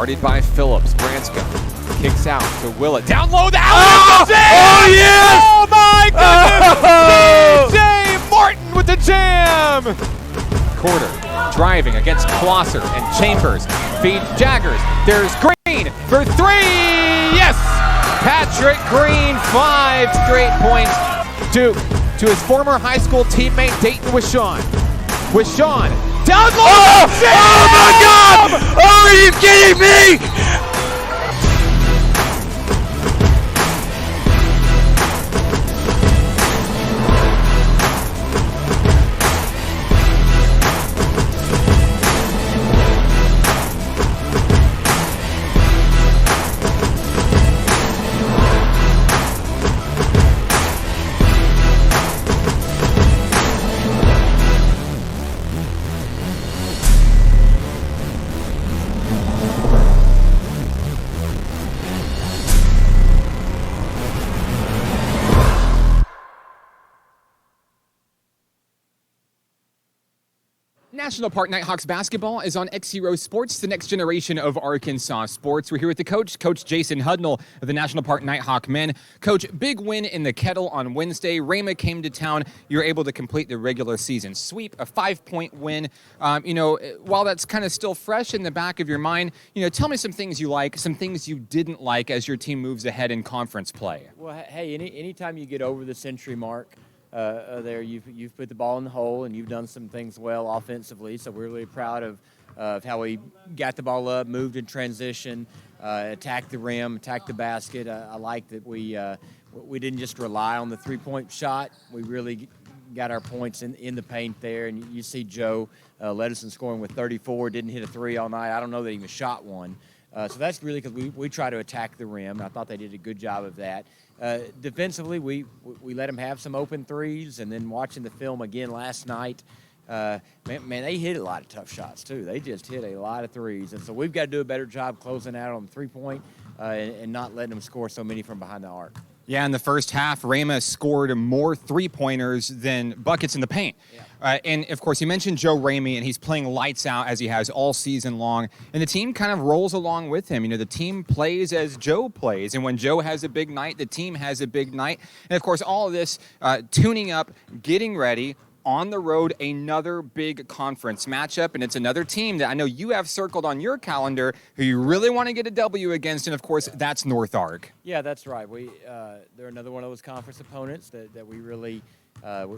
Guarded by Phillips. Branscombe kicks out to Willett. Down low, the alley. Oh, yes! Oh, my goodness! DJ Martin with the jam! Quarter driving against Closser and Chambers. Feeds Jaggers. There's Green for three. Yes! Patrick Green, 5 straight points to his former high school teammate Dayton Wishon. Wishon down low. Oh my God! Are you kidding me? National Park Nighthawks basketball is on XZero Sports, the next generation of Arkansas sports. We're here with the Coach Jason Hudnall of the National Park Nighthawk men. Coach, big win in the Kettle on Wednesday. Rama came to town. You were able to complete the regular season sweep, a 5-point win. While that's kind of still fresh in the back of your mind, tell me some things you like, some things you didn't like as your team moves ahead in conference play. Well, hey, anytime you get over the century mark, there you've put the ball in the hole and you've done some things well offensively. So we're really proud of how we got the ball up, moved in transition, attacked the rim, attacked the basket. I like that we didn't just rely on the three-point shot. We really got our points in the paint there. And you see Joe Ledison scoring with 34, didn't hit a three all night. I don't know that he even shot one. So that's really because we try to attack the rim. I thought they did a good job of that. Defensively, we let them have some open threes, and then watching the film again last night, they hit a lot of tough shots too. They just hit a lot of threes, and so we've got to do a better job closing out on the three-point and not letting them score so many from behind the arc. Yeah, in the first half, Rama scored more three-pointers than buckets in the paint. Yeah. And, of course, you mentioned Joe Ramey, and he's playing lights out as he has all season long. And the team kind of rolls along with him. The team plays as Joe plays. And when Joe has a big night, the team has a big night. And, of course, all of this tuning up, getting ready, on the road, another big conference matchup, and it's another team that I know you have circled on your calendar who you really want to get a W against, and of course, that's North Ark. Yeah, that's right. They're another one of those conference opponents that we really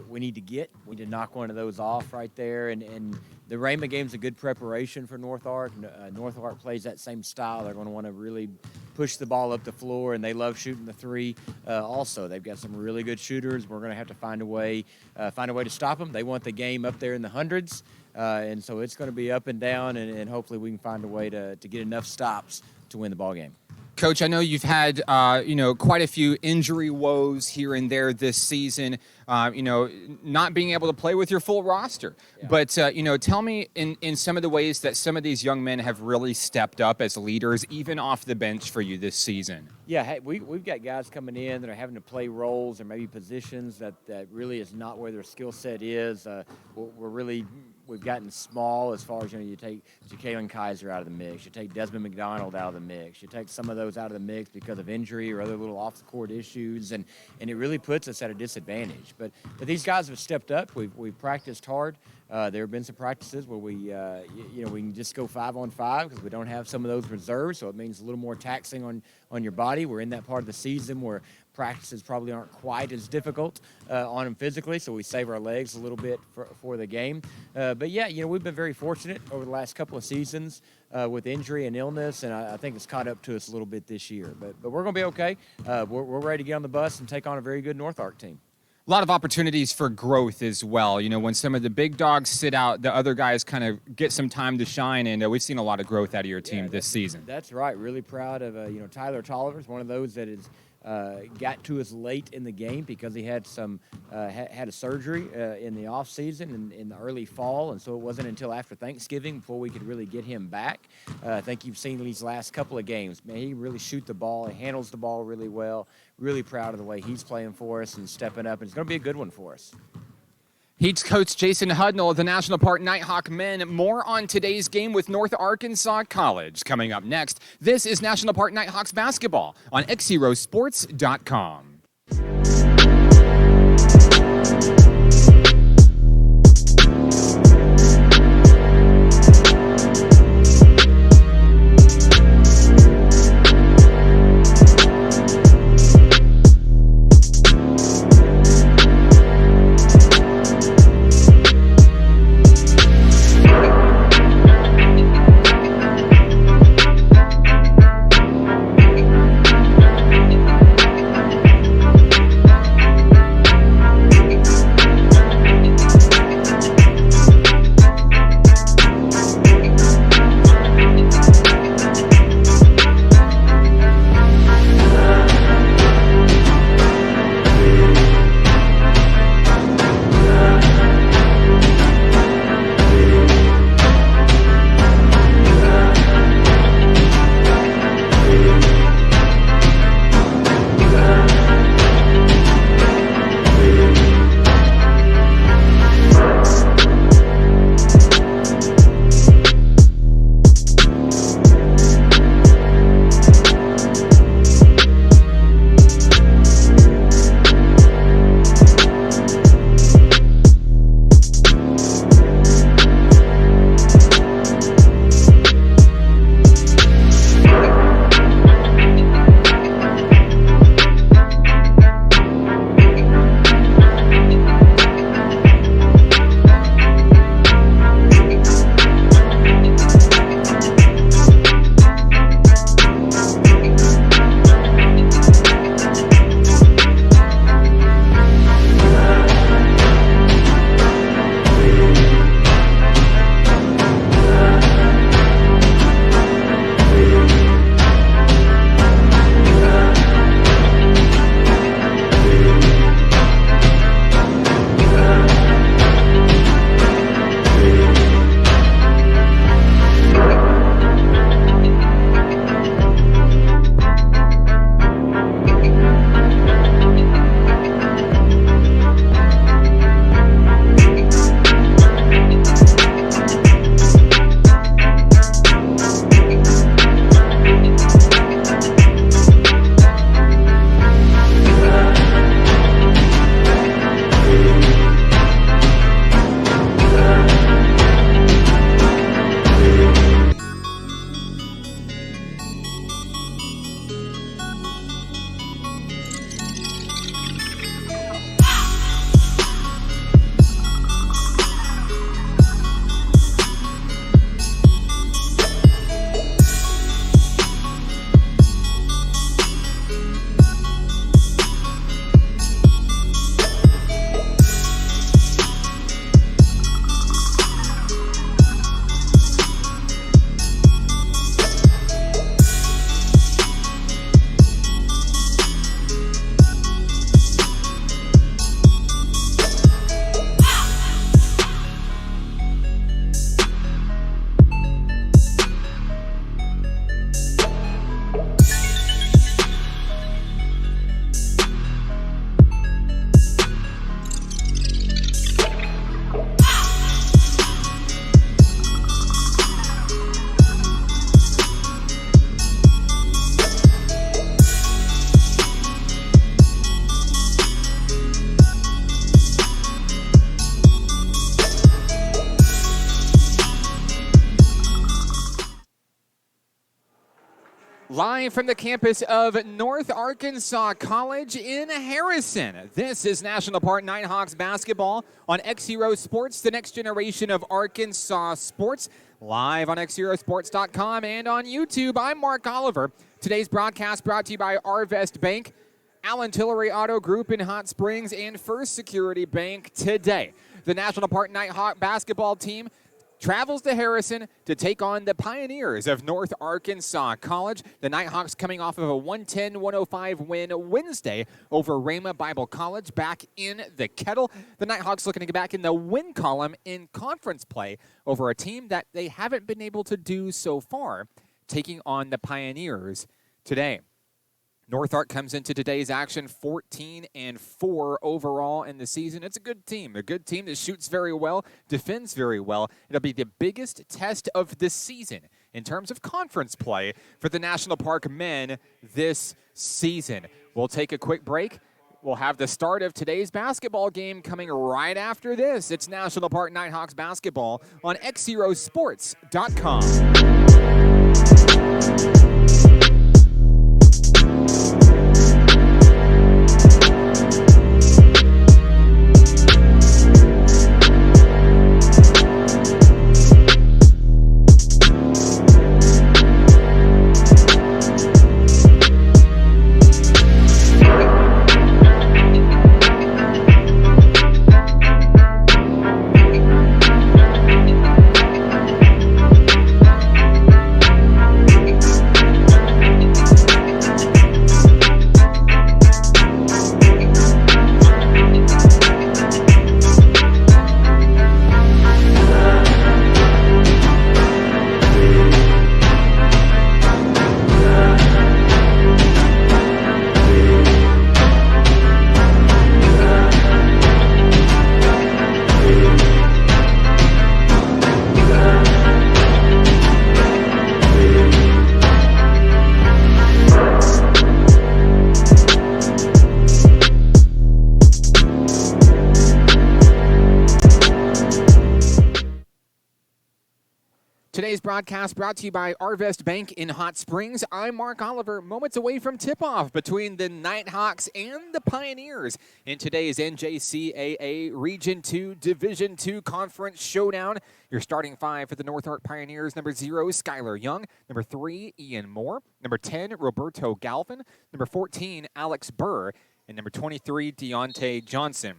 we need to get. We need to knock one of those off right there, and the Rama game's a good preparation for North Ark. North Ark plays that same style. They're going to want to really push the ball up the floor, and they love shooting the three. Also, they've got some really good shooters. We're going to have to find a way to stop them. They want the game up there in the hundreds, and so it's going to be up and down, and hopefully we can find a way to get enough stops to win the ball game. Coach, I know you've had quite a few injury woes here and there this season. Not being able to play with your full roster. Yeah. But tell me in some of the ways that some of these young men have really stepped up as leaders, even off the bench for you this season. Yeah, hey, we've got guys coming in that are having to play roles or maybe positions that really is not where their skill set is. We've gotten small as far as, you take Jalen Kaiser out of the mix. You take Desmond McDonald out of the mix. You take some of those out of the mix because of injury or other little off-the-court issues, and it really puts us at a disadvantage. But these guys have stepped up. We've practiced hard. There have been some practices where we can just go 5-on-5 because we don't have some of those reserves, so it means a little more taxing on your body. We're in that part of the season where practices probably aren't quite as difficult on them physically, so we save our legs a little bit for the game. But yeah, we've been very fortunate over the last couple of seasons with injury and illness, and I think it's caught up to us a little bit this year. But we're going to be okay. We're ready to get on the bus and take on a very good North Ark team. A lot of opportunities for growth as well. When some of the big dogs sit out, the other guys kind of get some time to shine, and we've seen a lot of growth out of your team this season. That's right. Really proud of Tyler Tolliver is one of those that is got to us late in the game because he had had a surgery in the off season and in the early fall, and so it wasn't until after Thanksgiving before we could really get him back. I think you've seen these last couple of games. Man, he really shoots the ball. He handles the ball really well. Really proud of the way he's playing for us and stepping up, and it's going to be a good one for us. He's Coach Jason Hudnall of the National Park Nighthawk men. More on today's game with North Arkansas College coming up next. This is National Park Nighthawks basketball on XZeroSports.com. Live from the campus of North Arkansas College in Harrison, this is National Park Nighthawks basketball on XZero Sports, the next generation of Arkansas sports. Live on XZeroSports.com and on YouTube, I'm Mark Oliver. Today's broadcast brought to you by Arvest Bank, Allen Tillery Auto Group in Hot Springs, and First Security Bank. Today, the National Park Nighthawk basketball team travels to Harrison to take on the Pioneers of North Arkansas College. The Nighthawks coming off of a 110-105 win Wednesday over Rhema Bible College back in the Kettle. The Nighthawks looking to get back in the win column in conference play over a team that they haven't been able to do so far, taking on the Pioneers today. Nighthawk comes into today's action 14-4 overall in the season. It's a good team that shoots very well, defends very well. It'll be the biggest test of the season in terms of conference play for the National Park men this season. We'll take a quick break. We'll have the start of today's basketball game coming right after this. It's National Park Nighthawks basketball on XZeroSports.com. Today's broadcast brought to you by Arvest Bank in Hot Springs. I'm Mark Oliver, moments away from tip-off between the Nighthawks and the Pioneers in today's NJCAA Region 2 Division 2 Conference Showdown. Your starting five for the Nighthawk Pioneers: number 0, Skylar Young; number 3, Ian Moore; number 10, Roberto Galvin; number 14, Alex Burr; and number 23, Deontay Johnson.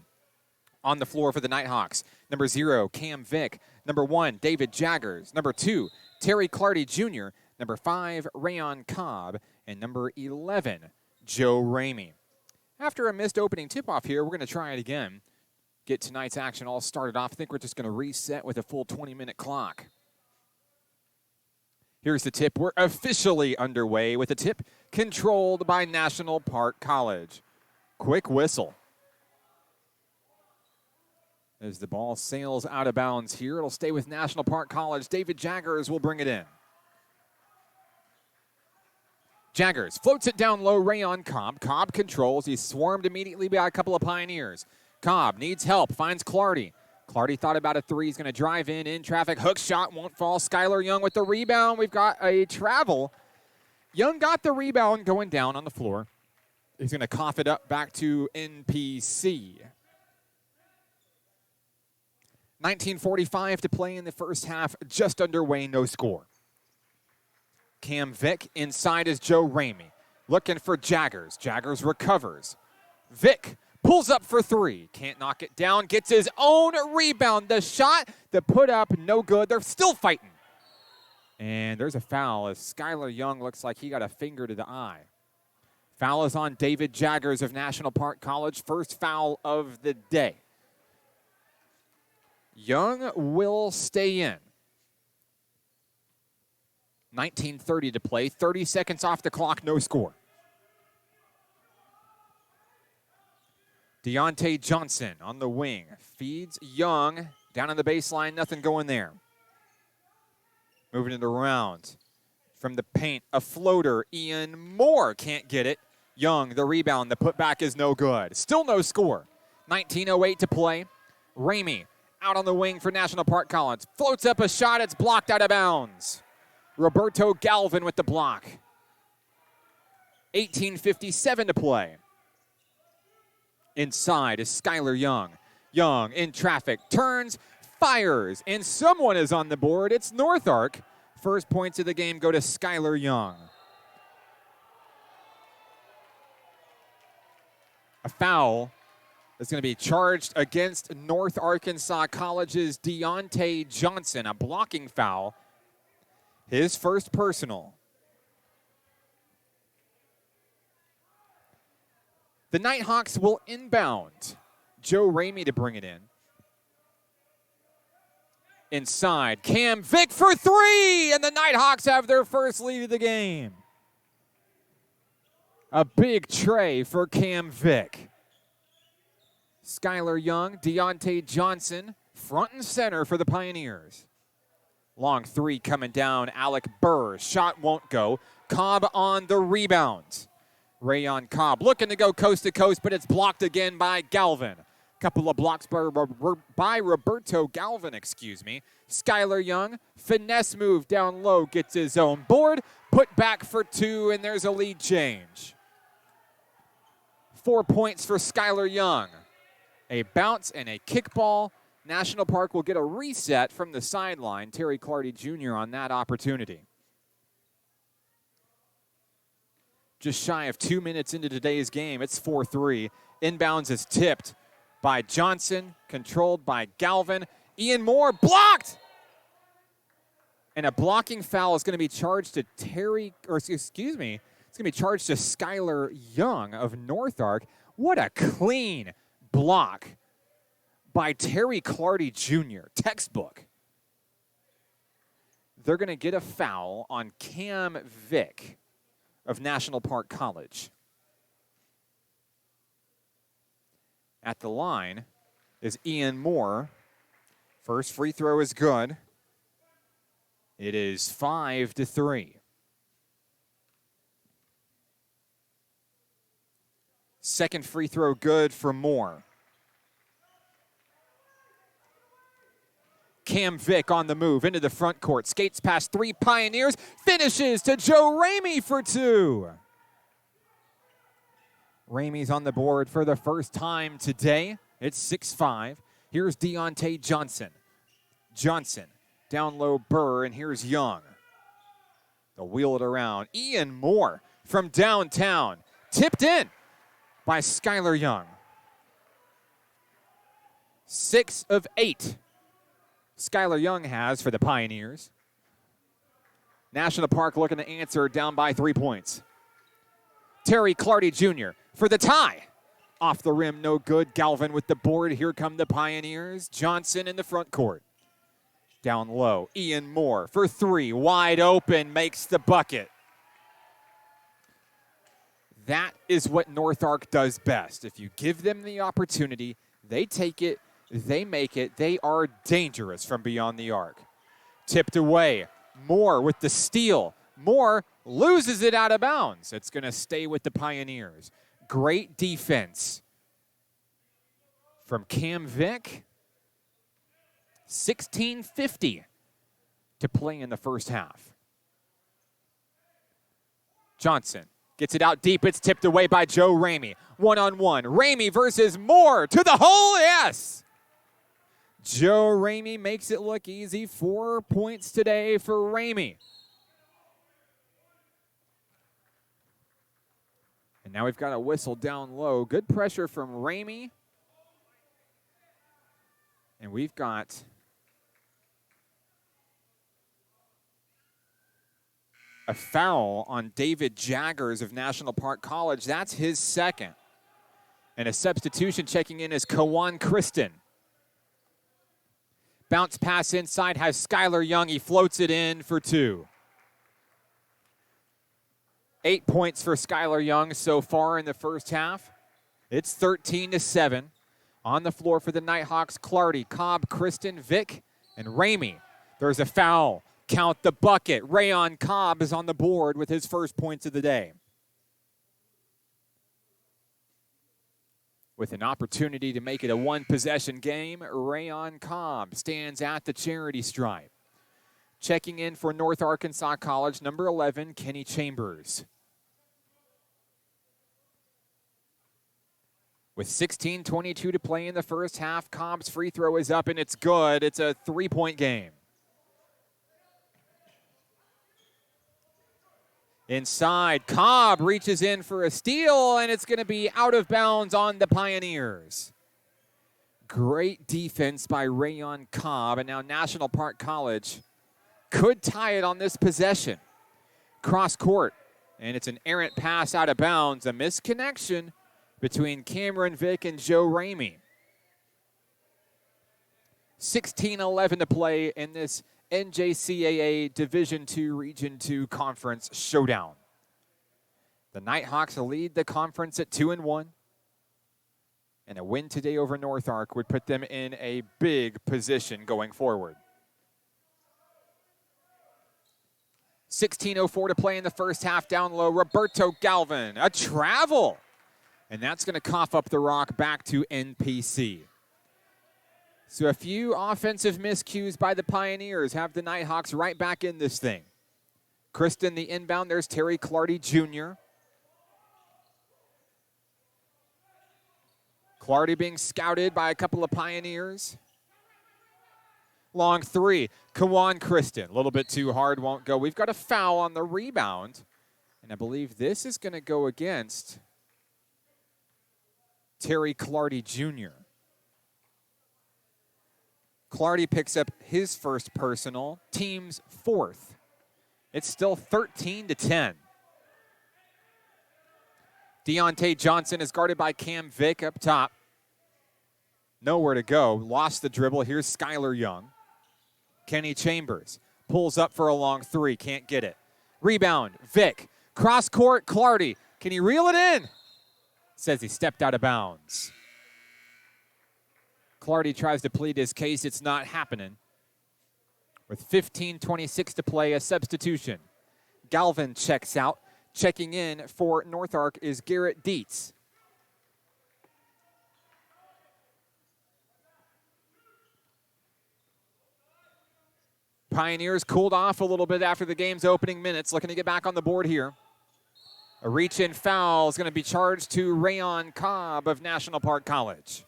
On the floor for the Nighthawks: number 0, Cam Vick; number 1, David Jaggers; number 2, Terry Clardy Jr., number 5, Rayon Cobb; and number 11, Joe Ramey. After a missed opening tip-off here, we're going to try it again. Get tonight's action all started off. I think we're just going to reset with a full 20-minute clock. Here's the tip. We're officially underway with a tip controlled by National Park College. Quick whistle. As the ball sails out of bounds here, it'll stay with National Park College. David Jaggers will bring it in. Jaggers floats it down low, Rayon Cobb. Cobb controls. He's swarmed immediately by a couple of Pioneers. Cobb needs help, finds Clardy. Clardy thought about a three. He's going to drive in traffic. Hook shot won't fall. Skylar Young with the rebound. We've got a travel. Young got the rebound going down on the floor. He's going to cough it up back to NPC. 19:45 to play in the first half, just underway, no score. Cam Vick inside is Joe Ramey, looking for Jaggers. Jaggers recovers. Vick pulls up for three, can't knock it down, gets his own rebound. The shot, the put up, no good. They're still fighting. And there's a foul as Skylar Young looks like he got a finger to the eye. Foul is on David Jaggers of National Park College, first foul of the day. Young will stay in. 19:30 to play, 30 seconds off the clock, no score. Deontay Johnson on the wing, feeds Young, down on the baseline, nothing going there. Moving it around. From the paint, a floater, Ian Moore can't get it. Young, the rebound, the putback is no good. Still no score. 19:08 to play. Ramey out on the wing for National Park College. Floats up a shot. It's blocked out of bounds. Roberto Galvin with the block. 18:57 to play. Inside is Skylar Young. Young in traffic. Turns, fires, and someone is on the board. It's Nighthawk. First points of the game go to Skylar Young. A foul is going to be charged against North Arkansas College's Deontay Johnson, a blocking foul. His first personal. The Nighthawks will inbound. Joe Ramey to bring it in. Inside, Cam Vick for three, and the Nighthawks have their first lead of the game. A big tray for Cam Vick. Skylar Young, Deontay Johnson, front and center for the Pioneers. Long three coming down, Alec Burr. Shot won't go. Cobb on the rebound. Rayon Cobb looking to go coast to coast, but it's blocked again by Galvin. Couple of blocks by Roberto Galvin, Skylar Young, finesse move down low, gets his own board, put back for two, and there's a lead change. 4 points for Skylar Young. A bounce and a kickball. National Park will get a reset from the sideline. Terry Clardy Jr. on that opportunity. Just shy of 2 minutes into today's game, it's 4-3. Inbounds is tipped by Johnson, controlled by Galvin. Ian Moore blocked! And a blocking foul is going to be charged to it's going to be charged to Skylar Young of Nighthawk. What a clean block by Terry Clardy Jr., textbook. They're going to get a foul on Cam Vick of National Park College. At the line is Ian Moore. First free throw is good. It is 5-3. Second free throw good for Moore. Cam Vick on the move into the front court. Skates past three Pioneers. Finishes to Joe Ramey for two. Ramey's on the board for the first time today. It's 6-5. Here's Deontay Johnson. Johnson down low Burr, and here's Young. They'll wheel it around. Ian Moore from downtown. Tipped in by Skylar Young. 6 of 8. Skylar Young has for the Pioneers. National Park looking to answer down by 3 points. Terry Clardy Jr. for the tie. Off the rim, no good. Galvin with the board. Here come the Pioneers. Johnson in the front court. Down low, Ian Moore for three. Wide open, makes the bucket. That is what Nighthawk does best. If you give them the opportunity, they take it, they make it. They are dangerous from beyond the arc. Tipped away. Moore with the steal. Moore loses it out of bounds. It's going to stay with the Pioneers. Great defense from Cam Vick. 16:50 to play in the first half. Johnson gets it out deep. It's tipped away by Joe Ramey. One-on-one. Ramey versus Moore to the hole. Yes! Joe Ramey makes it look easy. 4 points today for Ramey. And now we've got a whistle down low. Good pressure from Ramey. And we've got a foul on David Jaggers of National Park College. That's his second. And a substitution checking in is Kawan Kristen. Bounce pass inside has Skylar Young. He floats it in for two. 8 points for Skylar Young so far in the first half. It's 13-7. On the floor for the Nighthawks, Clardy, Cobb, Kristen, Vick, and Ramey. There's a foul. Count the bucket. Rayon Cobb is on the board with his first points of the day. With an opportunity to make it a one-possession game, Rayon Cobb stands at the charity stripe. Checking in for North Arkansas College, number 11, Kenny Chambers. With 16:22 to play in the first half, Cobb's free throw is up and it's good. It's a 3-point game. Inside, Cobb reaches in for a steal, and it's going to be out of bounds on the Pioneers. Great defense by Rayon Cobb, and now National Park College could tie it on this possession. Cross court, and it's an errant pass out of bounds, a misconnection between Cameron Vick and Joe Ramey. 16:11 to play in this NJCAA Division II Region II Conference showdown. The Nighthawks lead the conference at 2-1. And a win today over North Ark would put them in a big position going forward. 16:04 to play in the first half. Down low, Roberto Galvin, a travel. And that's going to cough up the rock back to NPC. So a few offensive miscues by the Pioneers have the Nighthawks right back in this thing. Kristen, the inbound, there's Terry Clardy Jr. Clardy being scouted by a couple of Pioneers. Long three, Kawan Kristen, a little bit too hard, won't go. We've got a foul on the rebound, and I believe this is going to go against Terry Clardy Jr. Clardy picks up his first personal, team's fourth. It's still 13-10. Deontay Johnson is guarded by Cam Vick up top. Nowhere to go. Lost the dribble. Here's Skylar Young. Kenny Chambers pulls up for a long three. Can't get it. Rebound. Vick. Cross court. Clardy. Can he reel it in? Says he stepped out of bounds. Clardy tries to plead his case. It's not happening. With 15:26 to play, a substitution. Galvin checks out. Checking in for North Ark is Garrett Dietz. Pioneers cooled off a little bit after the game's opening minutes, looking to get back on the board here. A reach-in foul is going to be charged to Rayon Cobb of National Park College.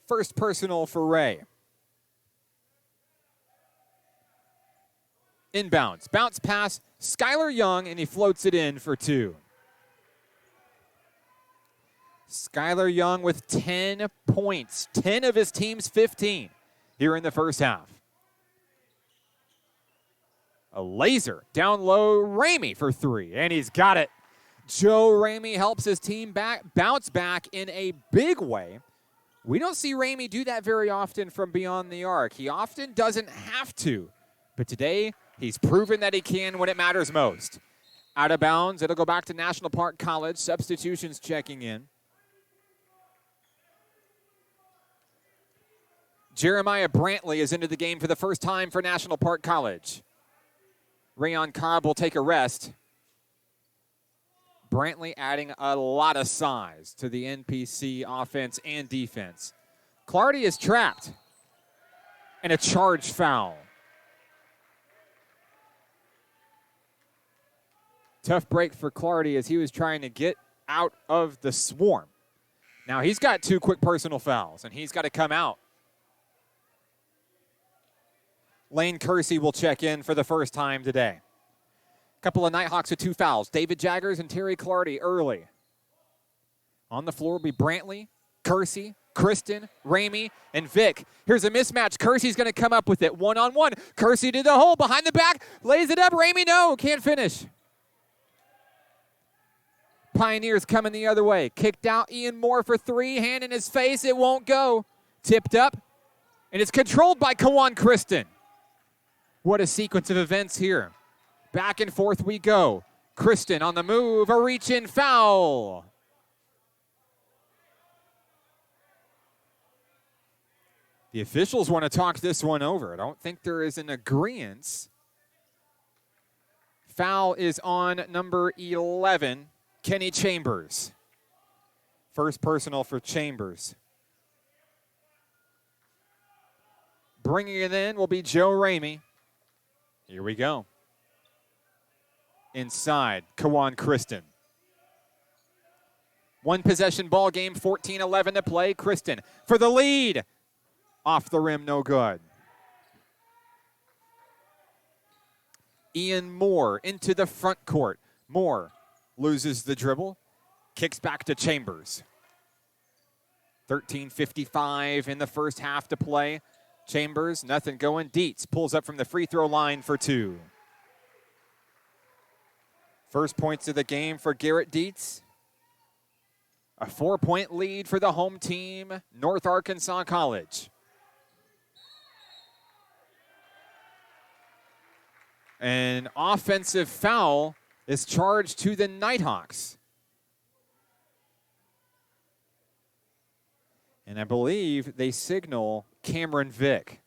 First personal for Ray. Inbounds, bounce pass, Skylar Young, and he floats it in for two. Skylar Young with 10 points, 10 of his team's 15 here in the first half. A laser down low, Ramey for three, and he's got it. Joe Ramey helps his team bounce back in a big way. We don't see Ramey do that very often from beyond the arc. He often doesn't have to, but today he's proven that he can when it matters most. Out of bounds, it'll go back to National Park College. Substitutions checking in. Jeremiah Brantley is into the game for the first time for National Park College. Rayon Cobb will take a rest. Brantley adding a lot of size to the NPC offense and defense. Clardy is trapped. And a charge foul. Tough break for Clardy as he was trying to get out of the swarm. Now he's got two quick personal fouls, and he's got to come out. Lane Kersey will check in for the first time today. A couple of Nighthawks with two fouls. David Jaggers and Terry Clardy early. On the floor will be Brantley, Kersey, Kristen, Ramey, and Vick. Here's a mismatch. Kersey's going to come up with it. One-on-one. Kersey to the hole, behind the back, lays it up. Ramey, no, can't finish. Pioneers coming the other way. Kicked out, Ian Moore for three. Hand in his face, it won't go. Tipped up, and it's controlled by Kawan Kristen. What a sequence of events here. Back and forth we go. Kristen on the move, a reach-in foul. The officials want to talk this one over. I don't think there is an agreement. Foul is on number 11, Kenny Chambers. First personal for Chambers. Bringing it in will be Joe Ramey. Here we go. Inside, Kawan Kristen. One possession ball game, 14-11 to play. Kristen for the lead. Off the rim, no good. Ian Moore into the front court. Moore loses the dribble. Kicks back to Chambers. 13:55 in the first half to play. Chambers, nothing going. Dietz pulls up from the free throw line for two. First points of the game for Garrett Dietz. A 4-point lead for the home team, North Arkansas College. An offensive foul is charged to the Nighthawks. And I believe they signal Cameron Vick.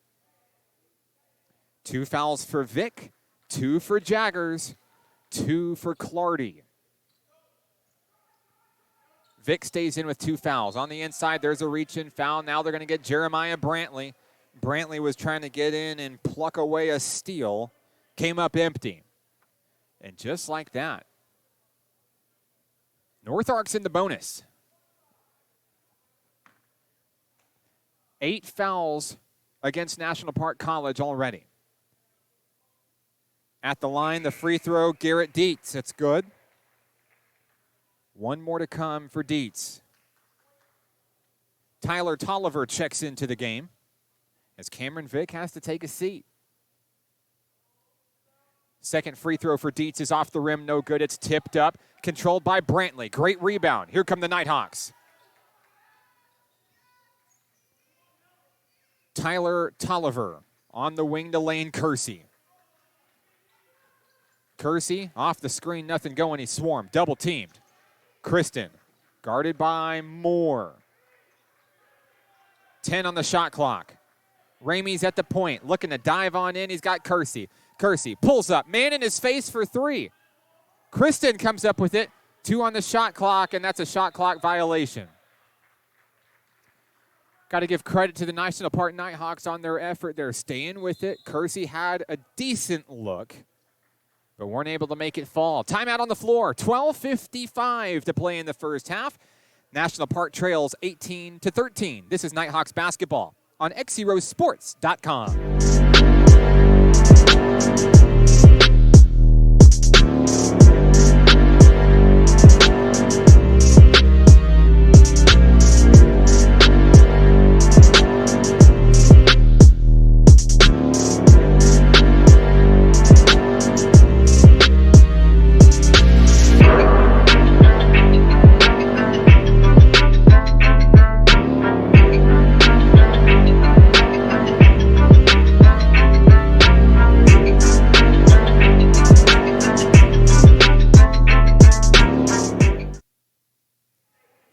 2 fouls for Vick, 2 for Jaggers, 2 for Clardy. Vick stays in with 2 fouls. On the inside, there's a reach-in foul. Now they're going to get Jeremiah Brantley. Brantley was trying to get in and pluck away a steal. Came up empty. And just like that, North Ark's in the bonus. 8 fouls against National Park College already. At the line, the free throw, Garrett Dietz. It's good. 1 more to come for Dietz. Tyler Tolliver checks into the game as Cameron Vick has to take a seat. Second free throw for Dietz is off the rim, no good. It's tipped up, controlled by Brantley. Great rebound. Here come the Nighthawks. Tyler Tolliver on the wing to Lane Kersey. Kersey off the screen, nothing going. He's swarmed, double teamed. Kristen guarded by Moore. 10 on the shot clock. Ramey's at the point, looking to dive on in. He's got Kersey. Kersey pulls up, man in his face for 3. Kristen comes up with it. 2 on the shot clock, and that's a shot clock violation. Got to give credit to the National Park Nighthawks on their effort. They're staying with it. Kersey had a decent look, but weren't able to make it fall. Timeout on the floor. 12:55 to play in the first half. National Park trails 18-13. This is Nighthawks basketball on XZeroSports.com.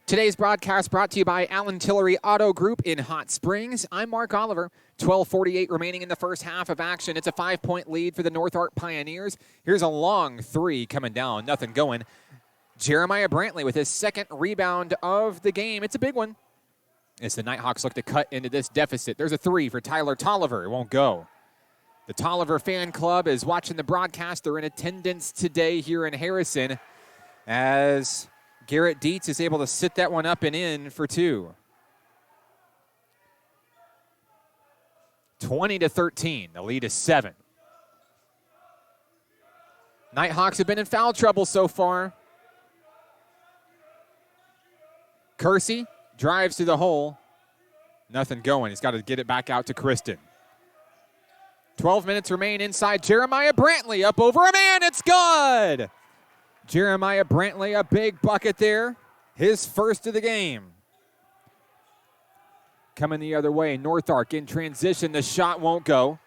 Today's broadcast brought to you by Allen Tillery Auto Group in Hot Springs. I'm Mark Oliver. 12:48 remaining in the first half of action. It's a 5-point lead for the North Ark Pioneers. Here's a long 3 coming down, nothing going. Jeremiah Brantley with his 2nd rebound of the game. It's a big one as the Nighthawks look to cut into this deficit. There's a 3 for Tyler Tolliver. It won't go. The Tolliver fan club is watching the broadcast. They're in attendance today here in Harrison as Garrett Dietz is able to sit that one up and in for 2. 20-13. The lead is 7. Nighthawks have been in foul trouble so far. Kersey drives to the hole. Nothing going. He's got to get it back out to Kristen. 12 minutes remain inside. Jeremiah Brantley up over a man. It's good. Jeremiah Brantley, a big bucket there. His first of the game. Coming the other way, North Ark in transition. The shot won't go.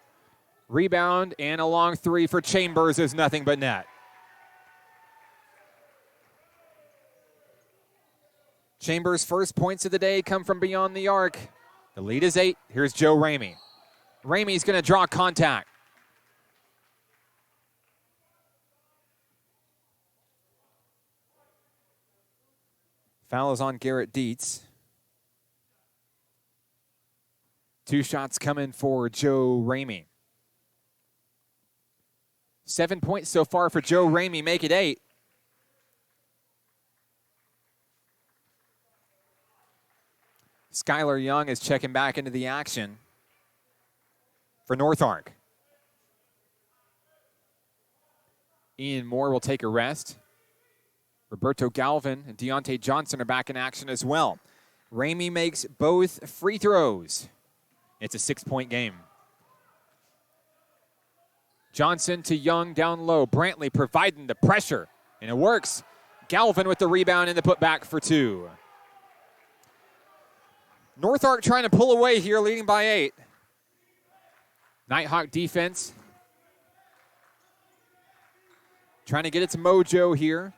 Rebound and a long 3 for Chambers is nothing but net. Chambers' first points of the day come from beyond the arc. The lead is 8. Here's Joe Ramey. Ramey's going to draw contact. Foul is on Garrett Dietz. 2 shots coming for Joe Ramey. 7 points so far for Joe Ramey, make it 8. Skylar Young is checking back into the action for North Ark. Ian Moore will take a rest. Roberto Galvin and Deontay Johnson are back in action as well. Ramey makes both free throws. It's a 6-point game. Johnson to Young down low. Brantley providing the pressure, and it works. Galvin with the rebound and the putback for 2. North Ark trying to pull away here, leading by 8. Nighthawk defense trying to get its mojo here.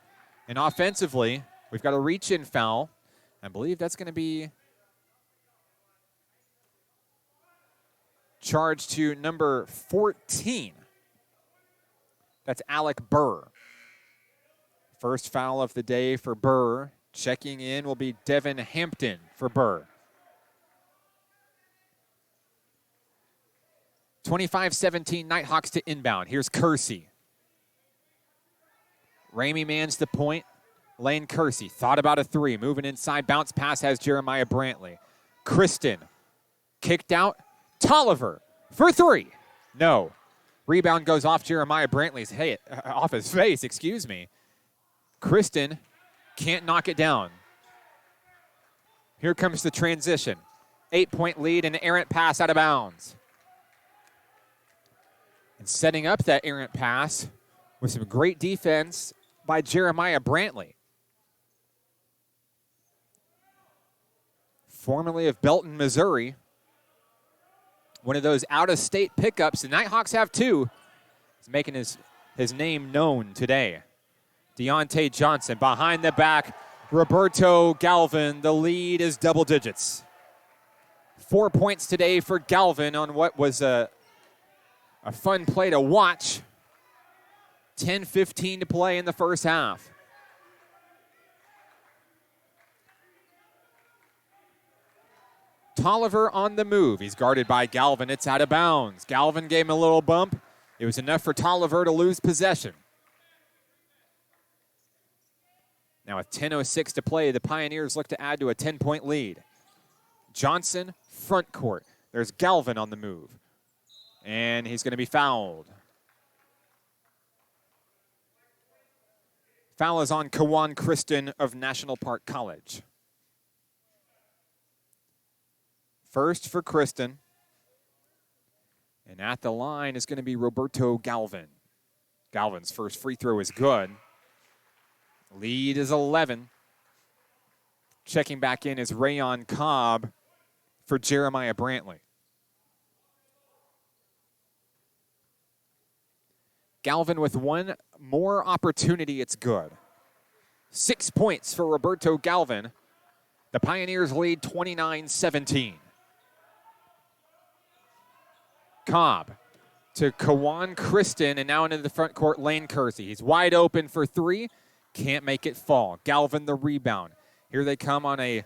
And offensively, we've got a reach-in foul. I believe that's going to be charged to number 14. That's Alec Burr. First foul of the day for Burr. Checking in will be Devin Hampton for Burr. 25-17 Nighthawks to inbound. Here's Kersey. Ramey mans the point. Lane Kersey thought about a three. Moving inside. Bounce pass has Jeremiah Brantley. Kristen kicked out. Tolliver for three. No. Rebound goes off Jeremiah Brantley's head, off his face, excuse me. Kristen can't knock it down. Here comes the transition. 8-point lead and an errant pass out of bounds. And setting up that errant pass with some great defense by Jeremiah Brantley. Formerly of Belton, Missouri. One of those out-of-state pickups. The Nighthawks have two. He's making his name known today. Deontay Johnson behind the back. Roberto Galvin. The lead is double digits. 4 points today for Galvin on what was a fun play to watch. 10:15 to play in the first half. Tolliver on the move. He's guarded by Galvin. It's out of bounds. Galvin gave him a little bump. It was enough for Tolliver to lose possession. Now with 10:06 to play, the Pioneers look to add to a 10-point lead. Johnson, front court. There's Galvin on the move. And he's going to be fouled. Foul is on Kawan Kristen of National Park College. First for Kristen. And at the line is going to be Roberto Galvin. Galvin's first free throw is good. Lead is 11. Checking back in is Rayon Cobb for Jeremiah Brantley. Galvin with one more opportunity, it's good. 6 points for Roberto Galvin. The Pioneers lead 29-17. Cobb to Kawan Kristen, and now into the front court, Lane Kersey. He's wide open for three. Can't make it fall. Galvin the rebound. Here they come on a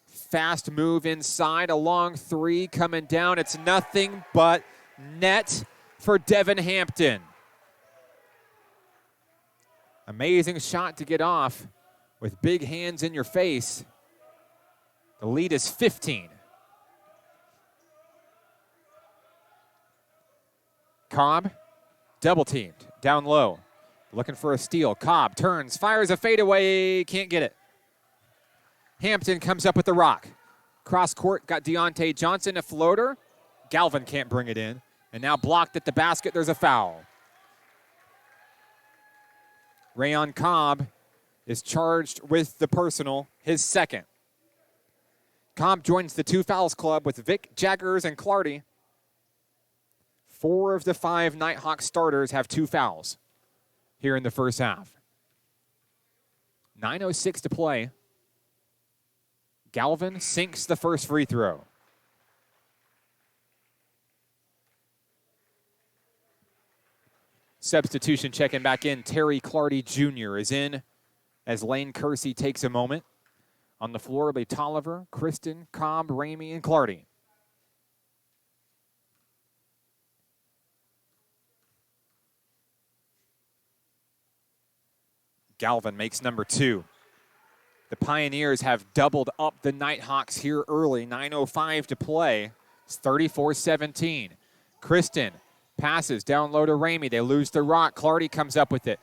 fast move inside. A long three coming down. It's nothing but net for Devin Hampton. Amazing shot to get off with big hands in your face. The lead is 15. Cobb, double teamed, down low. Looking for a steal. Cobb turns, fires a fadeaway, can't get it. Hampton comes up with the rock. Cross court, got Deontay Johnson, a floater. Galvin can't bring it in. And now blocked at the basket, there's a foul. Rayon Cobb is charged with the personal, his second. Cobb joins the two fouls club with Vic Jaggers and Clardy. 4 of the 5 Nighthawk starters have 2 fouls here in the first half. 9:06 to play. Galvin sinks the first free throw. Substitution checking back in. Terry Clardy Jr. is in as Lane Kersey takes a moment. On the floor will be Tolliver, Kristen, Cobb, Ramey, and Clardy. Galvin makes number 2. The Pioneers have doubled up the Nighthawks here early. 9:05 to play. It's 34-17. Kristen passes down low to Ramey. They lose the rock. Clardy comes up with it.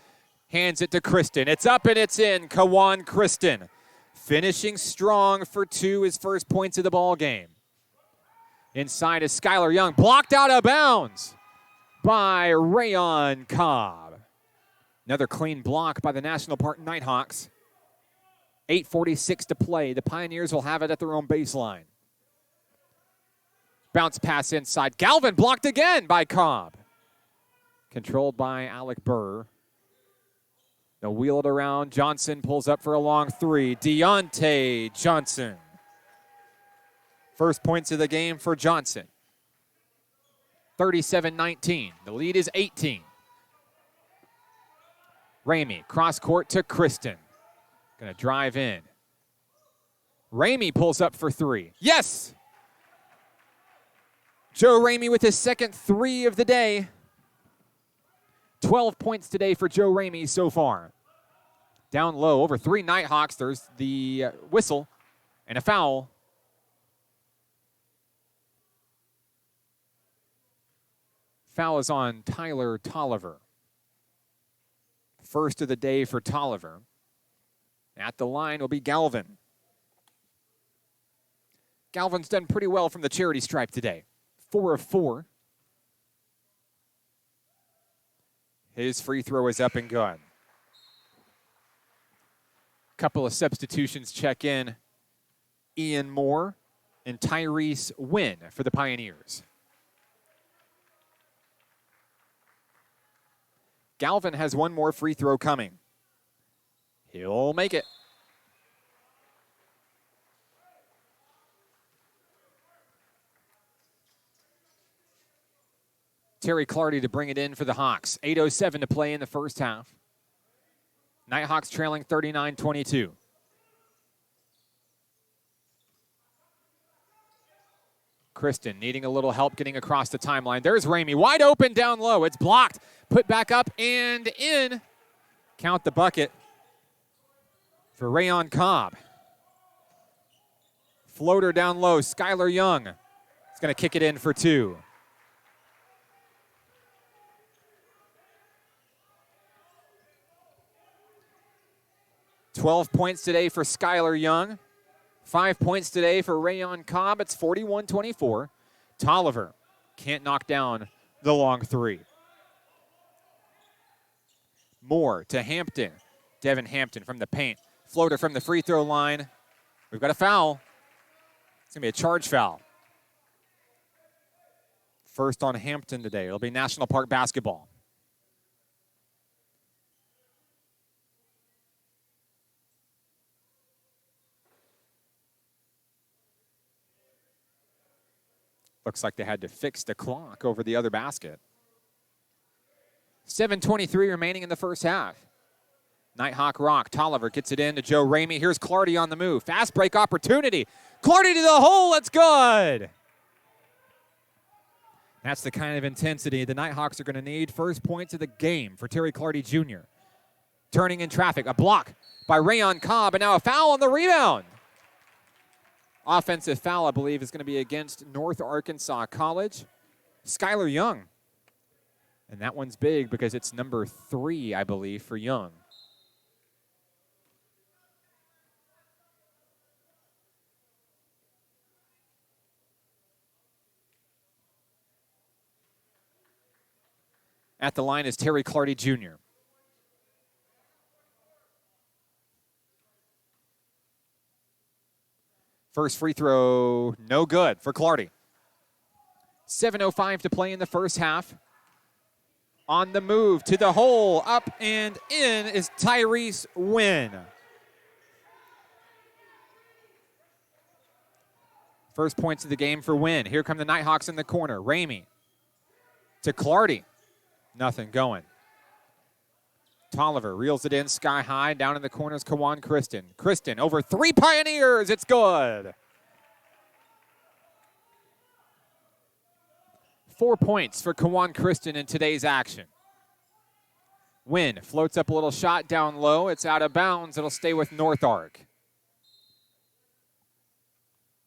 Hands it to Kristen. It's up and it's in. Kawan Kristen finishing strong for 2, his first points of the ball game. Inside is Skylar Young. Blocked out of bounds by Rayon Cobb. Another clean block by the National Park Nighthawks. 8:46 to play. The Pioneers will have it at their own baseline. Bounce pass inside. Galvin blocked again by Cobb. Controlled by Alec Burr. They'll wheel it around. Johnson pulls up for a long three. Deontay Johnson. First points of the game for Johnson. 37-19. The lead is 18. Ramey, cross court to Kristen. Gonna drive in. Ramey pulls up for three. Yes! Joe Ramey with his second three of the day. 12 points today for Joe Ramey so far. Down low, over three Nighthawks. There's the whistle and a foul. Foul is on Tyler Tolliver. First of the day for Tolliver. At the line will be Galvin. Galvin's done pretty well from the charity stripe today. 4 of 4. His free throw is up and good. Couple of substitutions check in. Ian Moore and Tyrese Wynn for the Pioneers. Galvin has one more free throw coming. He'll make it. Terry Clardy to bring it in for the Hawks. 8:07 to play in the first half. Nighthawks trailing 39-22. Kristen needing a little help getting across the timeline. There's Ramey, wide open down low. It's blocked, put back up and in. Count the bucket for Rayon Cobb. Floater down low, Skylar Young is going to kick it in for two. $12 points today for Skylar Young. 5 points today for Rayon Cobb. It's 41-24. Tolliver can't knock down the long three. Moore to Hampton. Devin Hampton from the paint. Floater from the free throw line. We've got a foul. It's going to be a charge foul. First on Hampton today. It'll be National Park basketball. Looks like they had to fix the clock over the other basket. 7:23 remaining in the first half. Nighthawk rock. Tolliver gets it in to Joe Ramey. Here's Clardy on the move. Fast break opportunity. Clardy to the hole. It's good. That's the kind of intensity the Nighthawks are going to need. First points of the game for Terry Clardy Jr. Turning in traffic. A block by Rayon Cobb, and now a foul on the rebound. Offensive foul, I believe, is going to be against North Arkansas College. Skylar Young. And that one's big because it's number 3, I believe, for Young. At the line is Terry Clardy Jr. First free throw, no good for Clardy. 7:05 to play in the first half. On the move to the hole, up and in is Tyrese Wynn. First points of the game for Wynn. Here come the Nighthawks in the corner. Ramey to Clardy. Nothing going. Tolliver reels it in sky high. Down in the corners, Kawan Kristen. Kristen over 3 Pioneers. It's good. 4 points for Kawan Kristen in today's action. Wynn floats up a little shot down low. It's out of bounds. It'll stay with North Ark.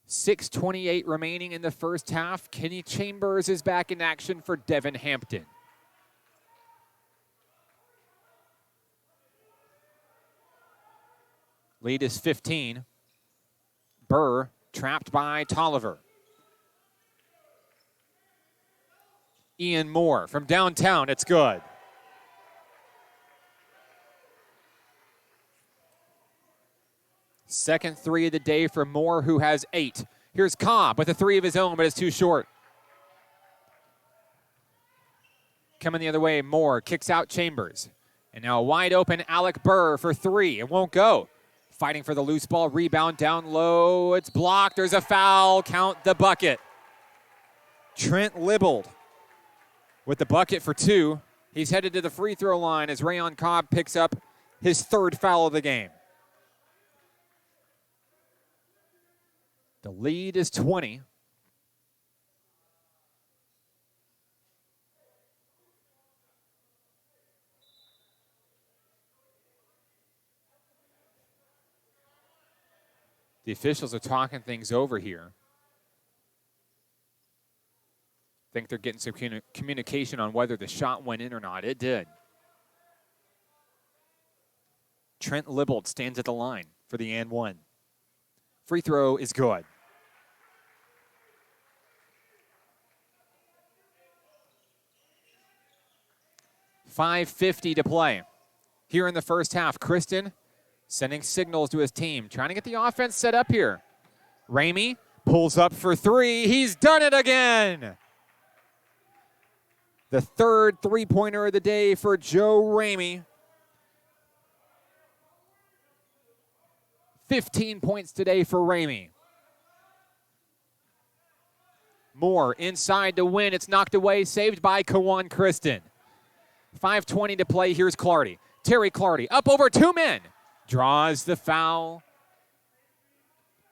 6:28 remaining in the first half. Kenny Chambers is back in action for Devin Hampton. Lead is 15. Burr trapped by Tolliver. Ian Moore from downtown. It's good. Second three of the day for Moore, who has 8. Here's Cobb with a 3 of his own, but it's too short. Coming the other way, Moore kicks out Chambers. And now a wide open Alec Burr for three. It won't go. Fighting for the loose ball. Rebound down low. It's blocked. There's a foul. Count the bucket. Trent Libbold with the bucket for two. He's headed to the free throw line as Rayon Cobb picks up his third foul of the game. The lead is 20. The officials are talking things over here. Think they're getting some communication on whether the shot went in or not. It did. Trent Libbold stands at the line for the and one. Free throw is good. .550 to play. Here in the first half, Kristen sending signals to his team, trying to get the offense set up here. Ramey pulls up for three. He's done it again. The third three-pointer of the day for Joe Ramey. 15 points today for Ramey. Moore inside to win. It's knocked away, saved by Kawan Kristen. 5:20 to play. Here's Clardy. Terry Clardy up over two men. Draws the foul.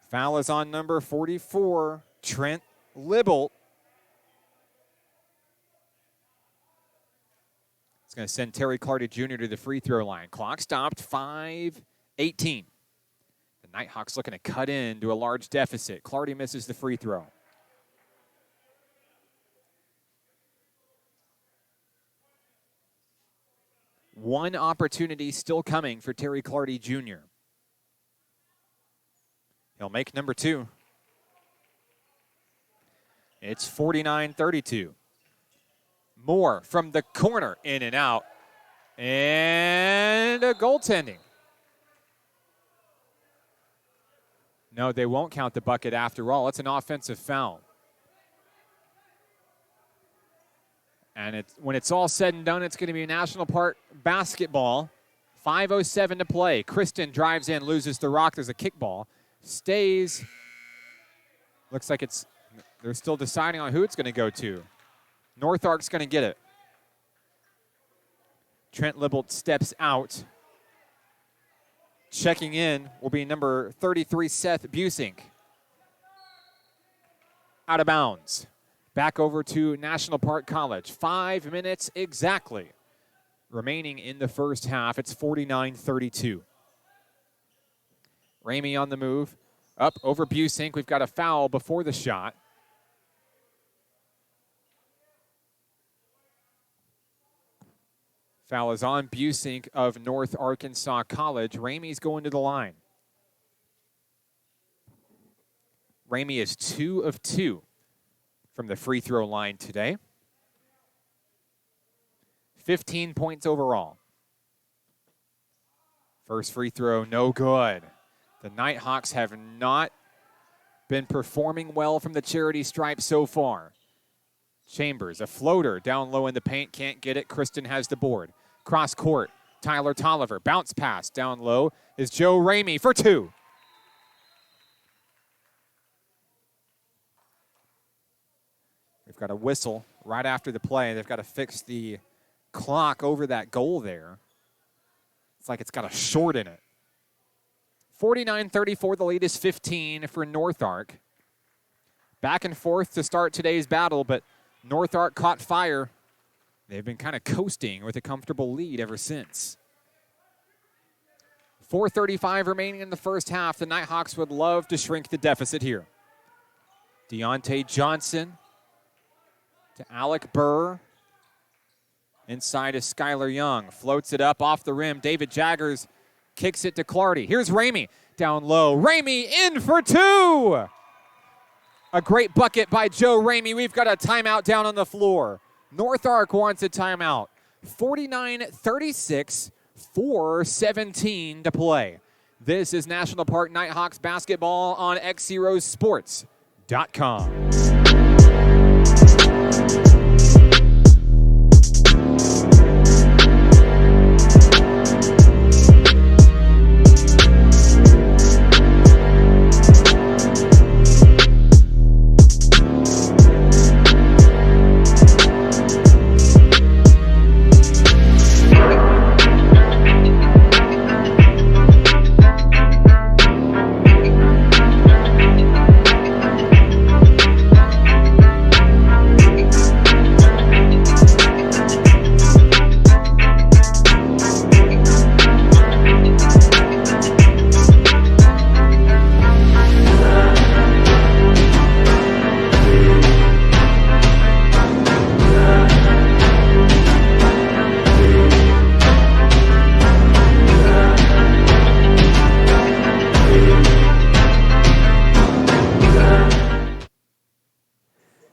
Foul is on number 44, Trent Libbold. It's going to send Terry Clardy Jr. to the free throw line. Clock stopped, 5:18. The Nighthawks looking to cut into a large deficit. Clardy misses the free throw. One opportunity still coming for Terry Clardy Jr. He'll make number two. It's 49-32. Moore from the corner, in and out. And a goaltending. No, they won't count the bucket after all. It's an offensive foul. And when it's all said and done, it's going to be National Park basketball. 5:07 to play. Kristen drives in, loses the rock. There's a kickball. Stays. Looks like they're still deciding on who it's going to go to. Nighthawk's going to get it. Trent Libbold steps out. Checking in will be number 33, Seth Busink. Out of bounds. Back over to National Park College. 5 minutes exactly remaining in the first half. It's 49-32. Ramey on the move. Up over Busink. We've got a foul before the shot. Foul is on Busink of North Arkansas College. Ramey's going to the line. Ramey is 2 of 2 from the free throw line today. 15 points overall. First free throw, no good. The Nighthawks have not been performing well from the charity stripe so far. Chambers, a floater down low in the paint, can't get it. Kristen has the board. Cross court, Tyler Tolliver. Bounce pass down low is Joe Ramey for two. We've got a whistle right after the play. They've got to fix the clock over that goal there. It's like it's got a short in it. 49-34, the lead is 15 for North Ark. Back and forth to start today's battle, but North Ark caught fire. They've been kind of coasting with a comfortable lead ever since. 4:35 remaining in the first half. The Nighthawks would love to shrink the deficit here. Deontay Johnson to Alec Burr. Inside is Skylar Young. Floats it up off the rim. David Jaggers kicks it to Clardy. Here's Ramey down low. Ramey in for two. A great bucket by Joe Ramey. We've got a timeout down on the floor. North Ark wants a timeout. 49-36, 4:17 to play. This is National Park Nighthawks basketball on XZerosports.com.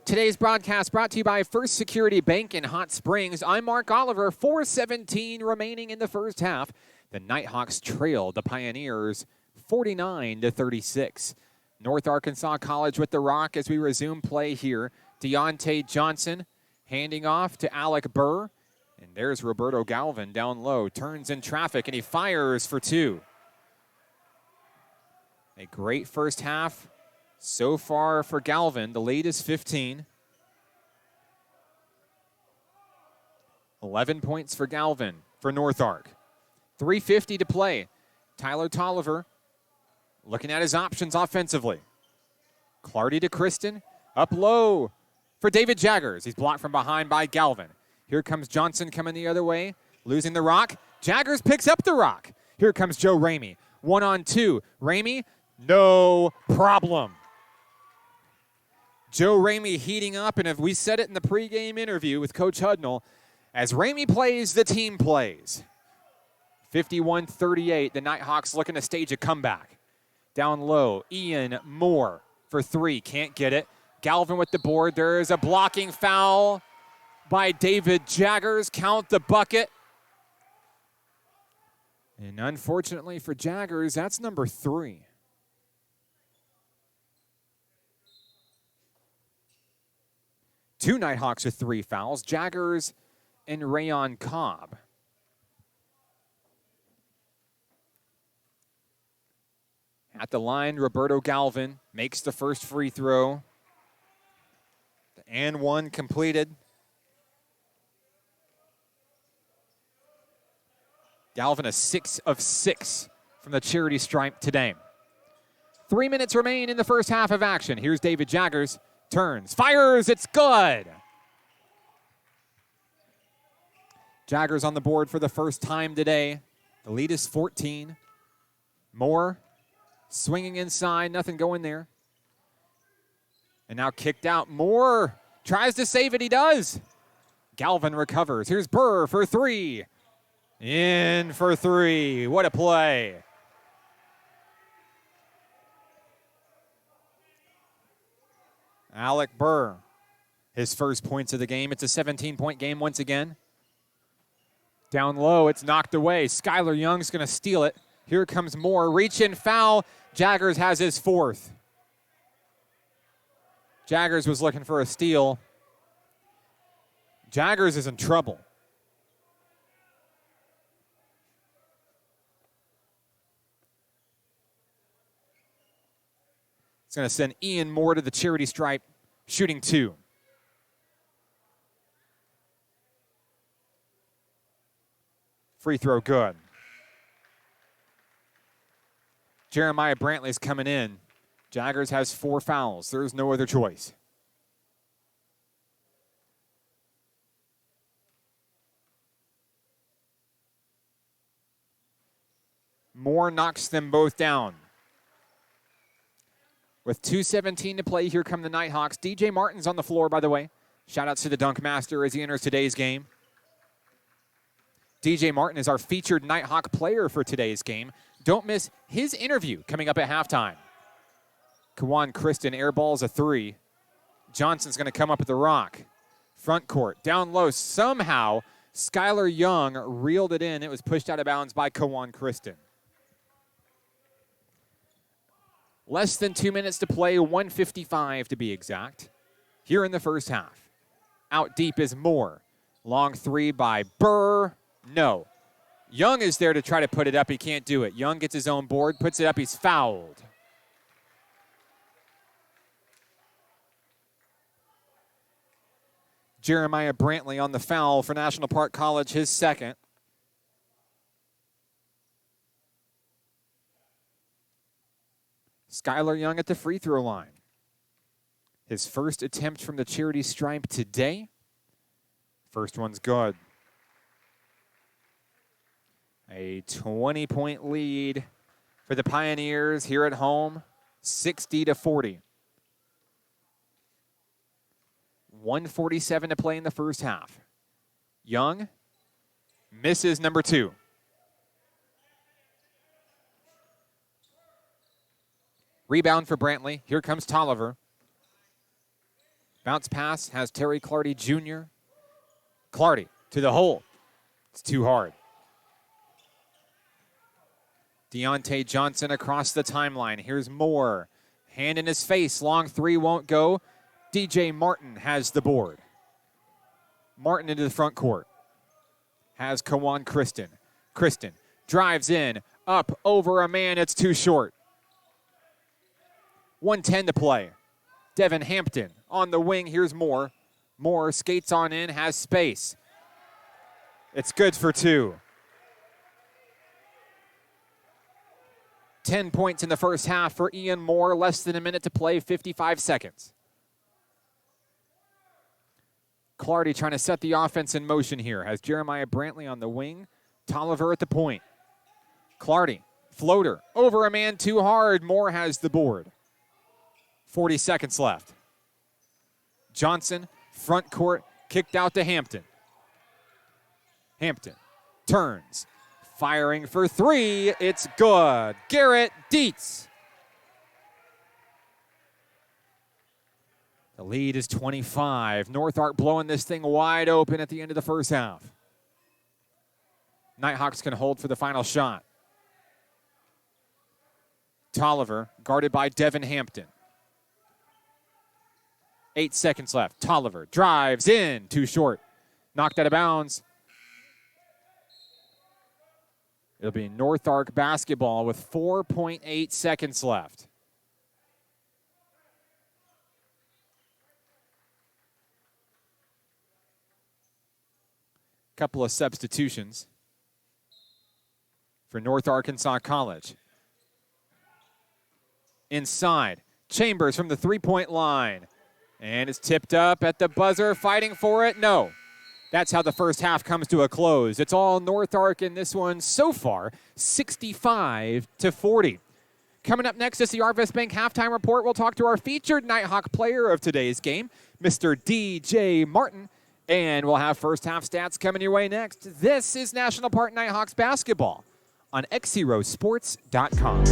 Today's broadcast brought to you by First Security Bank in Hot Springs. I'm Mark Oliver. 4:17 remaining in the first half. The Nighthawks trail the Pioneers 49-36. North Arkansas College with the rock as we resume play here. Deontay Johnson handing off to Alec Burr. And there's Roberto Galvin down low. Turns in traffic and he fires for two. A great first half so far for Galvin. The lead is 15. 11 points for Galvin for North Ark. 3:50 to play. Tyler Tolliver looking at his options offensively. Clardy to Kristen. Up low for David Jaggers. He's blocked from behind by Galvin. Here comes Johnson coming the other way. Losing the rock. Jaggers picks up the rock. Here comes Joe Ramey. 1-on-2. Ramey, no problem. Joe Ramey heating up, and if we said it in the pregame interview with Coach Hudnall, as Ramey plays, the team plays. 51-38, the Nighthawks looking to stage a comeback. Down low, Ian Moore for three, can't get it. Galvin with the board, there is a blocking foul by David Jaggers, count the bucket. And unfortunately for Jaggers, that's number 3. Two Nighthawks with 3 fouls, Jaggers and Rayon Cobb. At the line, Roberto Galvin makes the first free throw. And one completed. Galvin a 6 of 6 from the charity stripe today. 3 minutes remain in the first half of action. Here's David Jaggers. Turns, fires, it's good. Jaggers on the board for the first time today. The lead is 14. Moore swinging inside, nothing going there. And now kicked out. Moore tries to save it, he does. Galvin recovers. Here's Burr for 3. In for 3. What a play. Alec Burr, his first points of the game. It's a 17-point game once again. Down low, it's knocked away. Skylar Young's going to steal it. Here comes Moore. Reach in, foul. Jaggers has his 4th. Jaggers was looking for a steal. Jaggers is in trouble. It's going to send Ian Moore to the charity stripe, shooting 2. Free throw good. Jeremiah Brantley's coming in. Jaggers has 4 fouls. There's no other choice. Moore knocks them both down. With 2:17 to play, here come the Nighthawks. DJ Martin's on the floor, by the way. Shout-outs to the dunk master as he enters today's game. DJ Martin is our featured Nighthawk player for today's game. Don't miss his interview coming up at halftime. Kawan Kristen airballs a 3. Johnson's going to come up with the rock. Front court, down low. Somehow, Skylar Young reeled it in. It was pushed out of bounds by Kawan Kristen. Less than 2 minutes to play, 1:55 to be exact. Here in the first half. Out deep is Moore. Long 3 by Burr. No. Young is there to try to put it up. He can't do it. Young gets his own board, puts it up. He's fouled. Jeremiah Brantley on the foul for National Park College, his 2nd. Skylar Young at the free throw line. His first attempt from the charity stripe today. First one's good. A 20-point lead for the Pioneers here at home, 60-40. 1:47 to play in the first half. Young misses number 2. Rebound for Brantley. Here comes Tolliver. Bounce pass has Terry Clardy Jr. Clardy to the hole. It's too hard. Deontay Johnson across the timeline. Here's Moore. Hand in his face. Long three won't go. DJ Martin has the board. Martin into the front court. Has Kawan Kristen. Kristen drives in. Up over a man. It's too short. 1:10 to play. Devin Hampton on the wing. Here's Moore. Moore skates on in. Has space. It's good for 2. 10 points in the first half for Ian Moore. Less than a minute to play, 55 seconds. Clardy trying to set the offense in motion here. Has Jeremiah Brantley on the wing. Tolliver at the point. Clardy, floater, over a man too hard. Moore has the board. 40 seconds left. Johnson, front court, kicked out to Hampton. Hampton turns. Firing for 3. It's good. Garrett Dietz. The lead is 25. North Ark blowing this thing wide open at the end of the first half. Nighthawks can hold for the final shot. Tolliver guarded by Devin Hampton. 8 seconds left. Tolliver drives in. Too short. Knocked out of bounds. It'll be North Ark basketball with 4.8 seconds left. Couple of substitutions for North Arkansas College. Inside, Chambers from the three-point line. And it's tipped up at the buzzer, fighting for it. No. That's how the first half comes to a close. It's all North Ark in this one so far, 65-40. Coming up next is the Arvest Bank Halftime Report. We'll talk to our featured Nighthawk player of today's game, Mr. DJ Martin. And we'll have first half stats coming your way next. This is National Park Nighthawks basketball on XZeroSports.com.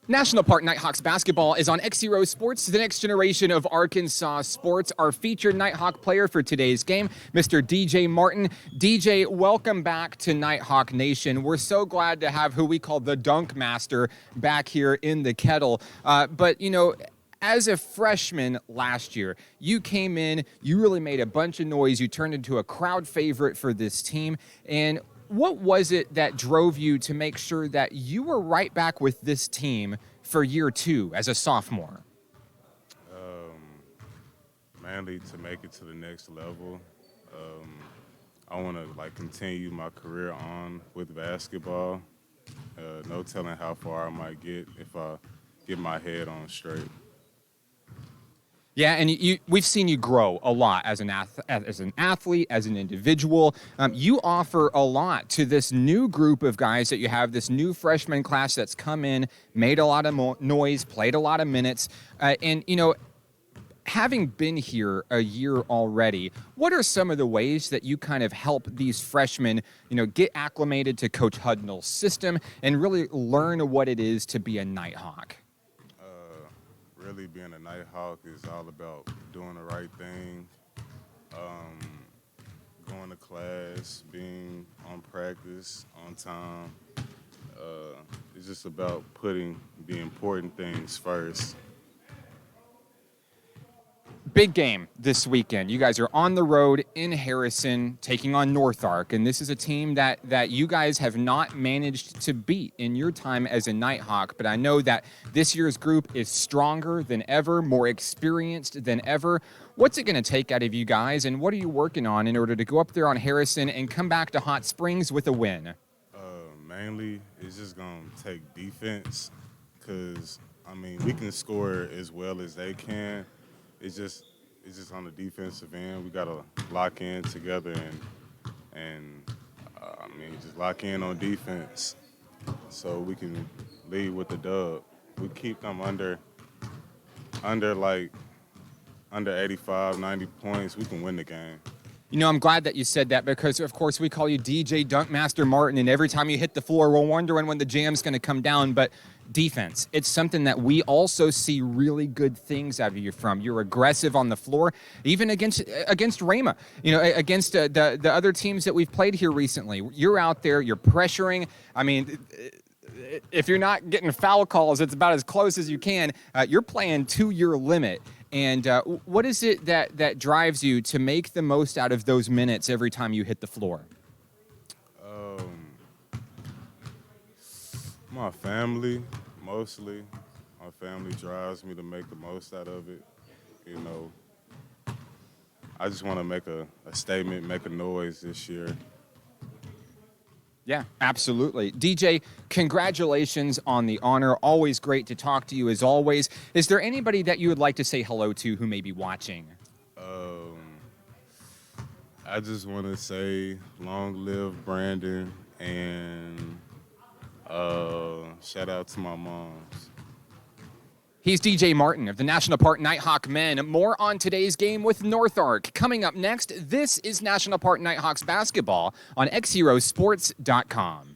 National Park Nighthawks basketball is on XZero Sports, the next generation of Arkansas sports. Our featured Nighthawk player for today's game, Mr. DJ Martin. DJ, welcome back to Nighthawk Nation. We're so glad to have who we call the Dunk Master back here in the Kettle. But, you know, as a freshman last year, you came in, you really made a bunch of noise, you turned into a crowd favorite for this team, and what was it that drove you to make sure that you were right back with this team for year two as a sophomore? Mainly to make it to the next level. I want to continue my career on with basketball. No telling how far I might get if I get my head on straight. Yeah, and we've seen you grow a lot as an athlete, as an individual. You offer a lot to this new group of guys that you have, this new freshman class that's come in, made a lot of noise, played a lot of minutes. And, you know, having been here a year already, what are some of the ways that you kind of help these freshmen, you know, get acclimated to Coach Hudnall's system and really learn what it is to be a Nighthawk? Really being a Nighthawk is all about doing the right thing, going to class, being on practice, on time. It's just about putting the important things first. Big game this weekend. You guys are on the road in Harrison taking on Nighthawk, and this is a team that you guys have not managed to beat in your time as a Nighthawk, but I know that this year's group is stronger than ever, more experienced than ever. What's it going to take out of you guys, and what are you working on in order to go up there on Harrison and come back to Hot Springs with a win? Mainly, it's just going to take defense because, I mean, we can score as well as they can. It's just on the defensive end. We got to lock in together and just lock in on defense so we can lead with the dub. We keep them under 85, 90 points, we can win the game. You know, I'm glad that you said that because, of course, we call you DJ Dunkmaster Martin, and every time you hit the floor, we're wondering when the jam's going to come down. But defense, it's something that we also see really good things out of you from. You're aggressive on the floor, even against Rama, you know, against the other teams that we've played here recently. You're out there, you're pressuring. I mean, if you're not getting foul calls, it's about as close as you can. You're playing to your limit. And what is it that drives you to make the most out of those minutes every time you hit the floor? My family, mostly. My family drives me to make the most out of it. You know, I just want to make a statement, make a noise this year. Yeah, absolutely. DJ, congratulations on the honor. Always great to talk to you as always. Is there anybody that you would like to say hello to who may be watching? I just want to say long live Brandon and shout out to my moms. He's DJ Martin of the National Park Nighthawk men. More on today's game with Nighthawk. Coming up next, this is National Park Nighthawks basketball on XZeroSports.com.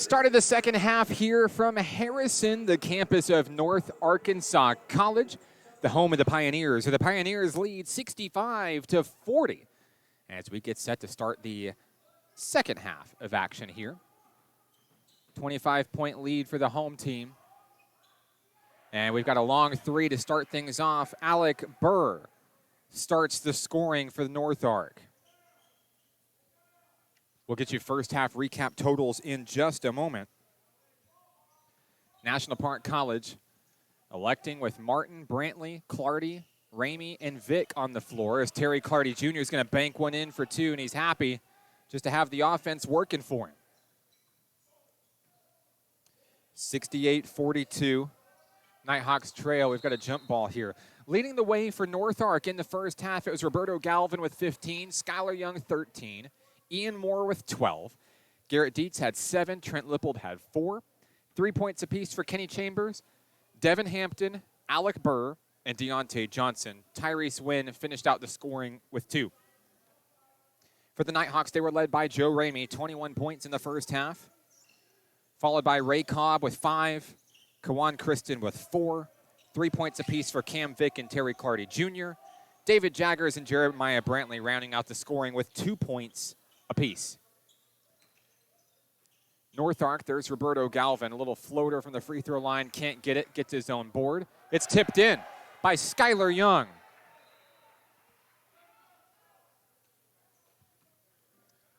Start of the second half here from Harrison, the campus of North Arkansas College, the home of the Pioneers. So the Pioneers lead 65-40 as we get set to start the second half of action here. 25-point lead for the home team. And we've got a long three to start things off. Alec Burr starts the scoring for the North Ark. We'll get you first half recap totals in just a moment. National Park College electing with Martin, Brantley, Clardy, Ramey, and Vick on the floor as Terry Clardy Jr. is going to bank one in for two, and he's happy just to have the offense working for him. 68-42. Nighthawks trail. We've got a jump ball here. Leading the way for North Ark in the first half, it was Roberto Galvin with 15, Skylar Young 13, Ian Moore with 12. Garrett Dietz had 7, Trent Lippold had 4. 3 points apiece for Kenny Chambers, Devin Hampton, Alec Burr, and Deontay Johnson. Tyrese Wynn finished out the scoring with 2. For the Nighthawks, they were led by Joe Ramey, 21 points in the first half, followed by Ray Cobb with 5, Kawan Kristen with 4, 3 points apiece for Cam Vick and Terry Clardy Jr., David Jaggers and Jeremiah Brantley rounding out the scoring with 2 points apiece. North Ark, there's Roberto Galvin, a little floater from the free throw line, can't get it, gets his own board. It's tipped in by Skylar Young.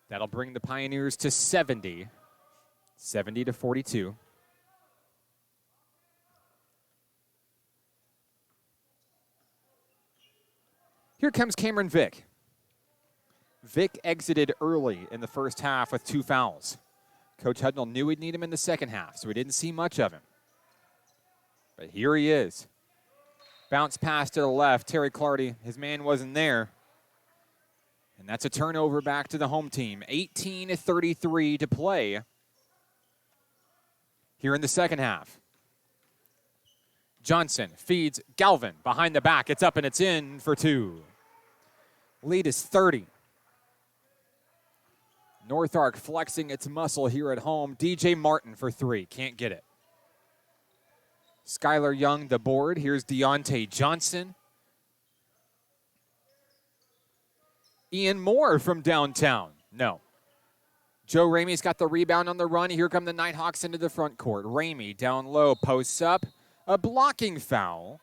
That'll bring the Pioneers to 70-42. Here comes Cameron Vick. Vick exited early in the first half with 2 fouls. Coach Hudnall knew he'd need him in the second half, so we didn't see much of him. But here he is. Bounce pass to the left. Terry Clardy, his man wasn't there. And that's a turnover back to the home team. 18-33 to play here in the second half. Johnson feeds Galvin behind the back. It's up and it's in for 2. Lead is 30. North Ark flexing its muscle here at home. DJ Martin for 3. Can't get it. Skylar Young the board. Here's Deontay Johnson. Ian Moore from downtown. No. Joe Ramey's got the rebound on the run. Here come the Nighthawks into the front court. Ramey down low, posts up. A blocking foul,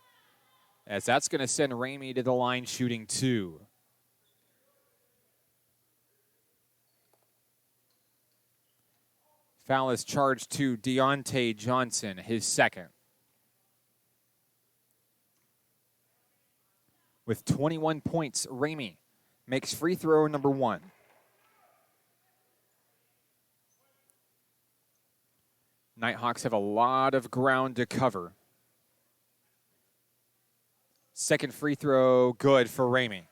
as that's going to send Ramey to the line shooting 2. Foul is charged to Deontay Johnson, his second. With 21 points, Ramey makes free throw number 1. Nighthawks have a lot of ground to cover. Second free throw, good for Ramey.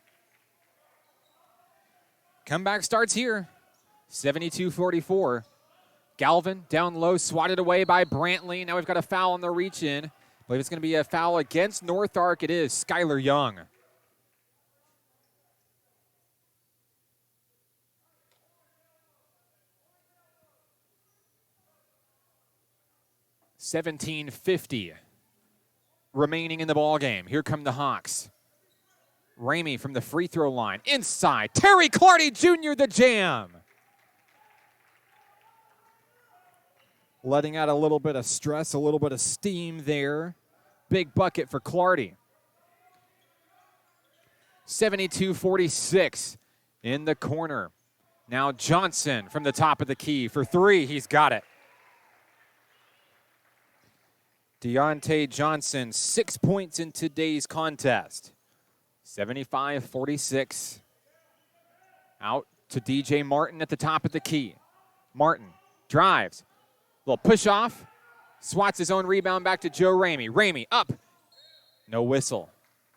Comeback starts here, 72-44. Galvin down low, swatted away by Brantley. Now we've got a foul on the reach in. I believe it's going to be a foul against North Ark. It is Skylar Young. $17:50 remaining in the ball game. Here come the Hawks. Ramey from the free throw line. Inside, Terry Clardy Jr. the jam. Letting out a little bit of stress, a little bit of steam there. Big bucket for Clardy. 72-46 in the corner. Now Johnson from the top of the key for 3. He's got it. Deontay Johnson, 6 points in today's contest. 75-46. Out to DJ Martin at the top of the key. Martin drives. Little push off. Swats his own rebound back to Joe Ramey. Ramey up. No whistle.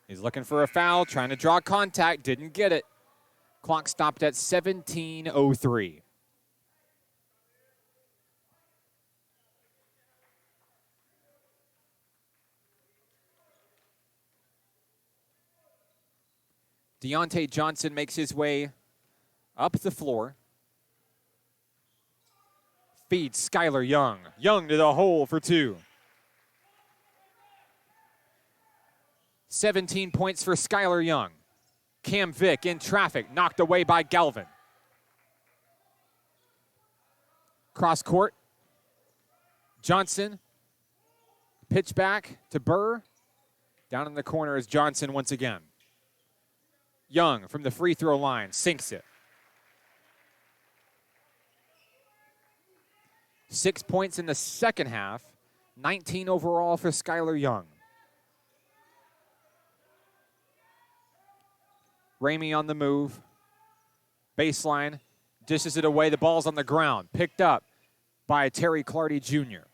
He's looking for a foul, trying to draw contact. Didn't get it. Clock stopped at 17:03. Deontay Johnson makes his way up the floor. feeds Skylar Young. Young to the hole for 2. 17 points for Skylar Young. Cam Vick in traffic, knocked away by Galvin. Cross court. Johnson. Pitch back to Burr. Down in the corner is Johnson once again. Young from the free throw line sinks it. 6 points in the second half. 19 overall for Skylar Young. Ramey on the move. Baseline. Dishes it away. The ball's on the ground. Picked up by Terry Clardy Jr.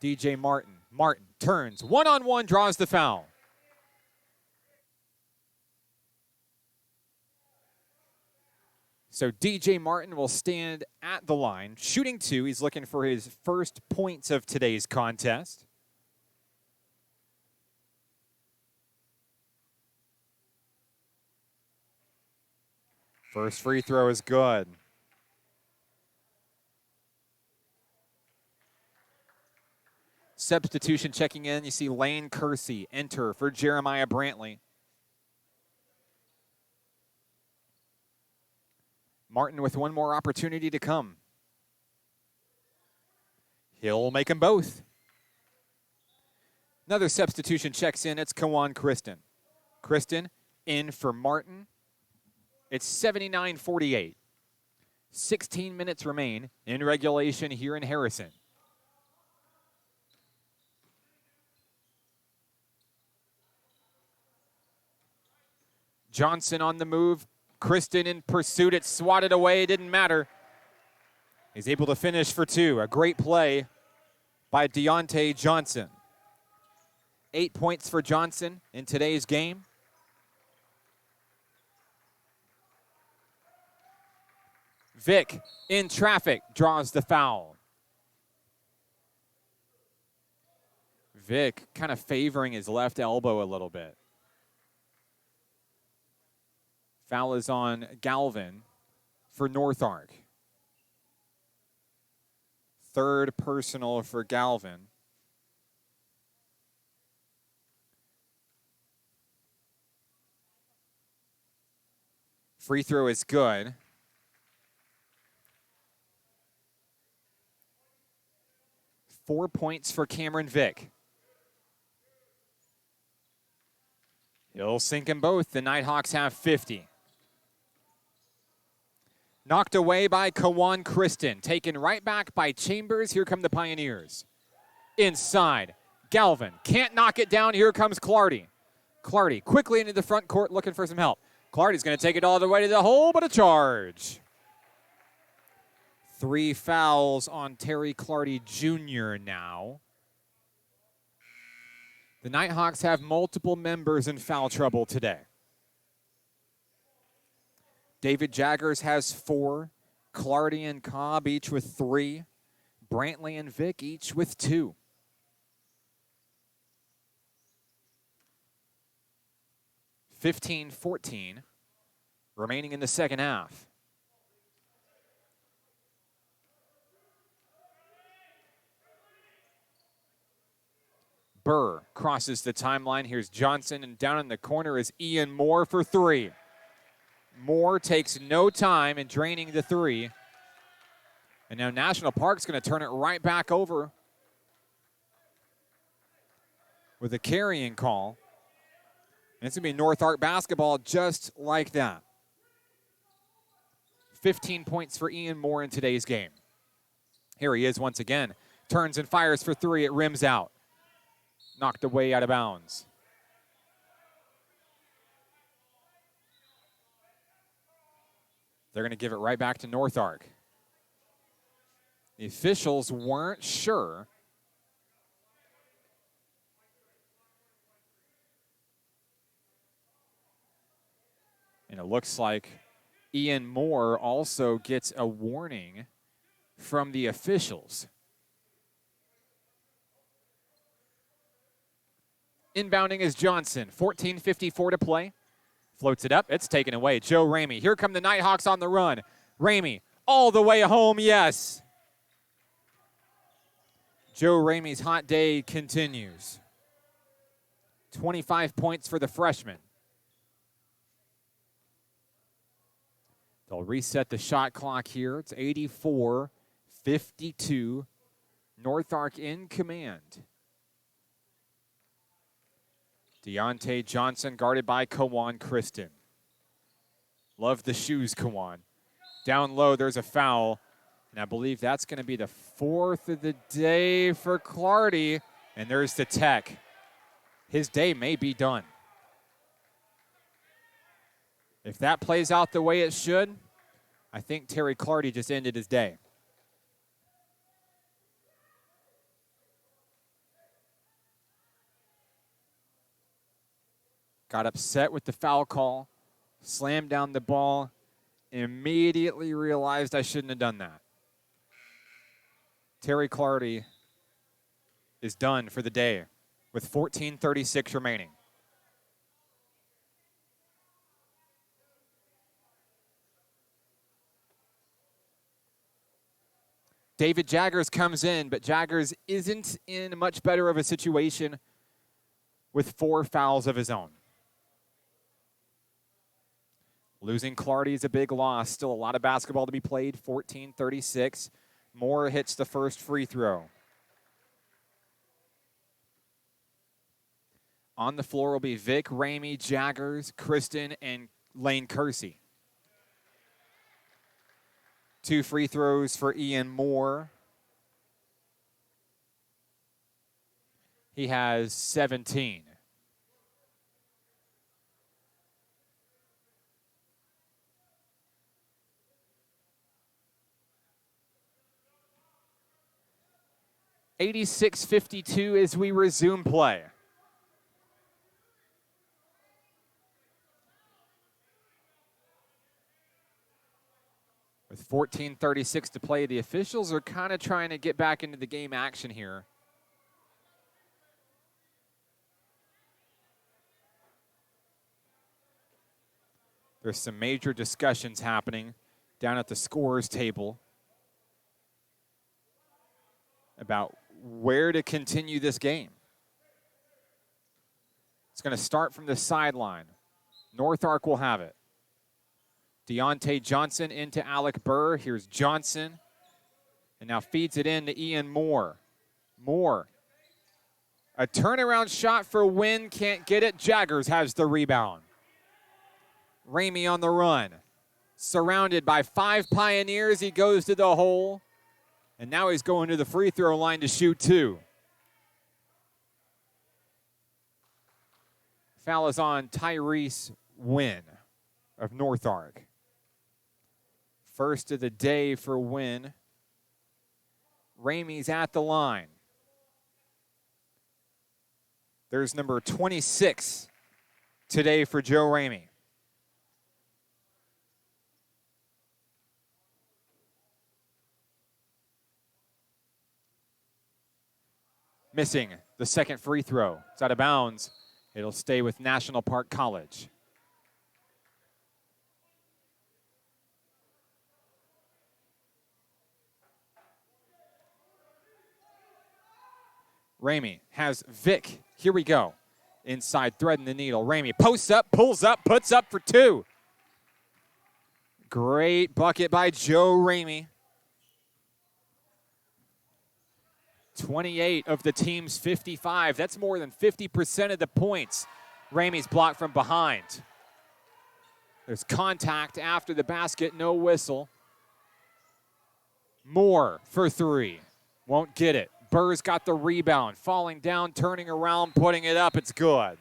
DJ Martin. Martin turns. One-on-one, draws the foul. So DJ Martin will stand at the line. Shooting 2. He's looking for his first points of today's contest. First free throw is good. Substitution checking in. You see Lane Kersey enter for Jeremiah Brantley. Martin with one more opportunity to come. He'll make them both. Another substitution checks in. It's Kawan Kristen. Kristen in for Martin. It's 79-48. 16 minutes remain in regulation here in Harrison. Johnson on the move. Kristen in pursuit. It's swatted away. It didn't matter. He's able to finish for 2. A great play by Deontay Johnson. 8 points for Johnson in today's game. Vick in traffic draws the foul. Vick kind of favoring his left elbow a little bit. Foul is on Galvin for North Ark. Third personal for Galvin. Free throw is good. Four points for Cameron Vick. He'll sink them both. The Nighthawks have 50. Knocked away by Kawan Kristen. Taken right back by Chambers. Here come the Pioneers. Inside. Galvin can't knock it down. Here comes Clardy. Clardy quickly into the front court looking for some help. Clardy's going to take it all the way to the hole, but a charge. 3 fouls on Terry Clardy Jr. now. The Nighthawks have multiple members in foul trouble today. David Jaggers has 4. Clardy and Cobb each with 3. Brantley and Vick each with 2. (15-14) remaining in the second half. Burr crosses the timeline. Here's Johnson, and down in the corner is Ian Moore for 3. Moore takes no time in draining the 3. And now National Park's going to turn it right back over with a carrying call. And it's going to be North Ark basketball just like that. 15 points for Ian Moore in today's game. Here he is once again. Turns and fires for 3. It rims out. Knocked away out of bounds. They're going to give it right back to North Ark. The officials weren't sure. And it looks like Ian Moore also gets a warning from the officials. Inbounding is Johnson. 14:54 to play. Floats it up. It's taken away. Joe Ramey. Here come the Nighthawks on the run. Ramey all the way home, yes. Joe Ramey's hot day continues. 25 points for the freshman. They'll reset the shot clock here. It's 84-52. Nighthawk in command. Deontay Johnson guarded by Kawan Kristen. Love the shoes, Kawan. Down low, there's a foul. And I believe that's going to be the 4th of the day for Clardy. And there's the tech. His day may be done. If that plays out the way it should, I think Terry Clardy just ended his day. Got upset with the foul call, slammed down the ball, immediately realized I shouldn't have done that. Terry Clardy is done for the day with 14:36 remaining. David Jaggers comes in, but Jaggers isn't in much better of a situation with 4 fouls of his own. Losing Clardy is a big loss. Still a lot of basketball to be played. 14-36. Moore hits the first free throw. On the floor will be Vic, Ramey, Jaggers, Kristen, and Lane Kersey. 2 free throws for Ian Moore. He has 17. (86-52) as we resume play. With 14:36 to play, the officials are kind of trying to get back into the game action here. There's some major discussions happening down at the scorers table about where to continue this game. It's going to start from the sideline. Nighthawk will have it. Deontay Johnson into Alec Burr. Here's Johnson. And now feeds it in to Ian Moore. Moore. A turnaround shot for Wynn. Can't get it. Jaggers has the rebound. Ramey on the run. Surrounded by 5 Pioneers. He goes to the hole. And now he's going to the free throw line to shoot 2. Foul is on Tyrese Wynn of Nighthawk. First of the day for Wynn. Ramey's at the line. There's number 26 today for Joe Ramey. Missing the second free throw. It's out of bounds. It'll stay with National Park College. Ramey has Vic. Here we go. Inside, threading the needle. Ramey posts up, pulls up, puts up for 2. Great bucket by Joe Ramey. 28 of the team's 55. That's more than 50% of the points. Ramey's blocked from behind. There's contact after the basket, no whistle. Moore for 3. Won't get it. Burr's got the rebound. Falling down, turning around, putting it up. It's good.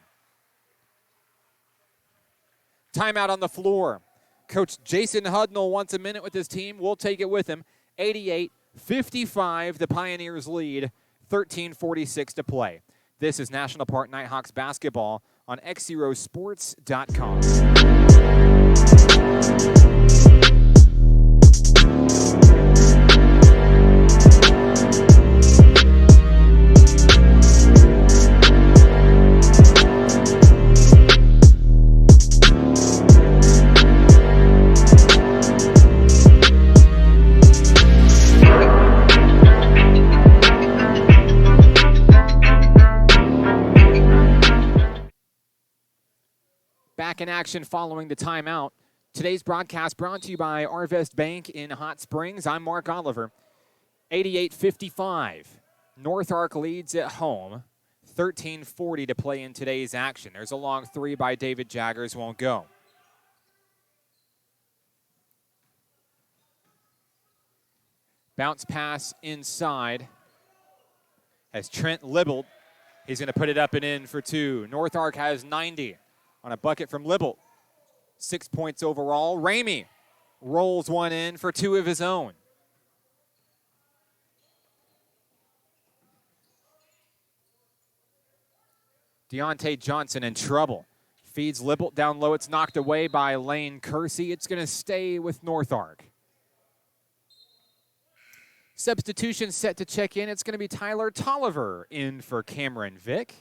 Timeout on the floor. Coach Jason Hudnall wants a minute with his team. We'll take it with him. 88-55, the Pioneers lead, 13:46 to play. This is National Park Nighthawks basketball on XZeroSports.com. Back in action following the timeout. Today's broadcast brought to you by Arvest Bank in Hot Springs. I'm Mark Oliver. 88-55. North Ark leads at home. 13:40 to play in today's action. There's a long three by David Jaggers, won't go. Bounce pass inside as Trent Libble. He's going to put it up and in for two. North Ark has 90 on a bucket from Libble. 6 points overall. Ramey rolls one in for two of his own. Deontay Johnson in trouble. Feeds Libble down low. It's knocked away by Lane Kersey. It's going to stay with North Ark. Substitution set to check in. It's going to be Tyler Tolliver in for Cameron Vick.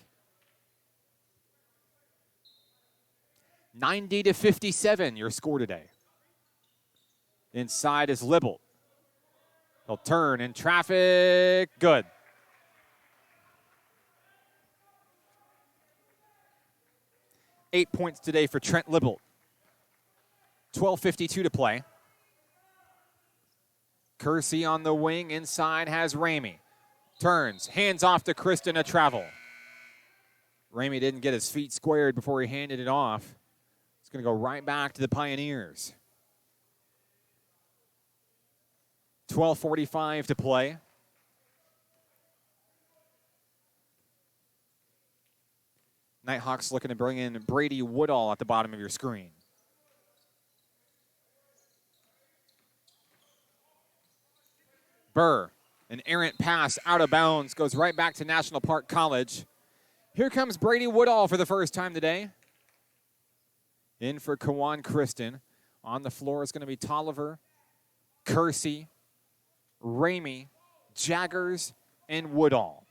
90-57, your score today. Inside is Libble. He'll turn in traffic. Good. Eight points today for Trent Libble. 12:52 to play. Kersey on the wing. Inside has Ramey. Turns. Hands off to Kristen, a travel. Ramey didn't get his feet squared before he handed it off. It's going to go right back to the Pioneers. 12:45 to play. Nighthawks looking to bring in Brady Woodall at the bottom of your screen. Burr, an errant pass out of bounds, goes right back to National Park College. Here comes Brady Woodall for the first time today. In for Kawan Kristen. On the floor is going to be Tolliver, Kersey, Ramey, Jaggers, and Woodall.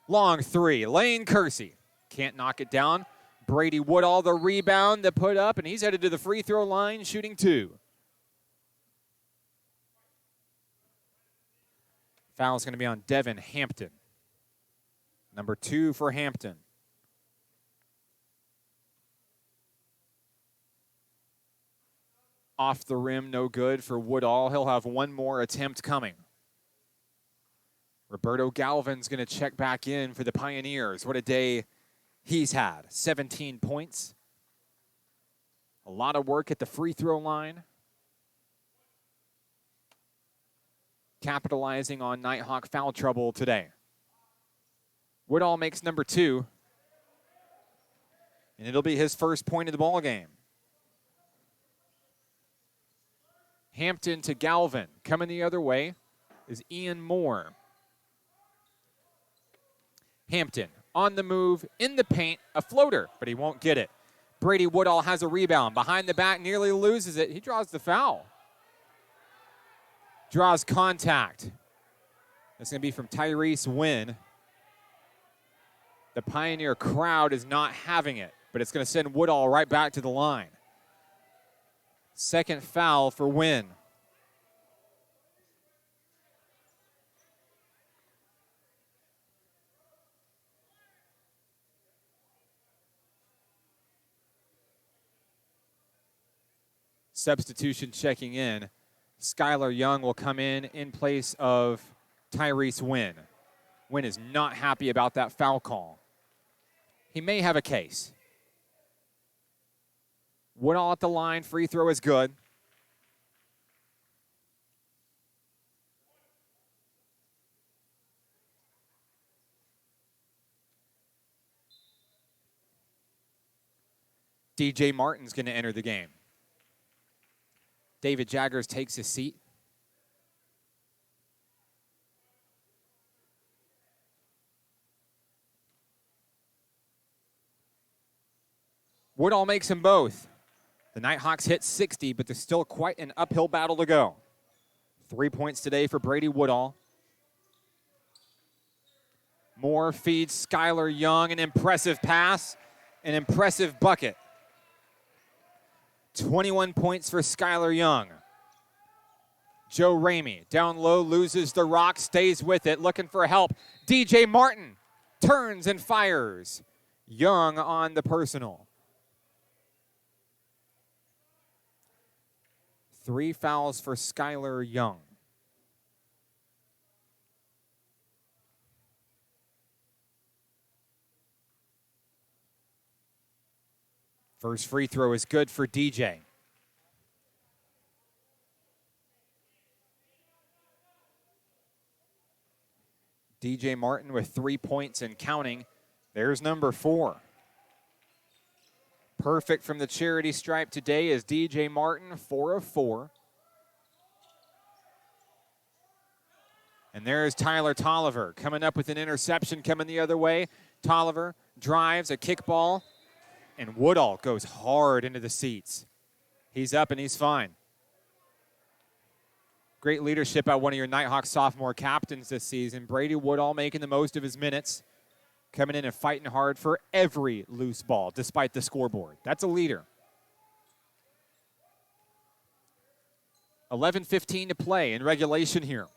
Long three, Lane Kersey. Can't knock it down. Brady Woodall, the rebound, the put up, and he's headed to the free throw line, shooting two. Foul's going to be on Devin Hampton. Number 2 for Hampton. Off the rim, no good for Woodall. He'll have one more attempt coming. Roberto Galvin's going to check back in for the Pioneers. What a day he's had. 17 points. A lot of work at the free throw line. Capitalizing on Nighthawk foul trouble today. Woodall makes number 2. And it'll be his first point of the ball game. Hampton to Galvin. Coming the other way is Ian Moore. Hampton on the move, in the paint, a floater, but he won't get it. Brady Woodall has a rebound. Behind the back, nearly loses it. He draws the foul. Draws contact. That's going to be from Tyrese Wynn. The Pioneer crowd is not having it, but it's going to send Woodall right back to the line. Second foul for Wynn. Substitution checking in. Skylar Young will come in place of Tyrese Wynn. Wynn is not happy about that foul call. He may have a case. Woodall at the line. Free throw is good. DJ Martin's going to enter the game. David Jaggers takes his seat. Woodall makes them both. The Nighthawks hit 60, but there's still quite an uphill battle to go. 3 points today for Brady Woodall. Moore feeds Skylar Young, an impressive pass, an impressive bucket. 21 points for Skylar Young. Joe Ramey down low, loses the rock, stays with it, looking for help. DJ Martin turns and fires. Young on the personal. 3 fouls for Skylar Young. First free throw is good for DJ. DJ Martin with 3 points and counting. There's number 4. Perfect from the charity stripe today is DJ Martin, 4 of 4. And there's Tyler Tolliver coming up with an interception coming the other way. Tolliver drives a kickball, and Woodall goes hard into the seats. He's up and he's fine. Great leadership by one of your Nighthawk sophomore captains this season. Brady Woodall making the most of his minutes, coming in and fighting hard for every loose ball despite the scoreboard. That's a leader. 11:15 to play in regulation here.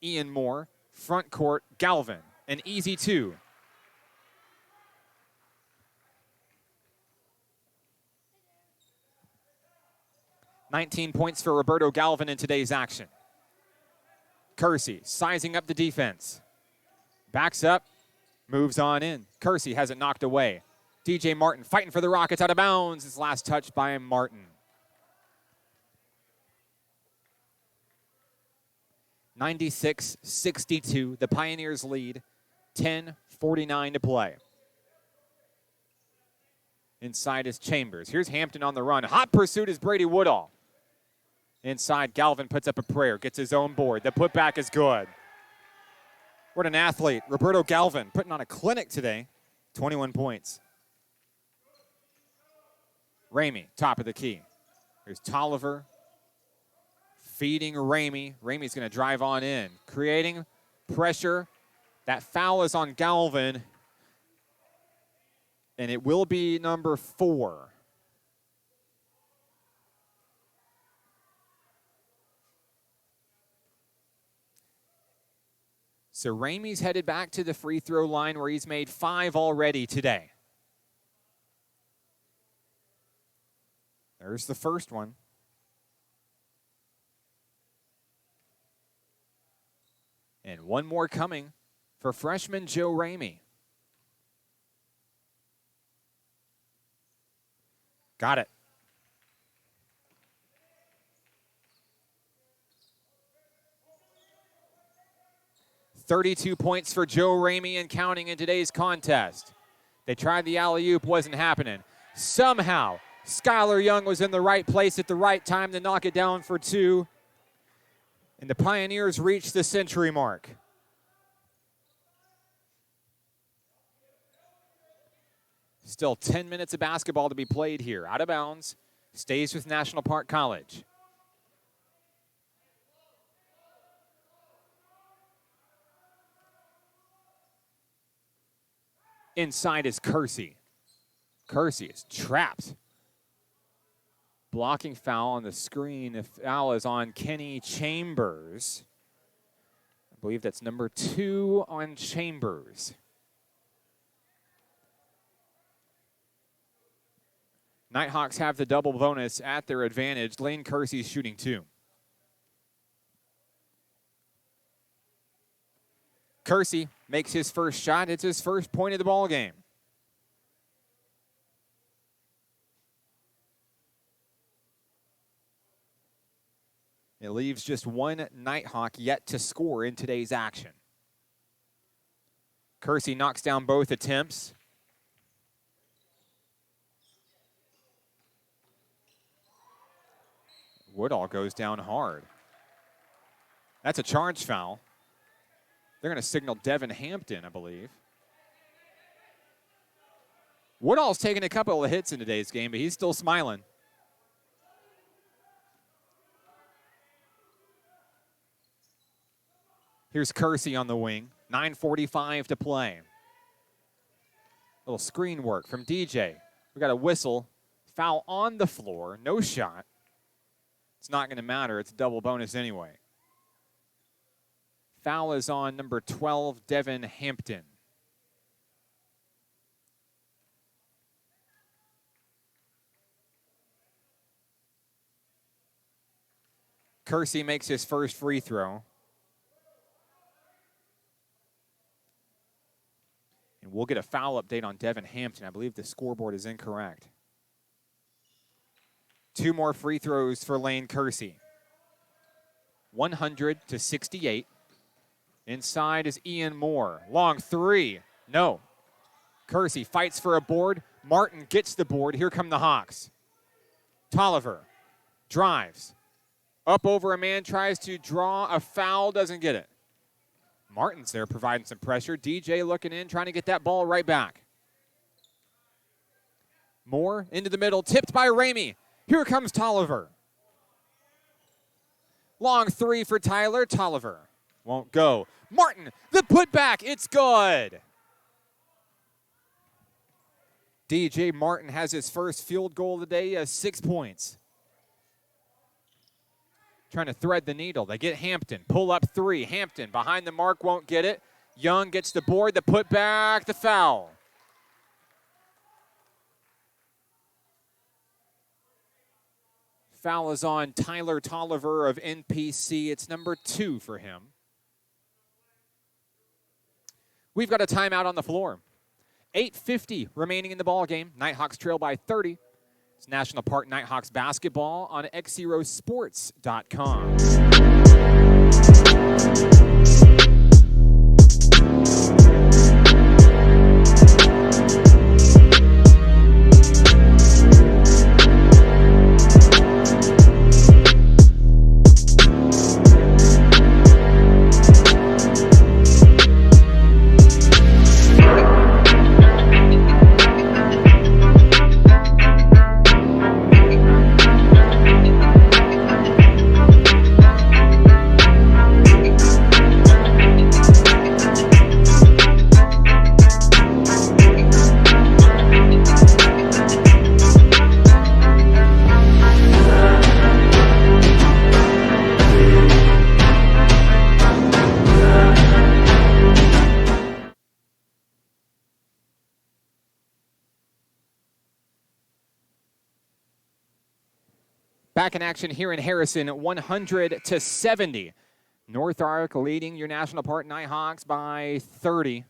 Ian Moore, front court, Galvin, an easy 2. $19 points for Roberto Galvin in today's action. Kersey sizing up the defense. Backs up, moves on in. Kersey has it knocked away. DJ Martin fighting for the Rockets out of bounds. His last touch by Martin. 96-62, the Pioneers lead. 10:49 to play. Inside is Chambers. Here's Hampton on the run. Hot pursuit is Brady Woodall. Inside, Galvin puts up a prayer, gets his own board. The putback is good. What an athlete. Roberto Galvin putting on a clinic today. 21 points. Ramey, top of the key. Here's Tolliver feeding Ramey. Ramey's going to drive on in, creating pressure. That foul is on Galvin, and it will be number 4. So Ramey's headed back to the free throw line where he's made 5 already today. There's the first one. And one more coming for freshman Joe Ramey. Got it. $32 points for Joe Ramey and counting in today's contest. They tried the alley-oop, wasn't happening. Somehow, Skylar Young was in the right place at the right time to knock it down for 2. And the Pioneers reached the century mark. Still 10 minutes of basketball to be played here. Out of bounds, stays with National Park College. Inside is Kersey. Kersey is trapped. Blocking foul on the screen. The foul is on Kenny Chambers. I believe that's number 2 on Chambers. Nighthawks have the double bonus at their advantage. Lane Kersey's shooting 2. Kersey makes his first shot. It's his first point of the ball game. It leaves just one Nighthawk yet to score in today's action. Kersey knocks down both attempts. Woodall goes down hard. That's a charge foul. They're going to signal Devin Hampton, I believe. Woodall's taken a couple of hits in today's game, but he's still smiling. Here's Kersey on the wing. 9:45 to play. Little screen work from DJ. We got a whistle. Foul on the floor. No shot. It's not going to matter. It's a double bonus anyway. Foul is on number 12, Devin Hampton. Kersey makes his first free throw. And we'll get a foul update on Devin Hampton. I believe the scoreboard is incorrect. 2 more free throws for Lane Kersey. 100-68. Inside is Ian Moore. Long 3. No. Kersey fights for a board. Martin gets the board. Here come the Hawks. Tolliver drives. Up over a man, tries to draw a foul, doesn't get it. Martin's there providing some pressure. DJ looking in, trying to get that ball right back. Moore into the middle, tipped by Ramey. Here comes Tolliver. Long 3 for Tyler. Tolliver won't go. Martin, the putback, it's good. DJ Martin has his first field goal of the day, 6 points. Trying to thread the needle. They get Hampton. Pull up 3. Hampton behind the mark, won't get it. Young gets the board, the putback, the foul. Foul is on Tyler Tolliver of NPC. It's number 2 for him. We've got a timeout on the floor. 8:50 remaining in the ball game. Nighthawks trail by 30. It's National Park Nighthawks basketball on XZeroSports.com. Back in action here in Harrison, 100-70. North Ark leading your National Park Nighthawks by 30.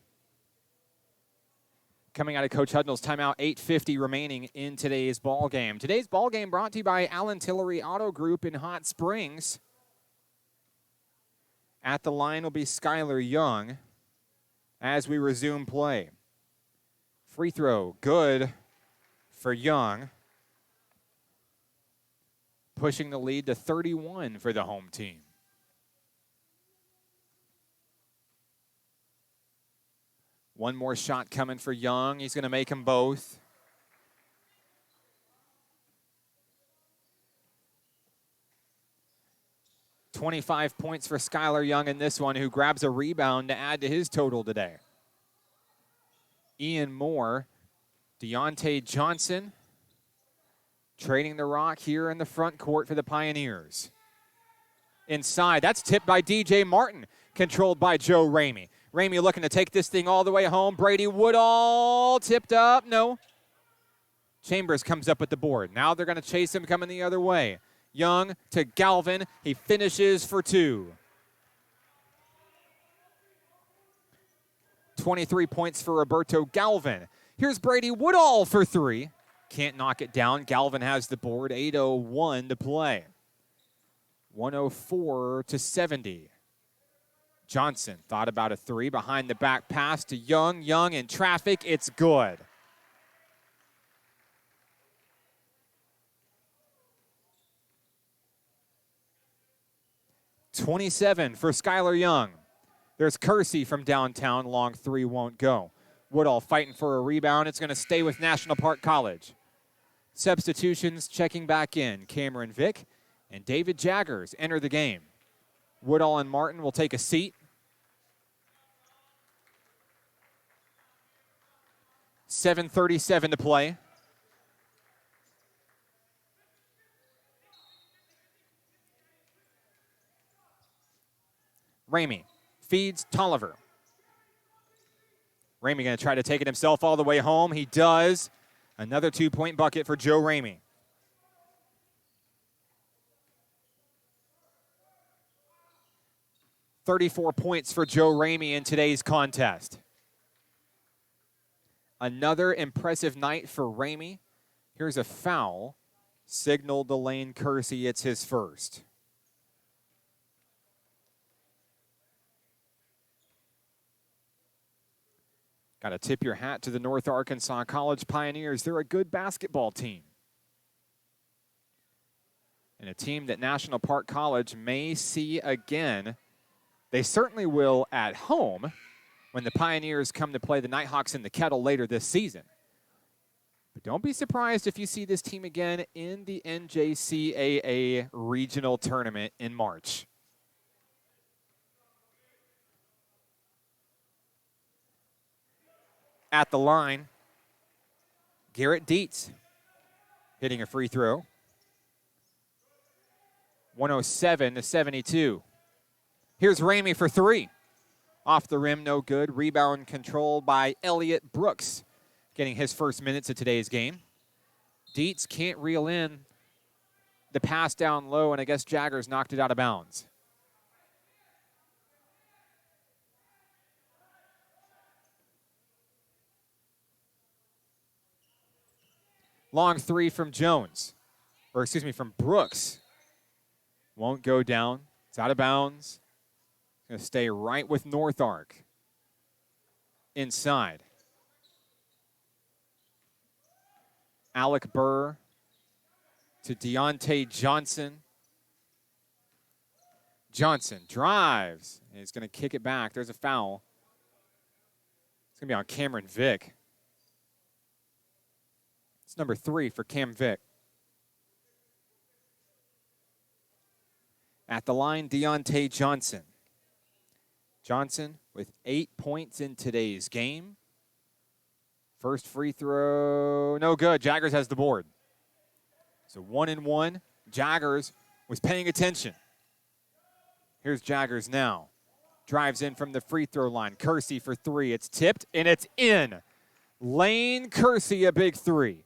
Coming out of Coach Hudnall's timeout, 8:50 remaining in today's ball game. Today's ball game brought to you by Allen Tillery Auto Group in Hot Springs. At the line will be Skylar Young as we resume play. Free throw, good for Young. Pushing the lead to 31 for the home team. One more shot coming for Young. He's going to make them both. $25 points for Skylar Young in this one, who grabs a rebound to add to his total today. Ian Moore, Deontay Johnson, trading the rock here in the front court for the Pioneers. Inside, that's tipped by DJ Martin, controlled by Joe Ramey. Ramey looking to take this thing all the way home. Brady Woodall tipped up, no. Chambers comes up with the board. Now they're going to chase him coming the other way. Young to Galvin, he finishes for 2. 23 points for Roberto Galvin. Here's Brady Woodall for 3. Can't knock it down. Galvin has the board. 8:01 to play. 104-70. Johnson thought about a 3. Behind the back pass to Young. Young in traffic. It's good. $27 for Skylar Young. There's Kersey from downtown. Long 3 won't go. Woodall fighting for a rebound. It's going to stay with National Park College. Substitutions checking back in. Cameron Vick and David Jaggers enter the game. Woodall and Martin will take a seat. $7:37 to play. Ramey feeds Tolliver. Ramey going to try to take it himself all the way home. He does. Another 2-point bucket for Joe Ramey. .34 points for Joe Ramey in today's contest. Another impressive night for Ramey. Here's a foul. Signaled to Lane Kersey. It's his first. Got to tip your hat to the North Arkansas College Pioneers. They're a good basketball team. And a team that National Park College may see again. They certainly will at home when the Pioneers come to play the Nighthawks in the Kettle later this season. But don't be surprised if you see this team again in the NJCAA Regional Tournament in March. At the line, Garrett Dietz hitting a free throw. 107-72. Here's Ramey for three. Off the rim, no good. Rebound controlled by Elliott Brooks, getting his first minutes of today's game. Dietz can't reel in the pass down low, and I guess Jaggers knocked it out of bounds. Long three from from Brooks. Won't go down. It's out of bounds. Going to stay right with North Ark. Inside. Alec Burr to Deontay Johnson. Johnson drives. And he's going to kick it back. There's a foul. It's going to be on Cameron Vick. It's number 3 for Cam Vick. At the line, Deontay Johnson. Johnson with 8 points in today's game. First free throw, no good. Jaggers has the board. So 1-1. Jaggers was paying attention. Here's Jaggers now. Drives in from the free throw line. Kersey for 3. It's tipped, and it's in. Lane Kersey, a big 3.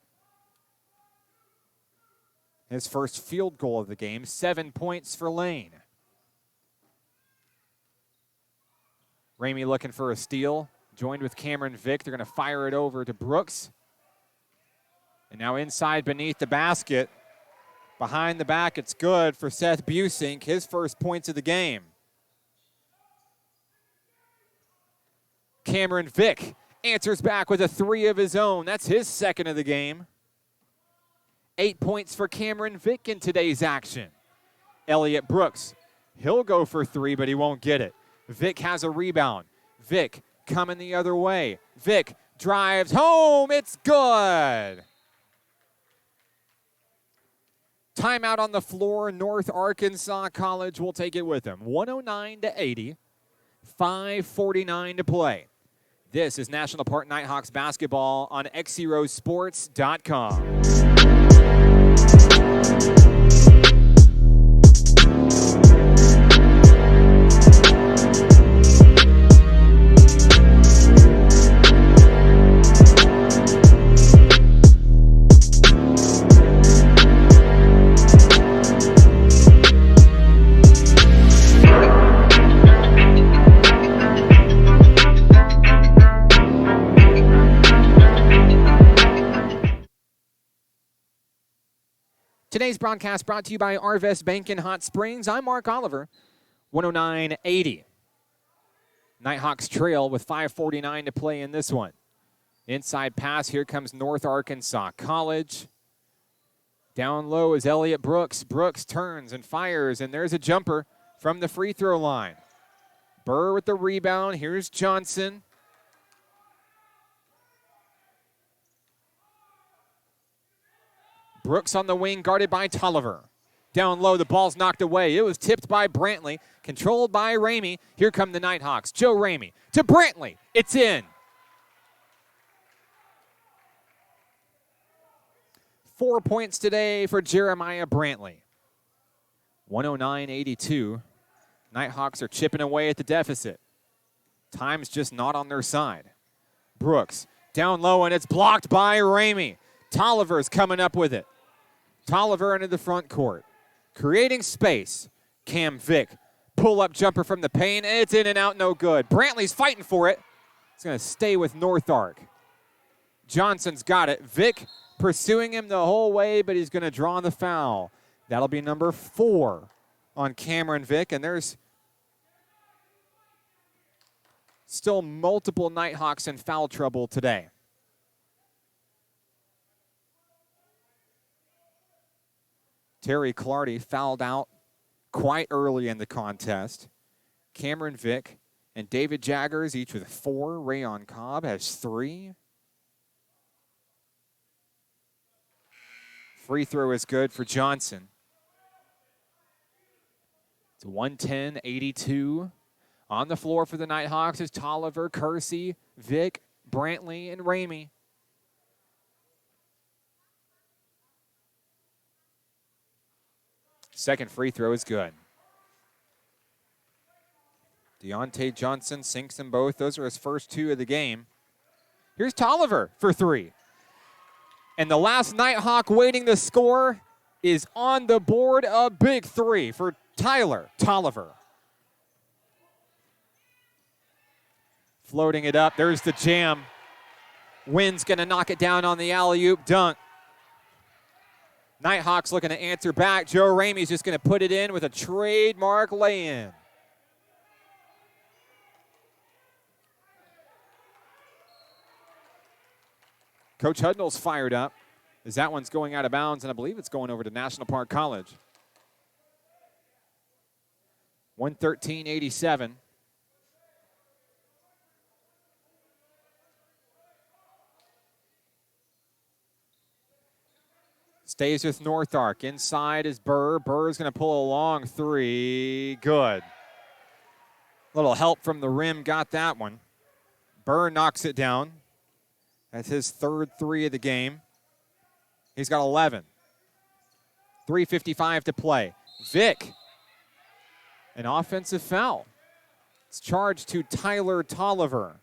His first field goal of the game, 7 points for Lane. Ramey looking for a steal, joined with Cameron Vick. They're going to fire it over to Brooks. And now inside beneath the basket. Behind the back, it's good for Seth Busink, his first points of the game. Cameron Vick answers back with a 3 of his own. That's his second of the game. 8 points for Cameron Vick in today's action. Elliott Brooks, he'll go for 3, but he won't get it. Vick has a rebound. Vick coming the other way. Vick drives home. It's good. Timeout on the floor. North Arkansas College will take it with them. 109-80. 5:49 to play. This is National Park Nighthawks basketball on XZeroSports.com. Today's broadcast brought to you by Arvest Bank in Hot Springs. I'm Mark Oliver, 109-80. Nighthawks trail with 5:49 to play in this one. Inside pass, here comes North Arkansas College. Down low is Elliott Brooks. Brooks turns and fires, and there's a jumper from the free throw line. Burr with the rebound. Here's Johnson. Brooks on the wing, guarded by Tolliver. Down low, the ball's knocked away. It was tipped by Brantley, controlled by Ramey. Here come the Nighthawks. Joe Ramey to Brantley. It's in. 4 points today for Jeremiah Brantley. 109-82. Nighthawks are chipping away at the deficit. Time's just not on their side. Brooks down low, and it's blocked by Ramey. Tolliver's coming up with it. Tolliver into the front court, creating space. Cam Vick, pull-up jumper from the paint. It's in and out, no good. Brantley's fighting for it. It's going to stay with Nighthawk. Johnson's got it. Vick pursuing him the whole way, but he's going to draw the foul. That'll be number 4 on Cameron Vick, and there's still multiple Nighthawks in foul trouble today. Terry Clardy fouled out quite early in the contest. Cameron Vick and David Jaggers each with 4. Rayon Cobb has 3. Free throw is good for Johnson. It's 110-82. On the floor for the Nighthawks is Tolliver, Kersey, Vick, Brantley, and Ramey. Second free throw is good. Deontay Johnson sinks them both. Those are his first 2 of the game. Here's Tolliver for 3. And the last Nighthawk waiting to score is on the board. A big 3 for Tyler Tolliver. Floating it up. There's the jam. Wynn's going to knock it down on the alley-oop dunk. Nighthawks looking to answer back. Joe Ramey's just going to put it in with a trademark lay-in. Coach Hudnall's fired up as that one's going out of bounds, and I believe it's going over to National Park College. 113-87. Stays with Nighthawk. Inside is Burr. Burr's going to pull a long 3. Good. Little help from the rim. Got that one. Burr knocks it down. That's his third 3 of the game. He's got 11. 3:55 to play. Vick. An offensive foul. It's charged to Tyler Tolliver.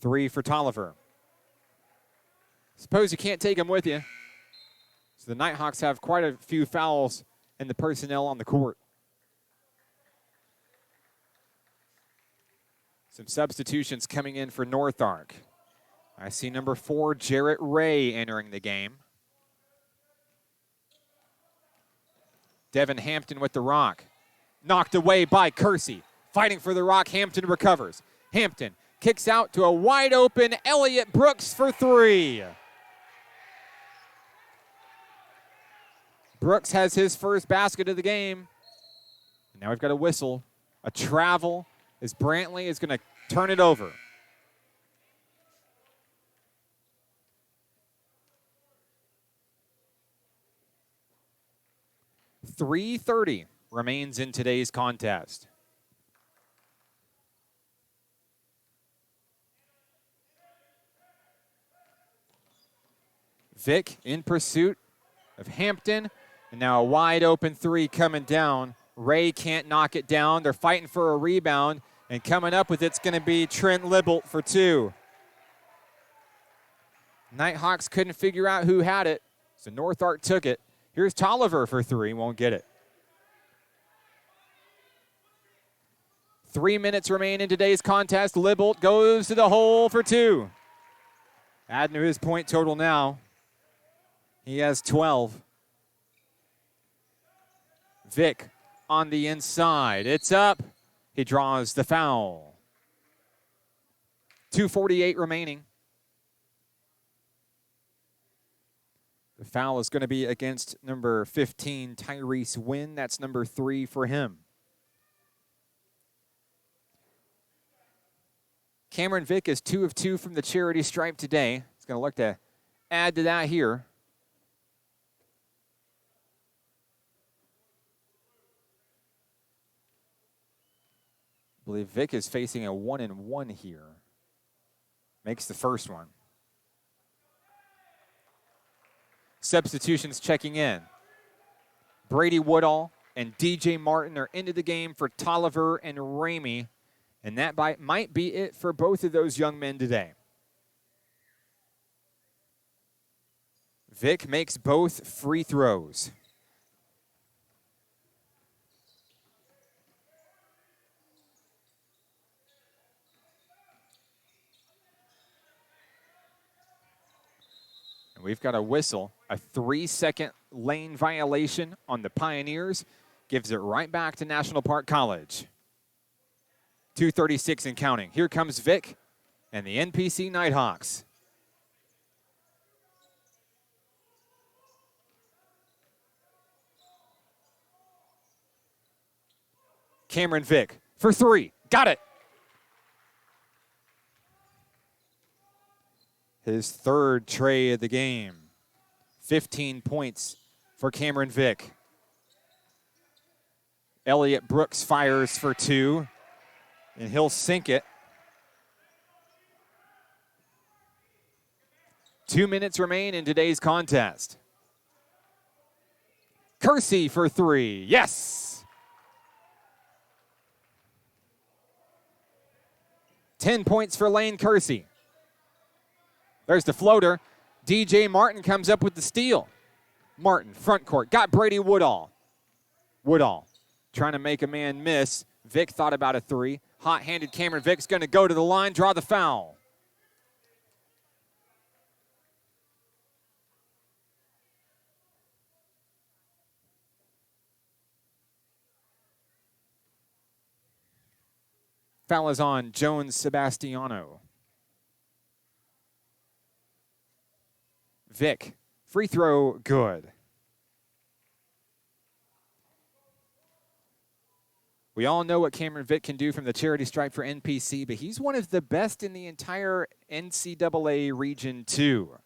3 for Tolliver. Suppose you can't take him with you. So the Nighthawks have quite a few fouls in the personnel on the court. Some substitutions coming in for Nighthawk. I see number 4, Jarrett Ray, entering the game. Devin Hampton with the rock. Knocked away by Kersey. Fighting for the rock. Hampton recovers. Hampton kicks out to a wide open Elliott Brooks for 3. Brooks has his first basket of the game. And now we've got a whistle. A travel as Brantley is going to turn it over. .330 remains in today's contest. Vick in pursuit of Hampton. And now a wide open 3 coming down. Ray can't knock it down. They're fighting for a rebound. And coming up with it's going to be Trent Libelt for 2. Nighthawks couldn't figure out who had it. So Nighthawk took it. Here's Tolliver for 3. Won't get it. 3 minutes remain in today's contest. Libelt goes to the hole for 2. Adding to his point total now. He has 12. Vick on the inside. It's up. He draws the foul. 2:48 remaining. The foul is going to be against number 15, Tyrese Wynn. That's number 3 for him. Cameron Vick is 2 of 2 from the charity stripe today. He's going to look to add to that here. I believe Vick is facing a 1-and-1 here. Makes the first one. Substitutions checking in. Brady Woodall and DJ Martin are into the game for Tolliver and Ramey. And that might be it for both of those young men today. Vic makes both free throws. And we've got a whistle, a 3-second lane violation on the Pioneers. Gives it right back to National Park College. 2:36 and counting. Here comes Vic and the NPC Nighthawks. Cameron Vic for three. Got it. His third tray of the game. 15 points for Cameron Vic. Elliott Brooks fires for two, and he'll sink it. 2 minutes remain in today's contest. Kersey for three. Yes! 10 points for Lane Kersey. There's the floater. DJ Martin comes up with the steal. Martin, front court, got Brady Woodall. Woodall trying to make a man miss. Vic thought about a three. Hot-handed Cameron Vic's going to go to the line, draw the foul. Foul is on Jones Sebastiano. Vic, free throw, good. We all know what Cameron Vic can do from the charity stripe for NPC, but he's one of the best in the entire NCAA Region 2.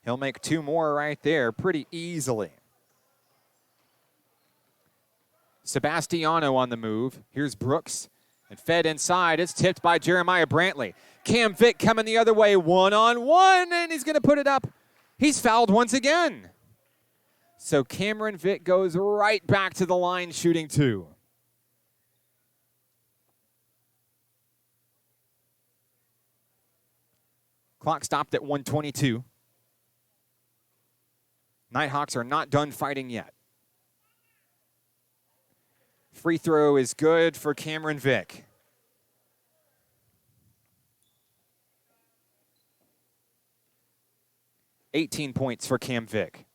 He'll make two more right there pretty easily. Sebastiano on the move. Here's Brooks. And fed inside. It's tipped by Jeremiah Brantley. Cam Vic coming the other way. One-on-one, and he's going to put it up. He's fouled once again. So Cameron Vic goes right back to the line shooting two. Clock stopped at 1:22. Nighthawks are not done fighting yet. Free throw is good for Cameron Vic. $18 points for Cam Vic.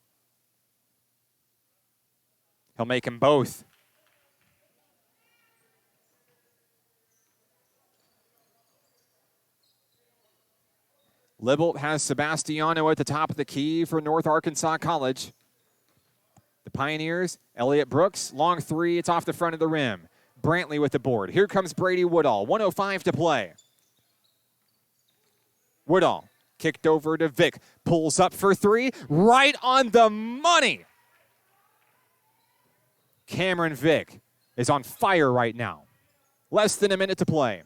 He'll make them both. Libbelt has Sebastiano at the top of the key for North Arkansas College. The Pioneers, Elliott Brooks, long three, it's off the front of the rim. Brantley with the board. Here comes Brady Woodall, 1:05 to play. Woodall, kicked over to Vic, pulls up for three, right on the money. Cameron Vic is on fire right now. Less than a minute to play.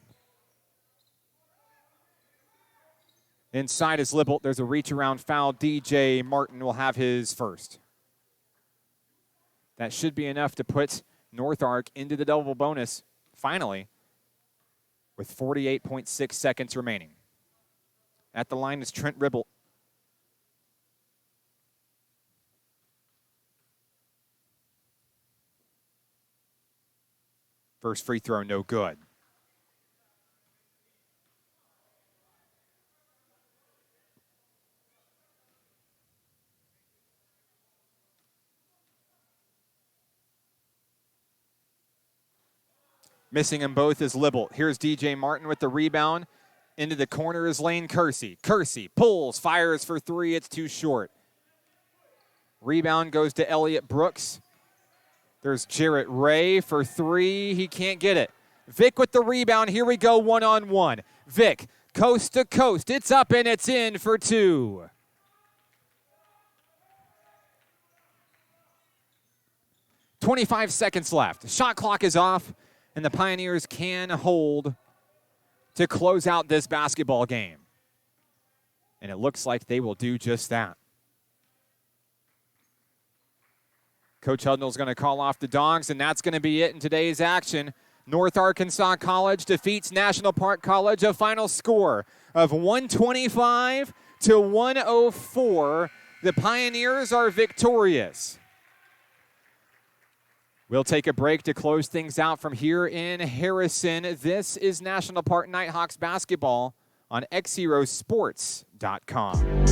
Inside is Libbelt. There's a reach-around foul. DJ Martin will have his first. That should be enough to put North Ark into the double bonus, finally, with 48.6 seconds remaining. At the line is Trent Ribble. First free throw, no good. Missing them both is Libbelt. Here's DJ Martin with the rebound. Into the corner is Lane Kersey. Kersey pulls, fires for three. It's too short. Rebound goes to Elliott Brooks. There's Jarrett Ray for three. He can't get it. Vic with the rebound. Here we go, one-on-one. Vic, coast to coast. It's up and it's in for two. .25 seconds left. Shot clock is off. And the Pioneers can hold to close out this basketball game. And it looks like they will do just that. Coach Hudnall's going to call off the Dogs, and that's going to be it in today's action. North Arkansas College defeats National Park College, a final score of 125-104. The Pioneers are victorious. We'll take a break to close things out from here in Harrison. This is National Park Nighthawks basketball on XZeroSports.com.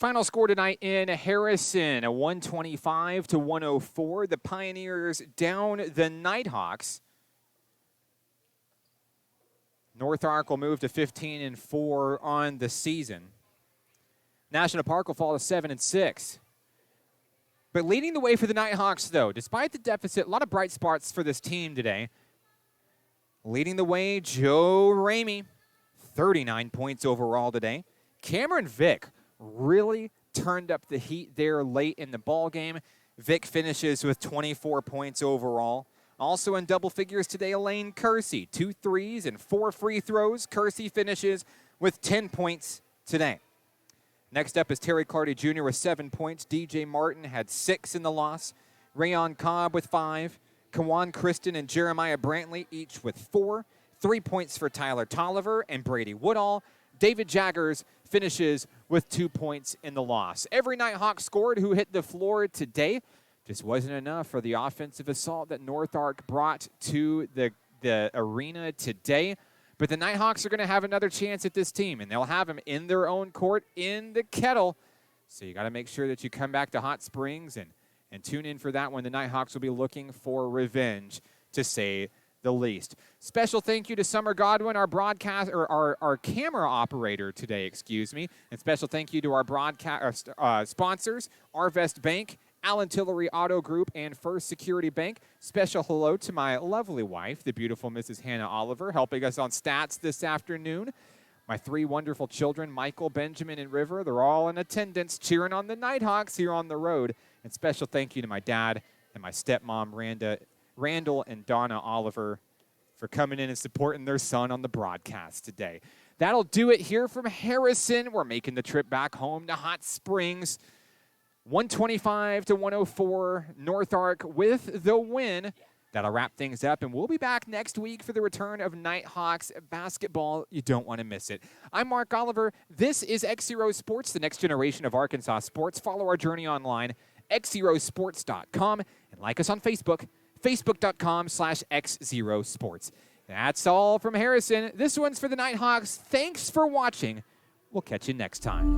Final score tonight in Harrison, a 125-104. The Pioneers down the Nighthawks. North Ark will move to 15-4 on the season. National Park will fall to 7-6. But leading the way for the Nighthawks, though, despite the deficit, a lot of bright spots for this team today. Leading the way, Joe Ramey, 39 points overall today. Cameron Vick really turned up the heat there late in the ball game. Vick finishes with 24 points overall. Also in double figures today, Elaine Kersey, 2 threes and 4 free throws. Kersey finishes with 10 points today. Next up is Terry Clardy Jr. with 7 points. DJ Martin had 6 in the loss. Rayon Cobb with 5. Kawan Kristen and Jeremiah Brantley each with 4. 3 points for Tyler Tolliver and Brady Woodall. David Jaggers finishes with 2 points in the loss. Every Nighthawk scored who hit the floor today. Just wasn't enough for the offensive assault that North Ark brought to the arena today. But the Nighthawks are going to have another chance at this team, and they'll have them in their own court in the Kettle. So you got to make sure that you come back to Hot Springs and tune in for that one. The Nighthawks will be looking for revenge, to say the least. Special thank you to Summer Godwin, our broadcast or our camera operator today, and special thank you to our broadcast sponsors, Arvest Bank, Allen Tillery Auto Group, and First Security Bank. Special hello to my lovely wife, the beautiful Mrs. Hannah Oliver, helping us on stats this afternoon. My 3 wonderful children, Michael, Benjamin, and River, they're all in attendance cheering on the Nighthawks here on the road. And special thank you to my dad and my stepmom, Randall and Donna Oliver, for coming in and supporting their son on the broadcast today. That'll do it here from Harrison. We're making the trip back home to Hot Springs. 125-104, North Ark with the win. That'll wrap things up, and we'll be back next week for the return of Nighthawks basketball. You don't want to miss it. I'm Mark Oliver. This is XZero Sports, the next generation of Arkansas sports. Follow our journey online, XZeroSports.com, and like us on Facebook, Facebook.com/XZero Sports. That's all from Harrison. This one's for the Nighthawks. Thanks for watching. We'll catch you next time.